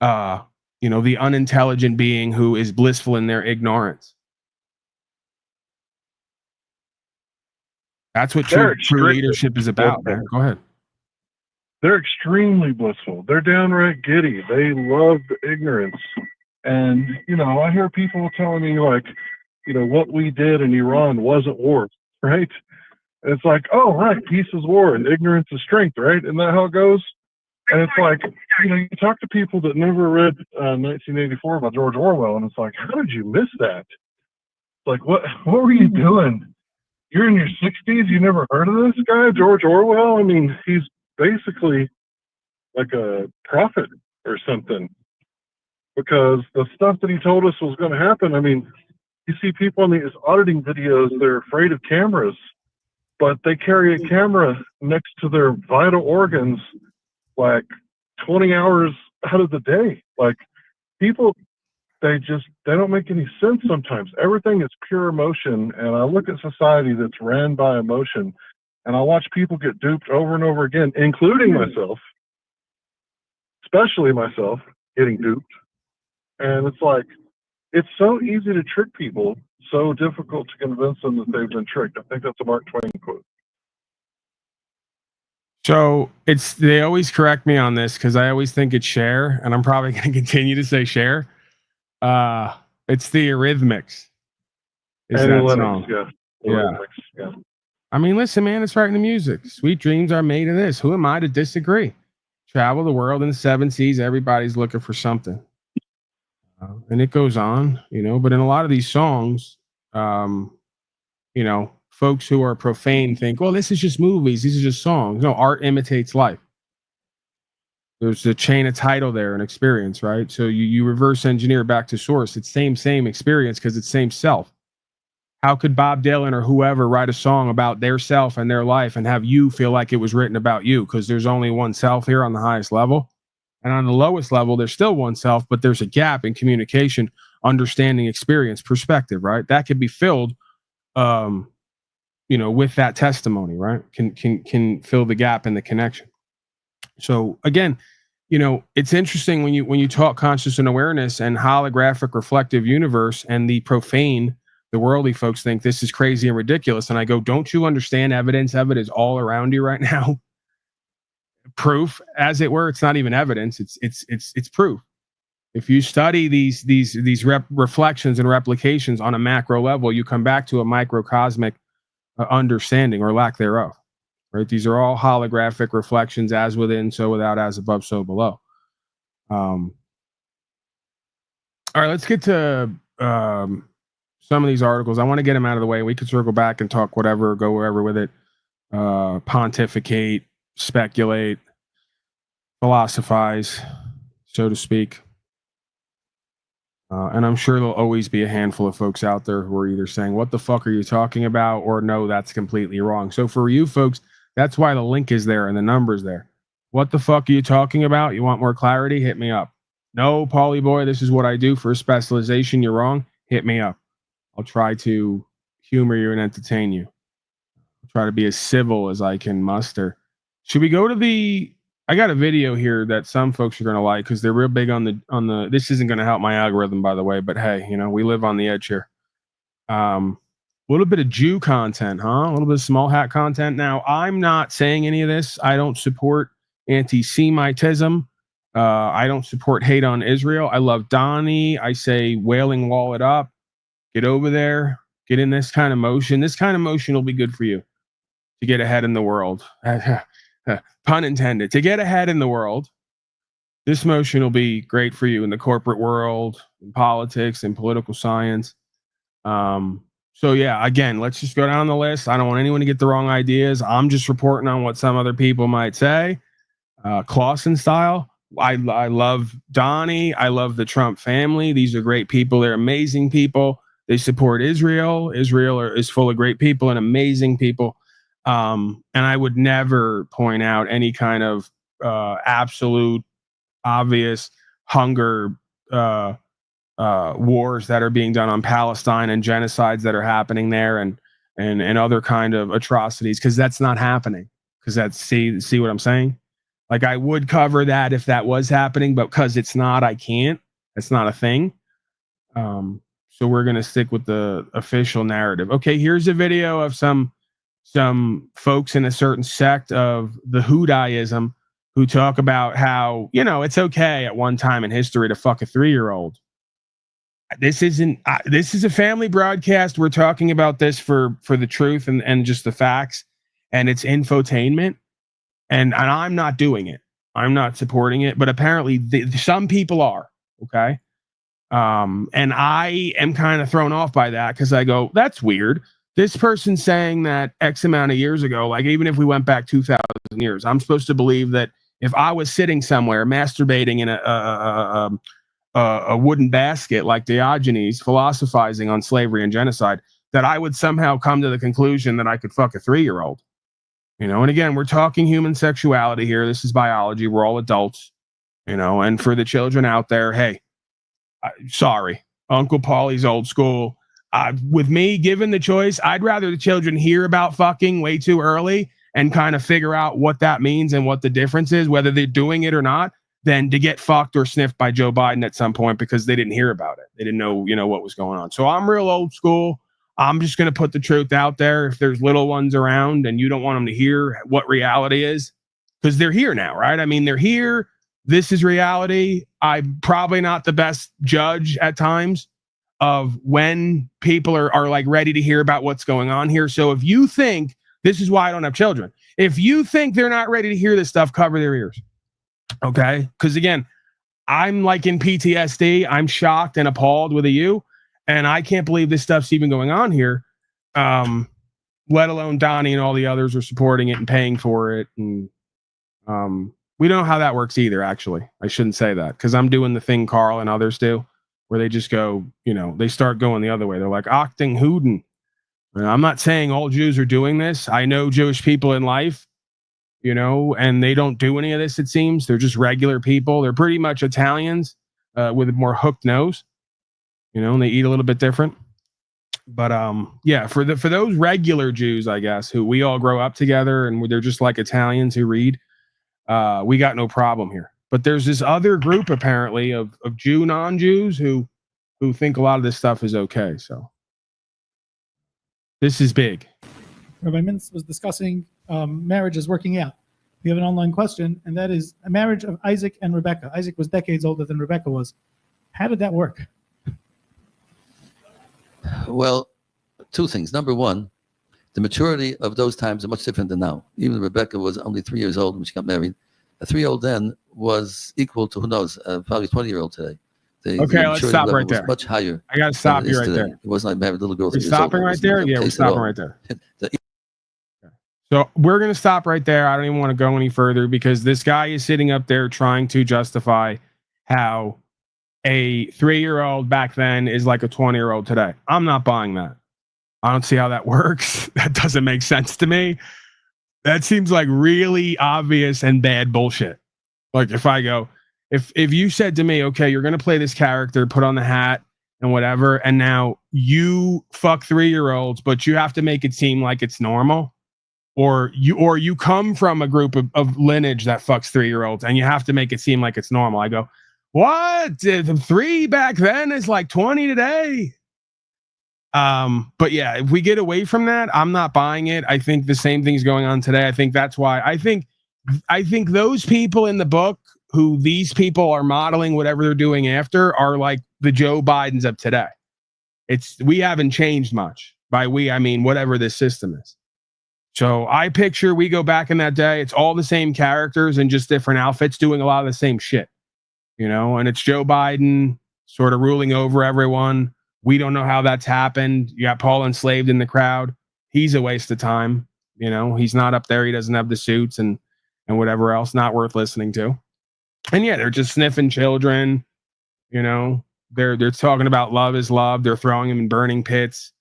you know, the unintelligent being who is blissful in their ignorance. That's what true leadership is about, man. Go ahead. They're extremely blissful. They're downright giddy. They love the ignorance. And, you know, I hear people telling me, like, you know, what we did in Iran wasn't war, right? It's like, oh, right, peace is war and ignorance is strength, right? Isn't that how it goes? And it's like, you know, you talk to people that never read 1984 by George Orwell, and it's like, how did you miss that? Like, what were you doing? You're in your 60s, you never heard of this guy, George Orwell? I mean, he's basically like a prophet or something, because the stuff that he told us was going to happen, I mean, you see people in these auditing videos, they're afraid of cameras, but they carry a camera next to their vital organs like 20 hours out of the day. Like, people, they don't make any sense sometimes. Everything is pure emotion. And I look at society that's ran by emotion, and I watch people get duped over and over again, including myself, especially myself, getting duped. And it's like, it's so easy to trick people, so difficult to convince them that they've been tricked. I think that's a Mark Twain quote. So they always correct me on this because I always think it's Cher, and I'm probably going to continue to say Cher. It's the Eurythmics. Is that song? Yeah. I mean, listen, man, it's right in the music. Sweet dreams are made of this. Who am I to disagree? Travel the world in the 7 seas. Everybody's looking for something. And it goes on, you know, but in a lot of these songs, you know, folks who are profane think, well, this is just movies. These are just songs. No, art imitates life. There's a chain of title there, an experience, right? So you reverse engineer back to source. It's same experience because it's same self. How could Bob Dylan or whoever write a song about their self and their life and have you feel like it was written about you? Because there's only one self here on the highest level. And on the lowest level, there's still one self, but there's a gap in communication, understanding, experience, perspective, right? That could be filled, you know, with that testimony, right? Can fill the gap in the connection. So again, you know, it's interesting when you talk conscious and awareness and holographic reflective universe, and the profane, the worldly folks think this is crazy and ridiculous. And I go, don't you understand evidence of it is all around you right now? Proof, as it were. It's not even evidence, it's proof. If you study these reflections and replications on a macro level, you come back to a microcosmic understanding or lack thereof, right? These are all holographic reflections, as within, so without, as above, so below. All right, let's get to some of these articles. I want to get them out of the way. We could circle back and talk whatever, go wherever with it, pontificate, speculate, philosophize, so to speak. And I'm sure there'll always be a handful of folks out there who are either saying, what the fuck are you talking about? Or no, that's completely wrong. So for you folks, that's why the link is there and the number's there. What the fuck are you talking about? You want more clarity? Hit me up. No, Paulie boy, this is what I do for a specialization. You're wrong. Hit me up. I'll try to humor you and entertain you. I'll try to be as civil as I can muster. Should we go to I got a video here that some folks are going to like because they're real big on the, this isn't going to help my algorithm, by the way, but hey, you know, we live on the edge here. little bit of Jew content, huh? A little bit of small hat content. Now, I'm not saying any of this. I don't support anti-Semitism. I don't support hate on Israel. I love Donnie. I say wailing wall it up. Get over there. Get in this kind of motion. This kind of motion will be good for you to get ahead in the world. Pun intended. To get ahead in the world, this motion will be great for you in the corporate world, in politics, and political science. So yeah, again, let's just go down the list. I don't want anyone to get the wrong ideas. I'm just reporting on what some other people might say. Clausen style. I love Donnie. I love the Trump family. These are great people. They're amazing people. They support Israel. Israel is full of great people and amazing people. And I would never point out any kind of absolute, obvious hunger wars that are being done on Palestine and genocides that are happening there and other kind of atrocities, because that's not happening. Because that's see what I'm saying? Like, I would cover that if that was happening, but because it's not, I can't. It's not a thing. So we're gonna stick with the official narrative. Okay, here's a video of some folks in a certain sect of the Hudaism who talk about how, it's okay at one time in history to fuck a 3-year-old. This isn't. This is a family broadcast. We're talking about this for the truth and just the facts, and it's infotainment. And I'm not doing it. I'm not supporting it. But apparently, some people are. Okay. And I am kind of thrown off by that because I go, that's weird. This person saying that X amount of years ago, like even if we went back 2,000 years, I'm supposed to believe that if I was sitting somewhere masturbating in a wooden basket like Diogenes, philosophizing on slavery and genocide, that I would somehow come to the conclusion that I could fuck a 3-year-old. And again, we're talking human sexuality here. This is biology. We're all adults, and for the children out there, hey, sorry, Uncle Paulie's old school. With me, given the choice, I'd rather the children hear about fucking way too early and kind of figure out what that means and what the difference is, whether they're doing it or not, than to get fucked or sniffed by Joe Biden at some point because they didn't hear about it. They didn't know, what was going on. So I'm real old school. I'm just going to put the truth out there. If there's little ones around and you don't want them to hear what reality is, because they're here now, right? I mean, they're here. This is reality. I'm probably not the best judge at times of when people are like ready to hear about what's going on here. So if you think, this is why I don't have children. If you think they're not ready to hear this stuff, cover their ears. Okay? Because again, I'm like in PTSD. I'm shocked and appalled with a U. And I can't believe this stuff's even going on here. Let alone Donnie and all the others are supporting it and paying for it. And we don't know how that works either, actually. I shouldn't say that because I'm doing the thing Carl and others do, where they just go, they start going the other way. They're like, Achtung Juden. I'm not saying all Jews are doing this. I know Jewish people in life, and they don't do any of this, it seems. They're just regular people. They're pretty much Italians with a more hooked nose, and they eat a little bit different. But yeah, for those regular Jews, I guess, who we all grow up together and they're just like Italians who read, we got no problem here. But there's this other group apparently of Jew non-Jews who think a lot of this stuff is okay. So this is big. Rabbi Mintz was discussing marriages working out. We have an online question, and that is a marriage of Isaac and Rebecca. Isaac was decades older than Rebecca was. How did that work? Well, two things. Number one, the maturity of those times are much different than now. Even Rebecca was only 3 years old when she got married. A 3-year-old then was equal to, who knows, probably a 20-year-old today. Okay, let's stop right there. Much higher. I got to stop you right there. It wasn't like married little girls. We're stopping right there? Yeah, we're stopping right there. So we're going to stop right there. I don't even want to go any further because this guy is sitting up there trying to justify how a 3-year-old back then is like a 20-year-old today. I'm not buying that. I don't see how that works. That doesn't make sense to me. That seems like really obvious and bad bullshit. Like if I go, if you said to me, okay, you're going to play this character, put on the hat and whatever, and now you fuck 3-year-olds, but you have to make it seem like it's normal, or you come from a group of lineage that fucks 3-year-olds and you have to make it seem like it's normal. I go, what? The 3 back then is like 20 today. But yeah, if we get away from that, I'm not buying it. I think the same thing's going on today. I think that's why I think those people in the book who these people are modeling whatever they're doing after are like the Joe Bidens of today. We haven't changed much. By we, I mean whatever this system is. So I picture we go back in that day. It's all the same characters and just different outfits doing a lot of the same shit, and it's Joe Biden sort of ruling over everyone. We don't know how that's happened. You got Paul enslaved in the crowd. He's a waste of time. He's not up there. He doesn't have the suits and whatever else. Not worth listening to. And yeah, they're just sniffing children. They're talking about love is love. They're throwing them in burning pits.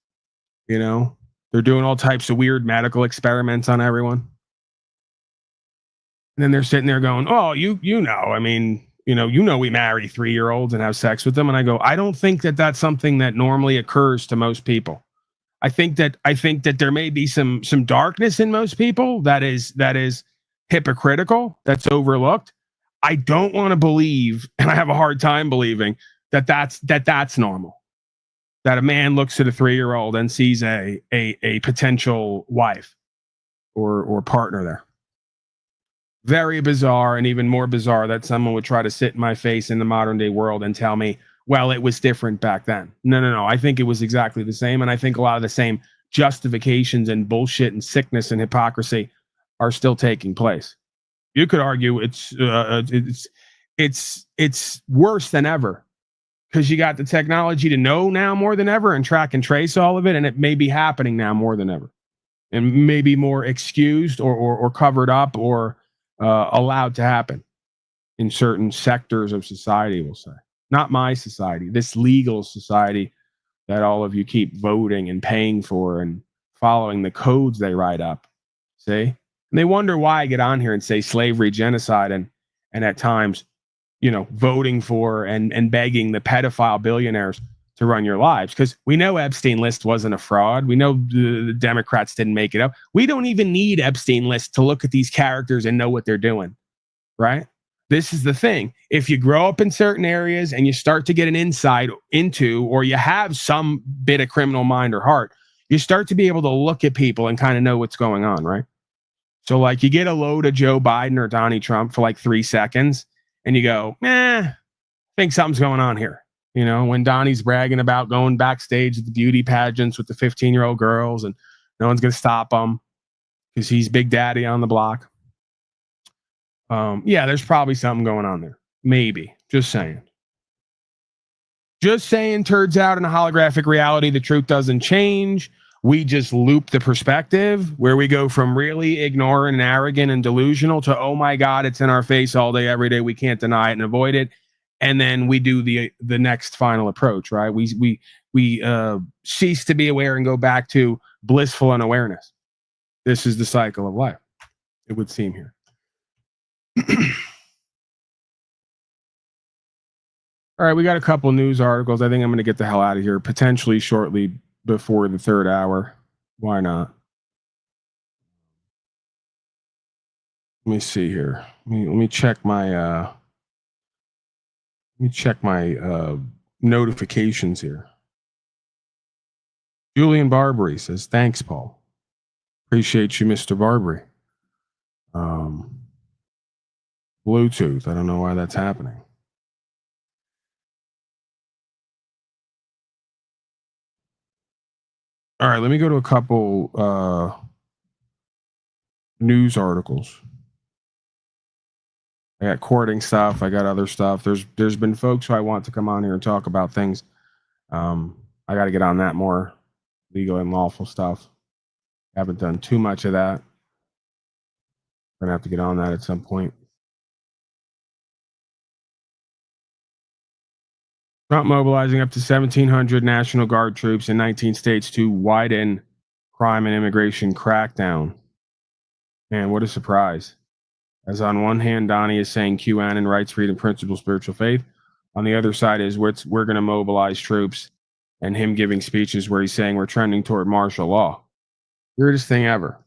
They're doing all types of weird medical experiments on everyone. And then they're sitting there going, oh, we marry 3-year-olds and have sex with them. And I go, I don't think that that's something that normally occurs to most people. I think that there may be some darkness in most people that is hypocritical, that's overlooked. I don't want to believe, and I have a hard time believing that's normal. That a man looks at a 3-year-old and sees a potential wife or partner there. Very bizarre, and even more bizarre that someone would try to sit in my face in the modern day world and tell me, well, it was different back then. No. I think it was exactly the same. And I think a lot of the same justifications and bullshit and sickness and hypocrisy are still taking place. You could argue it's worse than ever. Because you got the technology to know now more than ever and track and trace all of it. And it may be happening now more than ever. And maybe more excused or covered up or allowed to happen in certain sectors of society, we'll say. Not my society, this legal society that all of you keep voting and paying for and following the codes they write up. See? And they wonder why I get on here and say slavery, genocide, and at times voting for and begging the pedophile billionaires to run your lives. Because we know Epstein List wasn't a fraud. We know the Democrats didn't make it up. We don't even need Epstein List to look at these characters and know what they're doing, right? This is the thing. If you grow up in certain areas and you start to get an insight into, or you have some bit of criminal mind or heart, you start to be able to look at people and kind of know what's going on, right? So like you get a load of Joe Biden or Donnie Trump for like 3 seconds, and you go, I think something's going on here. When Donnie's bragging about going backstage at the beauty pageants with the 15-year-old girls and no one's going to stop him because he's Big Daddy on the block. Yeah, there's probably something going on there. Maybe. Just saying. Turns out in a holographic reality, the truth doesn't change. We just loop the perspective where we go from really ignorant and arrogant and delusional to, oh my God, it's in our face all day, every day. We can't deny it and avoid it. And then we do the next final approach, right? We cease to be aware and go back to blissful unawareness. This is the cycle of life, it would seem here. All right, we got a couple news articles. I think I'm going to get the hell out of here potentially shortly before the 3rd hour. Why not? Let me see here. Let me check my notifications here. Julian Barbary says, thanks, Paul. Appreciate you, Mr. Barbary. Bluetooth. I don't know why that's happening. All right, let me go to a couple news articles. I got courting stuff. I got other stuff. There's been folks who I want to come on here and talk about things. I got to get on that more. Legal and lawful stuff. Haven't done too much of that. Gonna have to get on that at some point. Trump mobilizing up to 1,700 National Guard troops in 19 states to widen crime and immigration crackdown. Man, what a surprise. As on one hand, Donnie is saying QAnon, rights, freedom, principle, spiritual faith. On the other side is we're going to mobilize troops, and him giving speeches where he's saying we're trending toward martial law. Weirdest thing ever.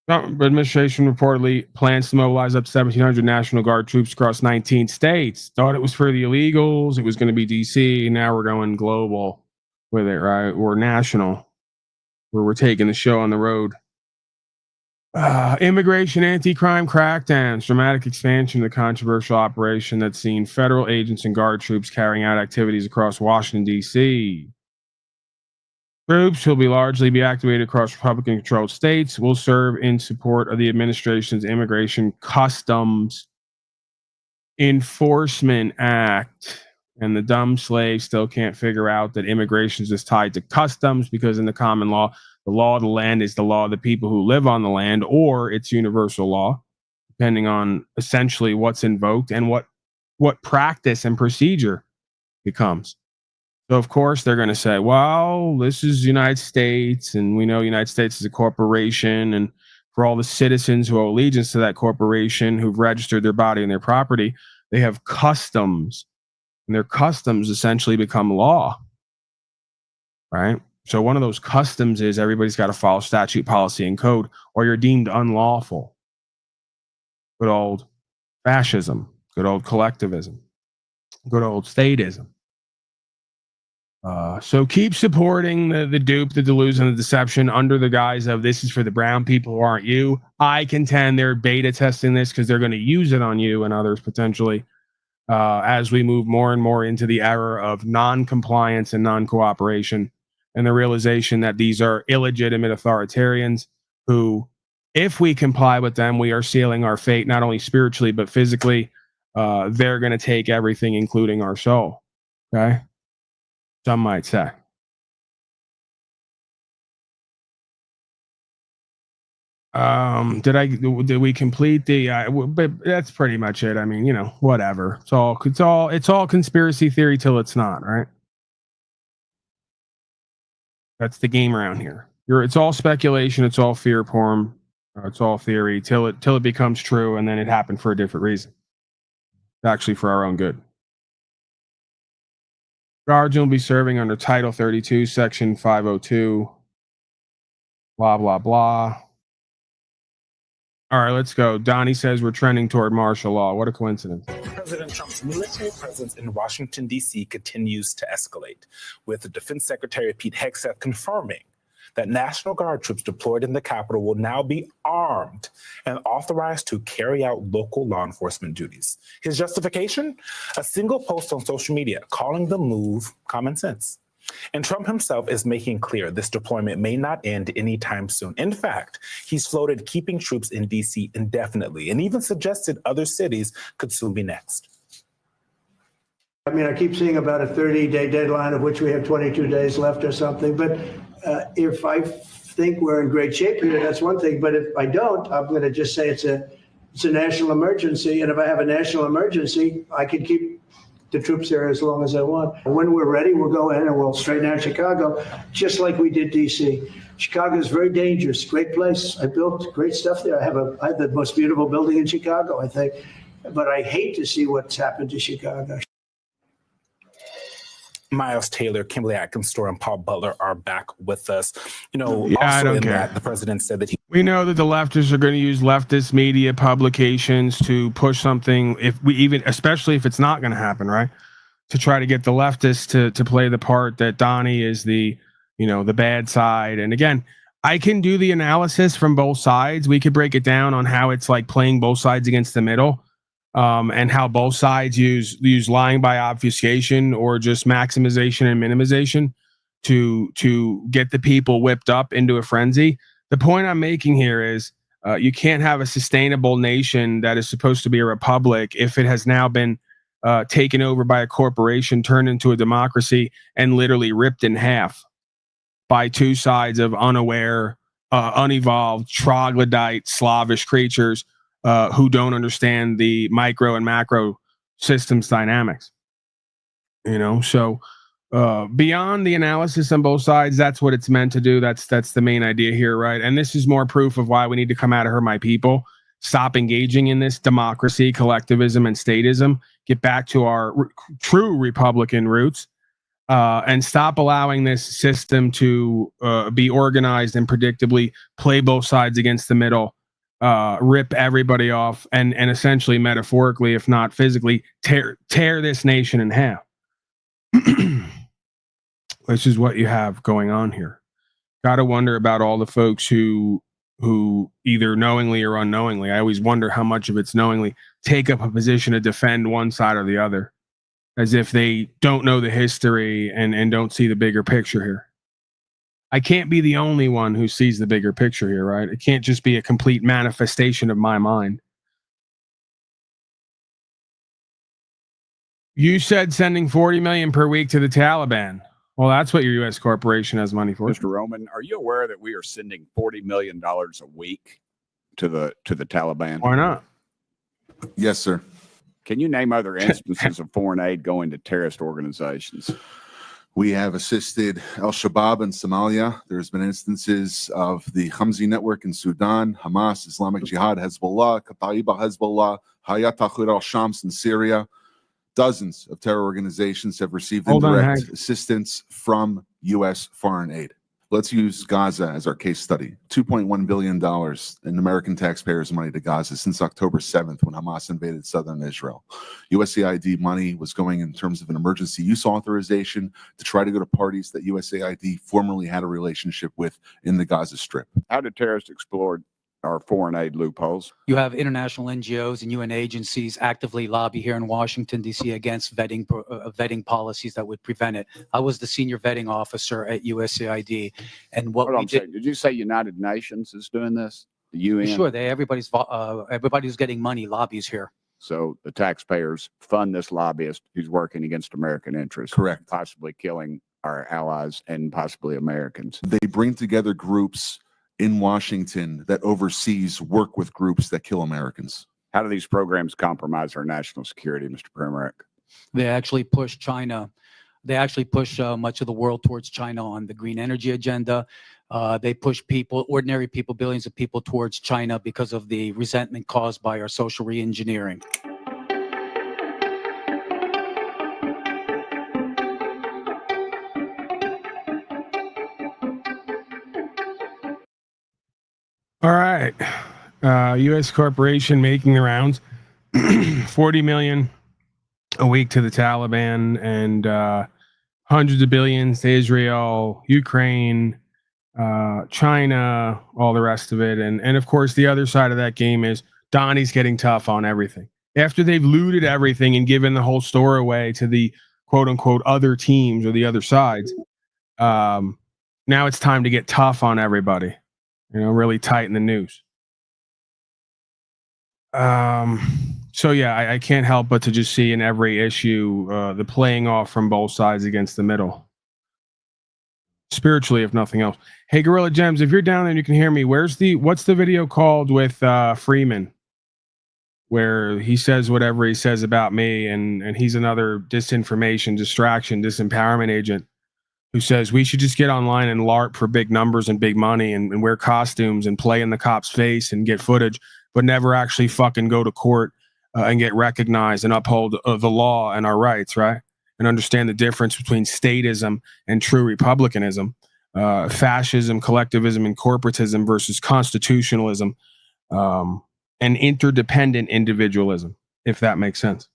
Trump administration reportedly plans to mobilize up to 1,700 National Guard troops across 19 states. Thought it was for the illegals. It was going to be DC. Now we're going global. with it, right? Or national, where we're taking the show on the road. Immigration anti-crime crackdowns, dramatic expansion of the controversial operation that's seen federal agents and guard troops carrying out activities across Washington, D.C. Troops will largely be activated across Republican-controlled states, will serve in support of the administration's Immigration Customs Enforcement Act. And the dumb slaves still can't figure out that immigration is just tied to customs, because in the common law, the law of the land is the law of the people who live on the land, or it's universal law, depending on essentially what's invoked and what practice and procedure becomes. So, of course, they're going to say, well, this is the United States, and we know the United States is a corporation, and for all the citizens who owe allegiance to that corporation, who've registered their body and their property, they have customs, and their customs essentially become law, right? So one of those customs is everybody's got to follow statute, policy, and code, or you're deemed unlawful. Good old fascism, good old collectivism, good old statism. So keep supporting the dupe, the delusion, the deception under the guise of this is for the brown people who aren't you. I contend they're beta testing this because they're going to use it on you and others potentially as we move more and more into the era of non-compliance and non-cooperation, and the realization that these are illegitimate authoritarians who, if we comply with them, we are sealing our fate, not only spiritually, but physically. They're going to take everything, including our soul. Okay? Some might say. Did we complete the but that's pretty much it. I mean, you know, whatever. It's all conspiracy theory till it's not, right? That's the game around here. It's all speculation, it's all fear porn, it's all theory till it becomes true, and then it happened for a different reason. Actually for our own good. Guardian will be serving under Title 32, Section 502. Blah, blah, blah. All right, let's go. Donnie says we're trending toward martial law. What a coincidence. President Trump's military presence in Washington, D.C. continues to escalate, with the Defense Secretary Pete Hegseth confirming that National Guard troops deployed in the Capitol will now be armed and authorized to carry out local law enforcement duties. His justification? A single post on social media calling the move common sense. And Trump himself is making clear this deployment may not end anytime soon. In fact, he's floated keeping troops in D.C. indefinitely and even suggested other cities could soon be next. I mean, I keep seeing about a 30-day deadline, of which we have 22 days left or something. But if I think we're in great shape here, that's one thing. But if I don't, I'm going to just say it's a national emergency. And if I have a national emergency, I can keep the troops there as long as I want. And when we're ready, we'll go in and we'll straighten out Chicago, just like we did D.C. Chicago is very dangerous, great place. I built great stuff there. I have the most beautiful building in Chicago, I think. But I hate to see what's happened to Chicago. Miles Taylor, Kimberly Atkins-Storr, and Paul Butler are back with us. I also don't in care. that, the president said that we know that the leftists are going to use leftist media publications to push something, especially if it's not going to happen, right? To try to get the leftists to play the part that Donnie is the bad side. And again, I can do the analysis from both sides. We could break it down on how it's like playing both sides against the middle. And how both sides use lying by obfuscation or just maximization and minimization to get the people whipped up into a frenzy. The point I'm making here is you can't have a sustainable nation that is supposed to be a republic if it has now been taken over by a corporation, turned into a democracy, and literally ripped in half by two sides of unaware, unevolved, troglodyte, Slavish creatures who don't understand the micro and macro systems dynamics. So beyond the analysis on both sides, that's what it's meant to do. That's the main idea here, right? And this is more proof of why we need to come out of her, my people. Stop engaging in this democracy, collectivism, and statism. Get back to our true Republican roots. And stop allowing this system to be organized and predictably play both sides against the middle. Rip everybody off and essentially metaphorically, if not physically, tear this nation in half. which is what you have going on here. Got to wonder about all the folks who either knowingly or unknowingly, I always wonder how much of it's knowingly, take up a position to defend one side or the other, as if they don't know the history and don't see the bigger picture here. I can't be the only one who sees the bigger picture here, right? It can't just be a complete manifestation of my mind. You said sending $40 million per week to the Taliban. Well, that's what your U.S. corporation has money for. Mr. Roman, are you aware that we are sending $40 million a week to the Taliban? Why not? Yes, sir. Can you name other instances of foreign aid going to terrorist organizations? We have assisted al-Shabaab in Somalia. There's been instances of the Hamzi network in Sudan, Hamas, Islamic Jihad, Hezbollah, Kataib al-Hezbollah, Hayat Tahrir al-Shams in Syria. Dozens of terror organizations have received indirect assistance from U.S. foreign aid. Let's use Gaza as our case study. $2.1 billion in American taxpayers' money to Gaza since October 7th when Hamas invaded southern Israel. USAID money was going in terms of an emergency use authorization to try to go to parties that USAID formerly had a relationship with in the Gaza Strip. How did terrorists exploit our foreign aid loopholes? You have international NGOs and UN agencies actively lobby here in Washington, D.C. against vetting policies that would prevent it. I was the senior vetting officer at USAID. And what we did... Did you say United Nations is doing this? The UN? Sure, everybody who's getting money lobbies here. So the taxpayers fund this lobbyist who's working against American interests. Correct. Possibly killing our allies and possibly Americans. They bring together groups in Washington that overseas work with groups that kill Americans. How do these programs compromise our national security, Mr. Premack? They actually push China. They actually push much of the world towards China on the green energy agenda. They push people, ordinary people, billions of people towards China because of the resentment caused by our social re-engineering. All right. U.S. corporation making the rounds. $40 million a week to the Taliban and hundreds of billions to Israel, Ukraine, China, all the rest of it. And of course, the other side of that game is Donnie's getting tough on everything. After they've looted everything and given the whole store away to the quote unquote other teams or the other sides, now it's time to get tough on everybody. Really tighten the noose. So yeah, I can't help but to just see in every issue the playing off from both sides against the middle. Spiritually, if nothing else. Hey, Gorilla Gems, if you're down there and you can hear me, what's the video called with Freeman? Where he says whatever he says about me, and he's another disinformation, distraction, disempowerment agent who says we should just get online and LARP for big numbers and big money and wear costumes and play in the cop's face and get footage, but never actually fucking go to court and get recognized and uphold the law and our rights, right? And understand the difference between statism and true republicanism, fascism, collectivism, and corporatism versus constitutionalism and interdependent individualism, if that makes sense.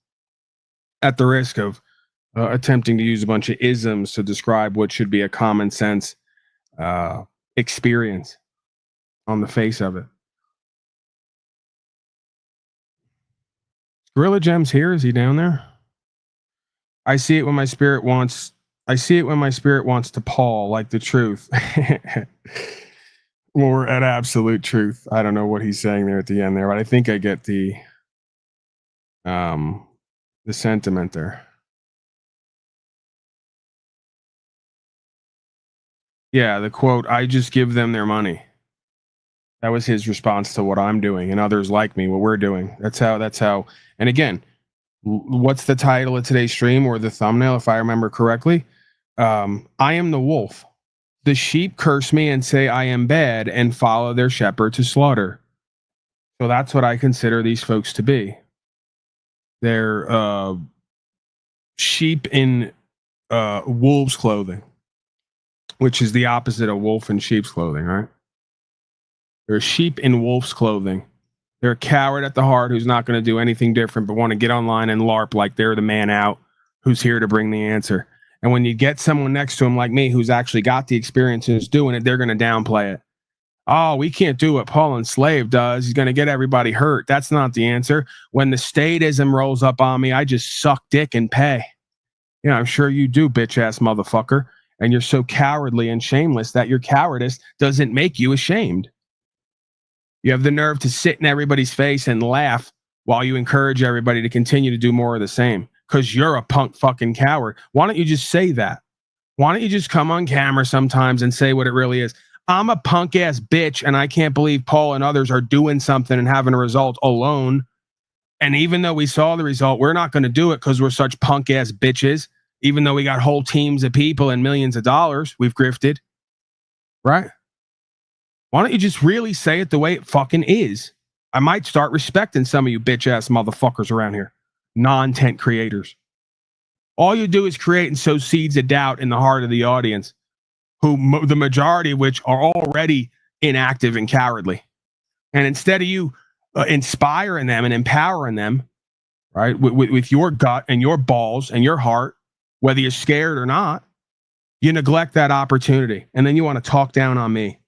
At the risk of attempting to use a bunch of isms to describe what should be a common sense experience on the face of it. Gorilla Gem's here. Is he down there? I see it when my spirit wants. I see it when my spirit wants to Paul, like the truth. Or at absolute truth. I don't know what he's saying there at the end there, but I think I get the sentiment there. Yeah, the quote, I just give them their money. That was his response to what I'm doing and others like me, what we're doing. That's how. And again, what's the title of today's stream or the thumbnail, if I remember correctly? I am the wolf. The sheep curse me and say I am bad and follow their shepherd to slaughter. So that's what I consider these folks to be. They're sheep in wolves' clothing, which is the opposite of wolf in sheep's clothing, right? They're a sheep in wolf's clothing. They're a coward at the heart who's not going to do anything different but want to get online and LARP like they're the man out who's here to bring the answer. And when you get someone next to him like me who's actually got the experience and is doing it, they're going to downplay it. Oh, we can't do what Paul Enslaved does. He's going to get everybody hurt. That's not the answer. When the statism rolls up on me, I just suck dick and pay. Yeah, I'm sure you do, bitch ass motherfucker. And you're so cowardly and shameless that your cowardice doesn't make you ashamed. You have the nerve to sit in everybody's face and laugh while you encourage everybody to continue to do more of the same because you're a punk fucking coward. Why don't you just say that? Why don't you just come on camera sometimes and say what it really is? I'm a punk ass bitch and I can't believe Paul and others are doing something and having a result alone. And even though we saw the result, we're not going to do it because we're such punk ass bitches. Even though we got whole teams of people and millions of dollars we've grifted. Right? Why don't you just really say it the way it fucking is? I might start respecting some of you bitch ass motherfuckers around here. Non-tent creators. All you do is create and sow seeds of doubt in the heart of the audience, who the majority of which are already inactive and cowardly. And instead of you inspiring them and empowering them, right, with your gut and your balls and your heart, whether you're scared or not, you neglect that opportunity. And then you want to talk down on me.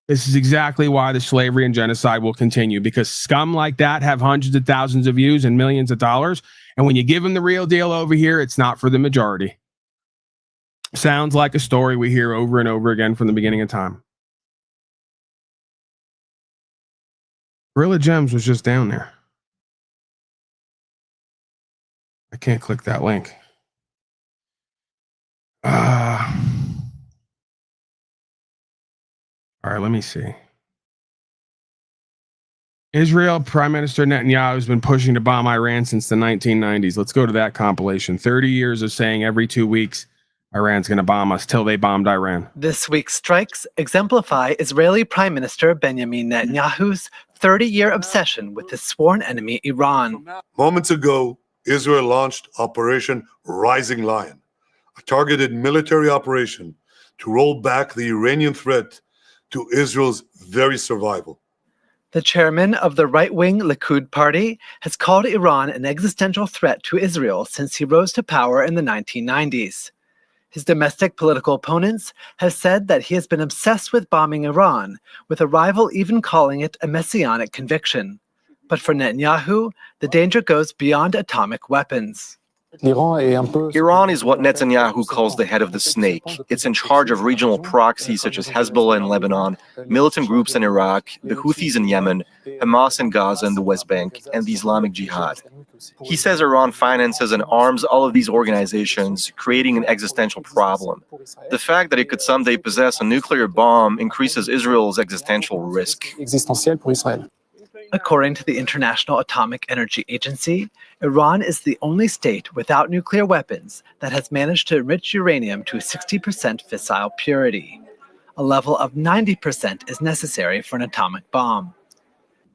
This is exactly why the slavery and genocide will continue, because scum like that have hundreds of thousands of views and millions of dollars. And when you give them the real deal over here, it's not for the majority. Sounds like a story we hear over and over again from the beginning of time. Gorilla Gems was just down there. I can't click that link. All right, let me see. Israel Prime Minister Netanyahu has been pushing to bomb Iran since the 1990s. Let's go to that compilation. 30 years of saying every 2 weeks Iran's going to bomb us till they bombed Iran. This week's strikes exemplify Israeli Prime Minister Benjamin Netanyahu's 30-year obsession with his sworn enemy, Iran. Moments ago, Israel launched Operation Rising Lion, a targeted military operation to roll back the Iranian threat to Israel's very survival. The chairman of the right-wing Likud party has called Iran an existential threat to Israel since he rose to power in the 1990s. His domestic political opponents have said that he has been obsessed with bombing Iran, with a rival even calling it a messianic conviction. But for Netanyahu, the danger goes beyond atomic weapons. Iran is what Netanyahu calls the head of the snake. It's in charge of regional proxies such as Hezbollah in Lebanon, militant groups in Iraq, the Houthis in Yemen, Hamas in Gaza and the West Bank, and the Islamic Jihad. He says Iran finances and arms all of these organizations, creating an existential problem. The fact that it could someday possess a nuclear bomb increases Israel's existential risk. According to the International Atomic Energy Agency, Iran is the only state without nuclear weapons that has managed to enrich uranium to 60% fissile purity. A level of 90% is necessary for an atomic bomb.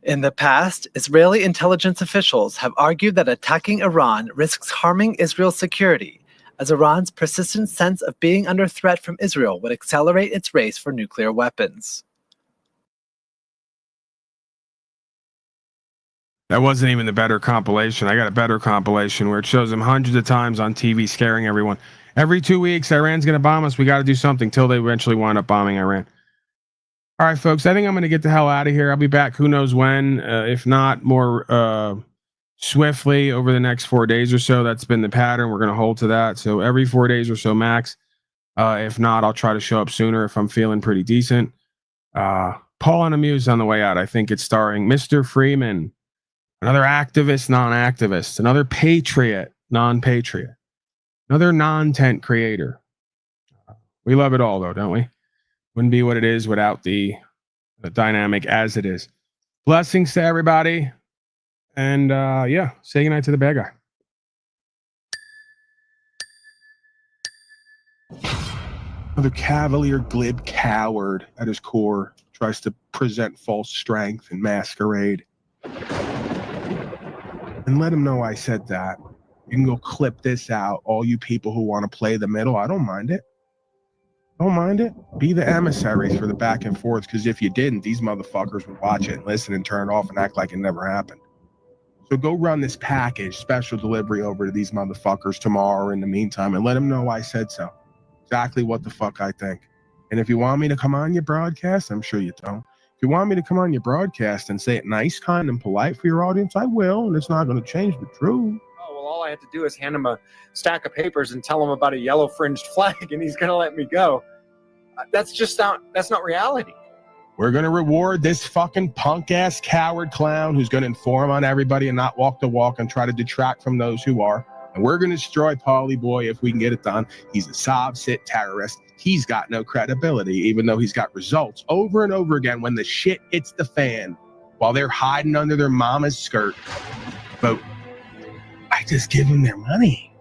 In the past, Israeli intelligence officials have argued that attacking Iran risks harming Israel's security, as Iran's persistent sense of being under threat from Israel would accelerate its race for nuclear weapons. That wasn't even the better compilation. I got a better compilation where it shows them hundreds of times on TV scaring everyone. Every 2 weeks, Iran's going to bomb us. We got to do something till they eventually wind up bombing Iran. All right, folks, I think I'm going to get the hell out of here. I'll be back who knows when, if not more swiftly over the next 4 days or so. That's been the pattern. We're going to hold to that. So every 4 days or so max. If not, I'll try to show up sooner if I'm feeling pretty decent. Paul and Amuse on the way out. I think it's starring Mr. Freeman. Another activist, non-activist. Another patriot, non-patriot. Another non-tent creator. We love it all, though, don't we? Wouldn't be what it is without the dynamic as it is. Blessings to everybody. And, yeah, say goodnight to the bad guy. Another cavalier, glib coward at his core. Tries to present false strength and masquerade. And let him know I said that. You can go clip this out, all you people who want to play the middle. I don't mind it. Don't mind it. Be the emissaries for the back and forth, because if you didn't, these motherfuckers would watch it and listen and turn it off and act like it never happened. So go run this package, special delivery over to these motherfuckers tomorrow or in the meantime, and let them know I said so. Exactly what the fuck I think. And if you want me to come on your broadcast, I'm sure you don't. If you want me to come on your broadcast and say it nice, kind, and polite for your audience, I will, and it's not going to change the truth. Oh, well, all I have to do is hand him a stack of papers and tell him about a yellow fringed flag, and he's going to let me go. That's not reality. We're going to reward this fucking punk-ass coward clown who's going to inform on everybody and not walk the walk and try to detract from those who are. And we're going to destroy Paulie Boy if we can get it done. He's a sob-sit terrorist. He's got no credibility, even though he's got results over and over again when the shit hits the fan while they're hiding under their mama's skirt. But I just give them their money.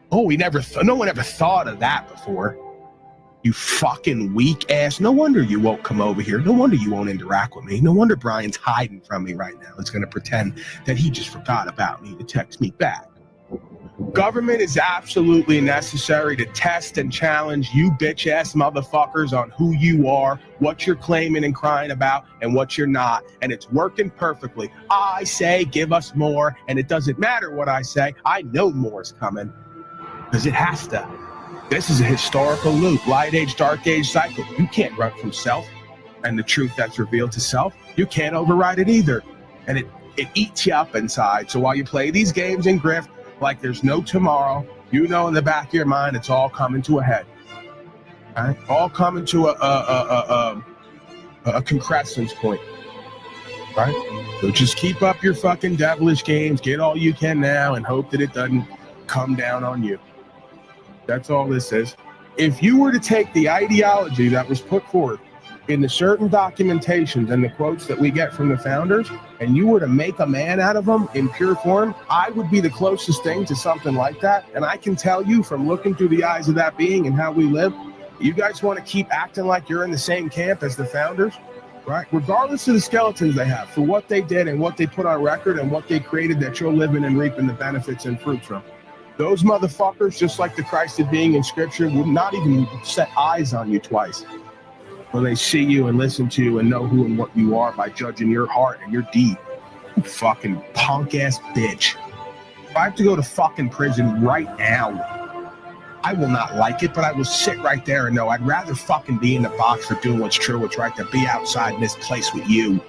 Oh, no one ever thought of that before. You fucking weak ass. No wonder you won't come over here. No wonder you won't interact with me. No wonder Brian's hiding from me right now. It's going to pretend that he just forgot about me to text me back. Government is absolutely necessary to test and challenge you bitch ass motherfuckers on who you are, what you're claiming and crying about, and what you're not. And it's working perfectly. I say give us more, and it doesn't matter what I say. I know more's coming because it has to. This is a historical loop, light age, dark age cycle. You can't run from self and the truth that's revealed to self. You can't override it either. And it eats you up inside. So while you play these games and grift like there's no tomorrow, you know in the back of your mind it's all coming to a head. Right? All coming to a concrescence point. Right? So just keep up your fucking devilish games, get all you can now, and hope that it doesn't come down on you. That's all this is. If you were to take the ideology that was put forth in the certain documentations and the quotes that we get from the founders, and you were to make a man out of them in pure form, I would be the closest thing to something like that. And I can tell you from looking through the eyes of that being and how we live, you guys want to keep acting like you're in the same camp as the founders, right? Regardless of the skeletons they have, for what they did and what they put on record and what they created that you're living and reaping the benefits and fruits from. Those motherfuckers, just like the Christed being in scripture, would not even set eyes on you twice. When they see you and listen to you and know who and what you are by judging your heart and your deed. You fucking punk ass bitch. If I have to go to fucking prison right now, I will not like it, but I will sit right there and know I'd rather fucking be in the box for doing what's true, what's right, than be outside in this place with you,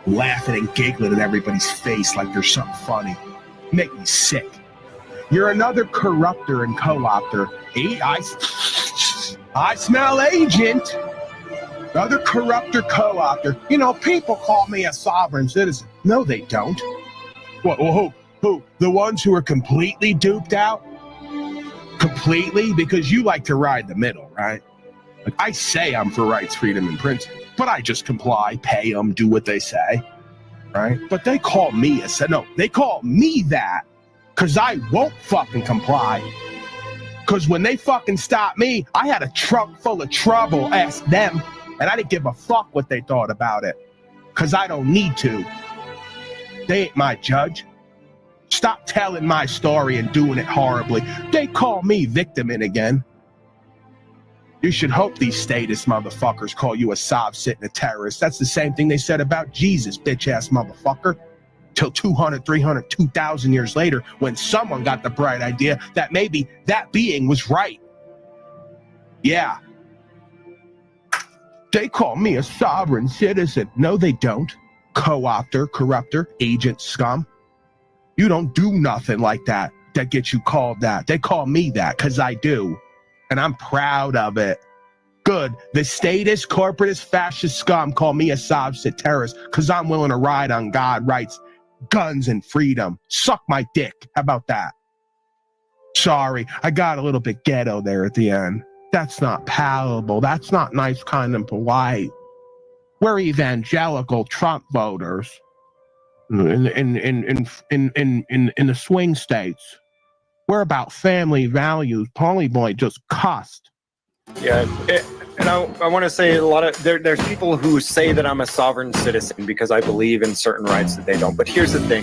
laughing and giggling at everybody's face like there's something funny. You make me sick. You're another corrupter and co-opter. I smell agent. Another corrupter co-opter. You know, people call me a sovereign citizen. No, they don't. What? Who? The ones who are completely duped out? Completely? Because you like to ride the middle, right? Like, I say I'm for rights, freedom, and principle, but I just comply, pay them, do what they say, right? But they call me they call me that. Because I won't fucking comply. Because when they fucking stopped me, I had a trunk full of trouble, ask them, and I didn't give a fuck what they thought about it. Because I don't need to. They ain't my judge. Stop telling my story and doing it horribly. They call me victim in again. You should hope these status motherfuckers call you a sob-sitting a terrorist. That's the same thing they said about Jesus, bitch-ass motherfucker. Till 200, 300, 2,000 years later, when someone got the bright idea that maybe that being was right. Yeah. They call me a sovereign citizen. No, they don't. Co-opter, corrupter, agent, scum. You don't do nothing like that gets you called that. They call me that because I do. And I'm proud of it. Good. The statist, corporatist, fascist scum call me a sob-sit terrorist because I'm willing to ride on God, rights, guns, and freedom. Suck my dick. How about that? Sorry, I got a little bit ghetto there at the end. That's not palatable. That's not nice, kind, and polite. We're evangelical Trump voters in the swing states. We're about family values. Paulie Boy just cussed. Yeah, and I want to say a lot of there's people who say that I'm a sovereign citizen because I believe in certain rights that they don't. But here's the thing,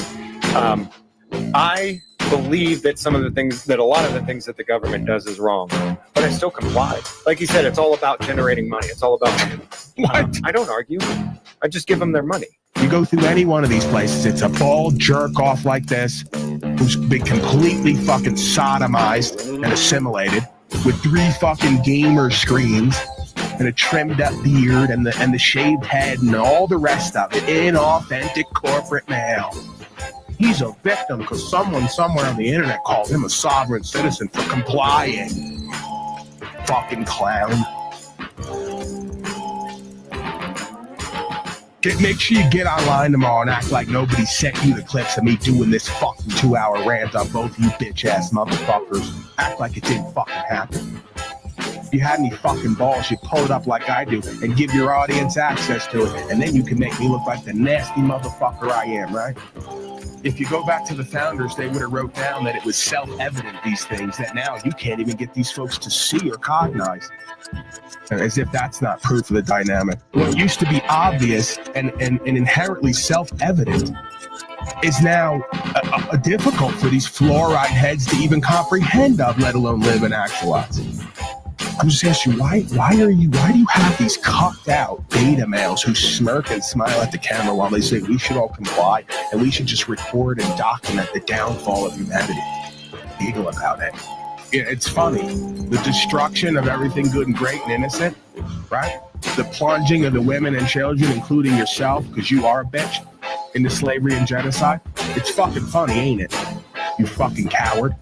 I believe that a lot of the things that the government does is wrong, but I still comply. Like you said, it's all about generating money. It's all about money. What? I don't argue. I just give them their money. You go through any one of these places, it's a bald jerk off like this who's been completely fucking sodomized and assimilated with 3 fucking gamer screens and a trimmed up beard and the shaved head and all the rest of it. Inauthentic corporate male. He's a victim because someone somewhere on the internet called him a sovereign citizen for complying. Fucking clown. Make sure you get online tomorrow and act like nobody sent you the clips of me doing this fucking 2-hour rant on both you bitch-ass motherfuckers. Act like it didn't fucking happen. If you had any fucking balls, you pull it up like I do and give your audience access to it, and then you can make me look like the nasty motherfucker I am, right? If you go back to the founders, they would have wrote down that it was self-evident, these things, that now you can't even get these folks to see or cognize. As if that's not proof of the dynamic. What used to be obvious and inherently self-evident is now difficult for these fluoride heads to even comprehend of, let alone live and actualize. I'm just asking you, why do you have these cucked out beta males who smirk and smile at the camera while they say we should all comply and we should just record and document the downfall of humanity? Giggle about it. It's funny, the destruction of everything good and great and innocent, right? The plunging of the women and children, including yourself, because you are a bitch, into slavery and genocide. It's fucking funny, ain't it? You fucking coward.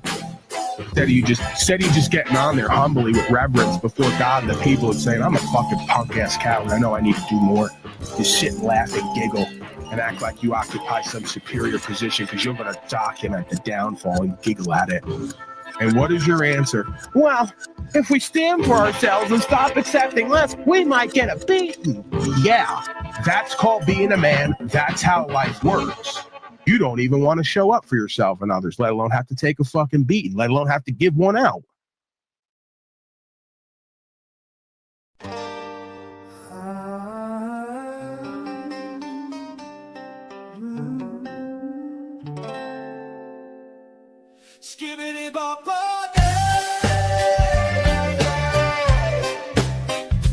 Instead of you just getting on there humbly with reverence before God and the people and saying, I'm a fucking punk-ass coward. I know I need to do more. You sit and laugh and giggle and act like you occupy some superior position because you're going to document the downfall and giggle at it. And what is your answer? Well, if we stand for ourselves and stop accepting less, we might get a beating. Yeah, that's called being a man. That's how life works. You don't even want to show up for yourself and others, let alone have to take a fucking beating, let alone have to give one out.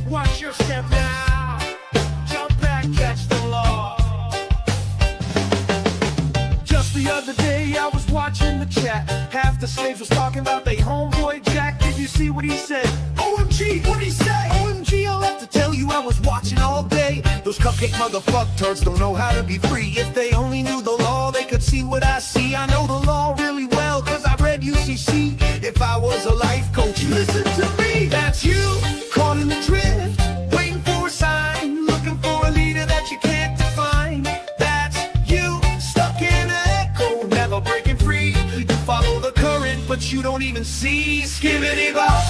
Watch your step now. Jump back, catch the law. Just the other day I was watching the chat. Half the slaves was talking about they homeboy Jack. Did you see what he said? OMG, what'd he say? OMG, I'll have to tell you I was watching all day. Those cupcake motherfuck turds don't know how to be free. If they only knew the law, they could see what I see. I know the law really well, cause I read UCC. If I was a life coach, listen to me. That's you, caught in the drift, waiting for a sign, looking for a leader that you can't define. That's you, stuck in an echo, never breaking free. You follow the current, but you don't even see. Skibbity bop.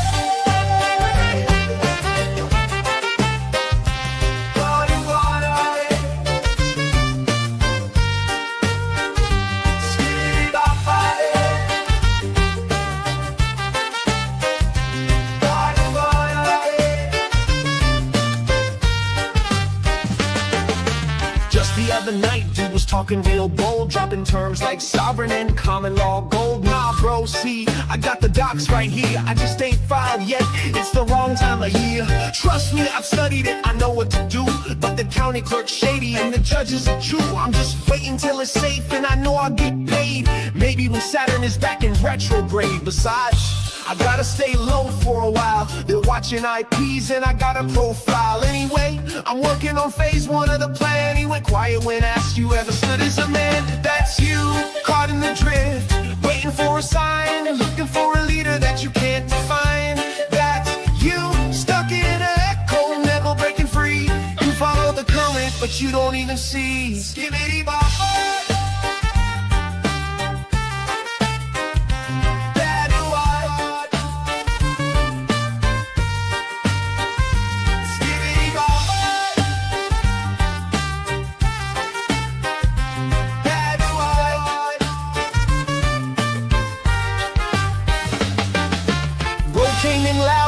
The night dude was talking real bold, dropping terms like sovereign and common law gold. Nah bro, see, I got the docs right here, I just ain't filed yet, it's the wrong time of year. Trust me, I've studied it, I know what to do, but the county clerk's shady and the judge is a Jew. I'm just waiting till it's safe and I know I'll get paid, maybe when Saturn is back in retrograde. Besides, I gotta stay low for a while. They're watching IPs and I got a profile. Anyway, I'm working on phase 1 of the plan. He went quiet when asked you ever stood as a man. That's you, caught in the drift, waiting for a sign, looking for a leader that you can't define. That's you, stuck in an echo, never breaking free. You follow the current, but you don't even see. Skibbity bop.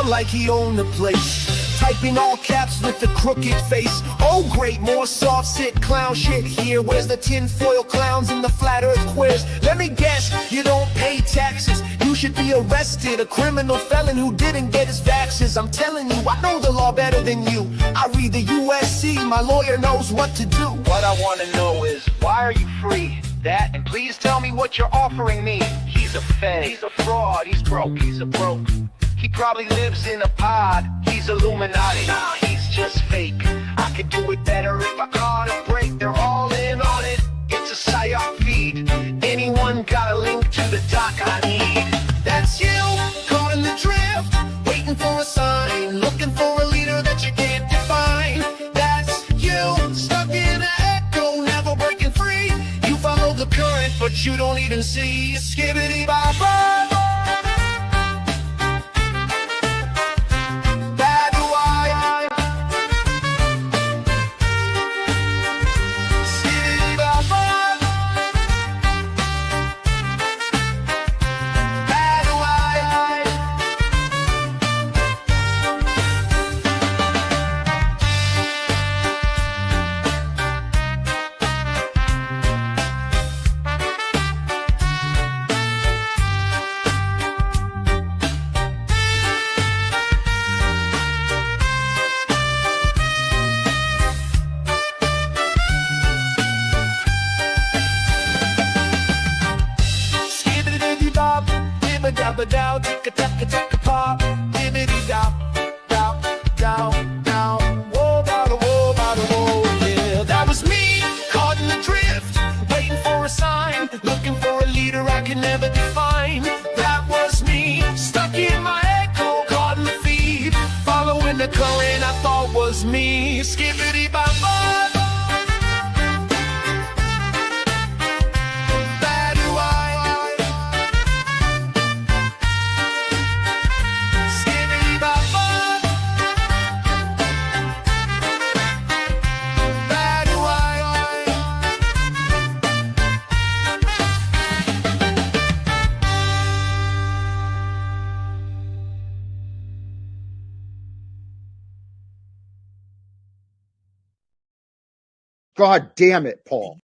Like he owned the place, typing all caps with the crooked face. Oh great, more soft sit clown shit here. Where's the tinfoil clowns and the flat earth quiz? Let me guess, you don't pay taxes. You should be arrested, a criminal felon who didn't get his vaccines. I'm telling you, I know the law better than you. I read the USC, my lawyer knows what to do. What I want to know is, why are you free? That, and please tell me what you're offering me. He's a fake, he's a fraud, he's broke, he's a broke. He probably lives in a pod, he's Illuminati. Nah, he's just fake. I could do it better if I caught a break. They're all in on it, it's a psyop feed. Anyone got a link to the doc I need? That's you, caught in the drift, waiting for a sign, looking for a leader that you can't define. That's you, stuck in an echo, never breaking free. You follow the current, but you don't even see. Skibbity bop bop. Dow, ticka ticka ticka pop, dibbity dow, dow, dow, dow, whoa, bada, whoa, bada, whoa, yeah. That was me, caught in the drift, waiting for a sign, looking for a leader I can never define. That was me, stuck in my echo, caught in the feed, following the current I thought was me. Skippity bop bop. God damn it, Paul.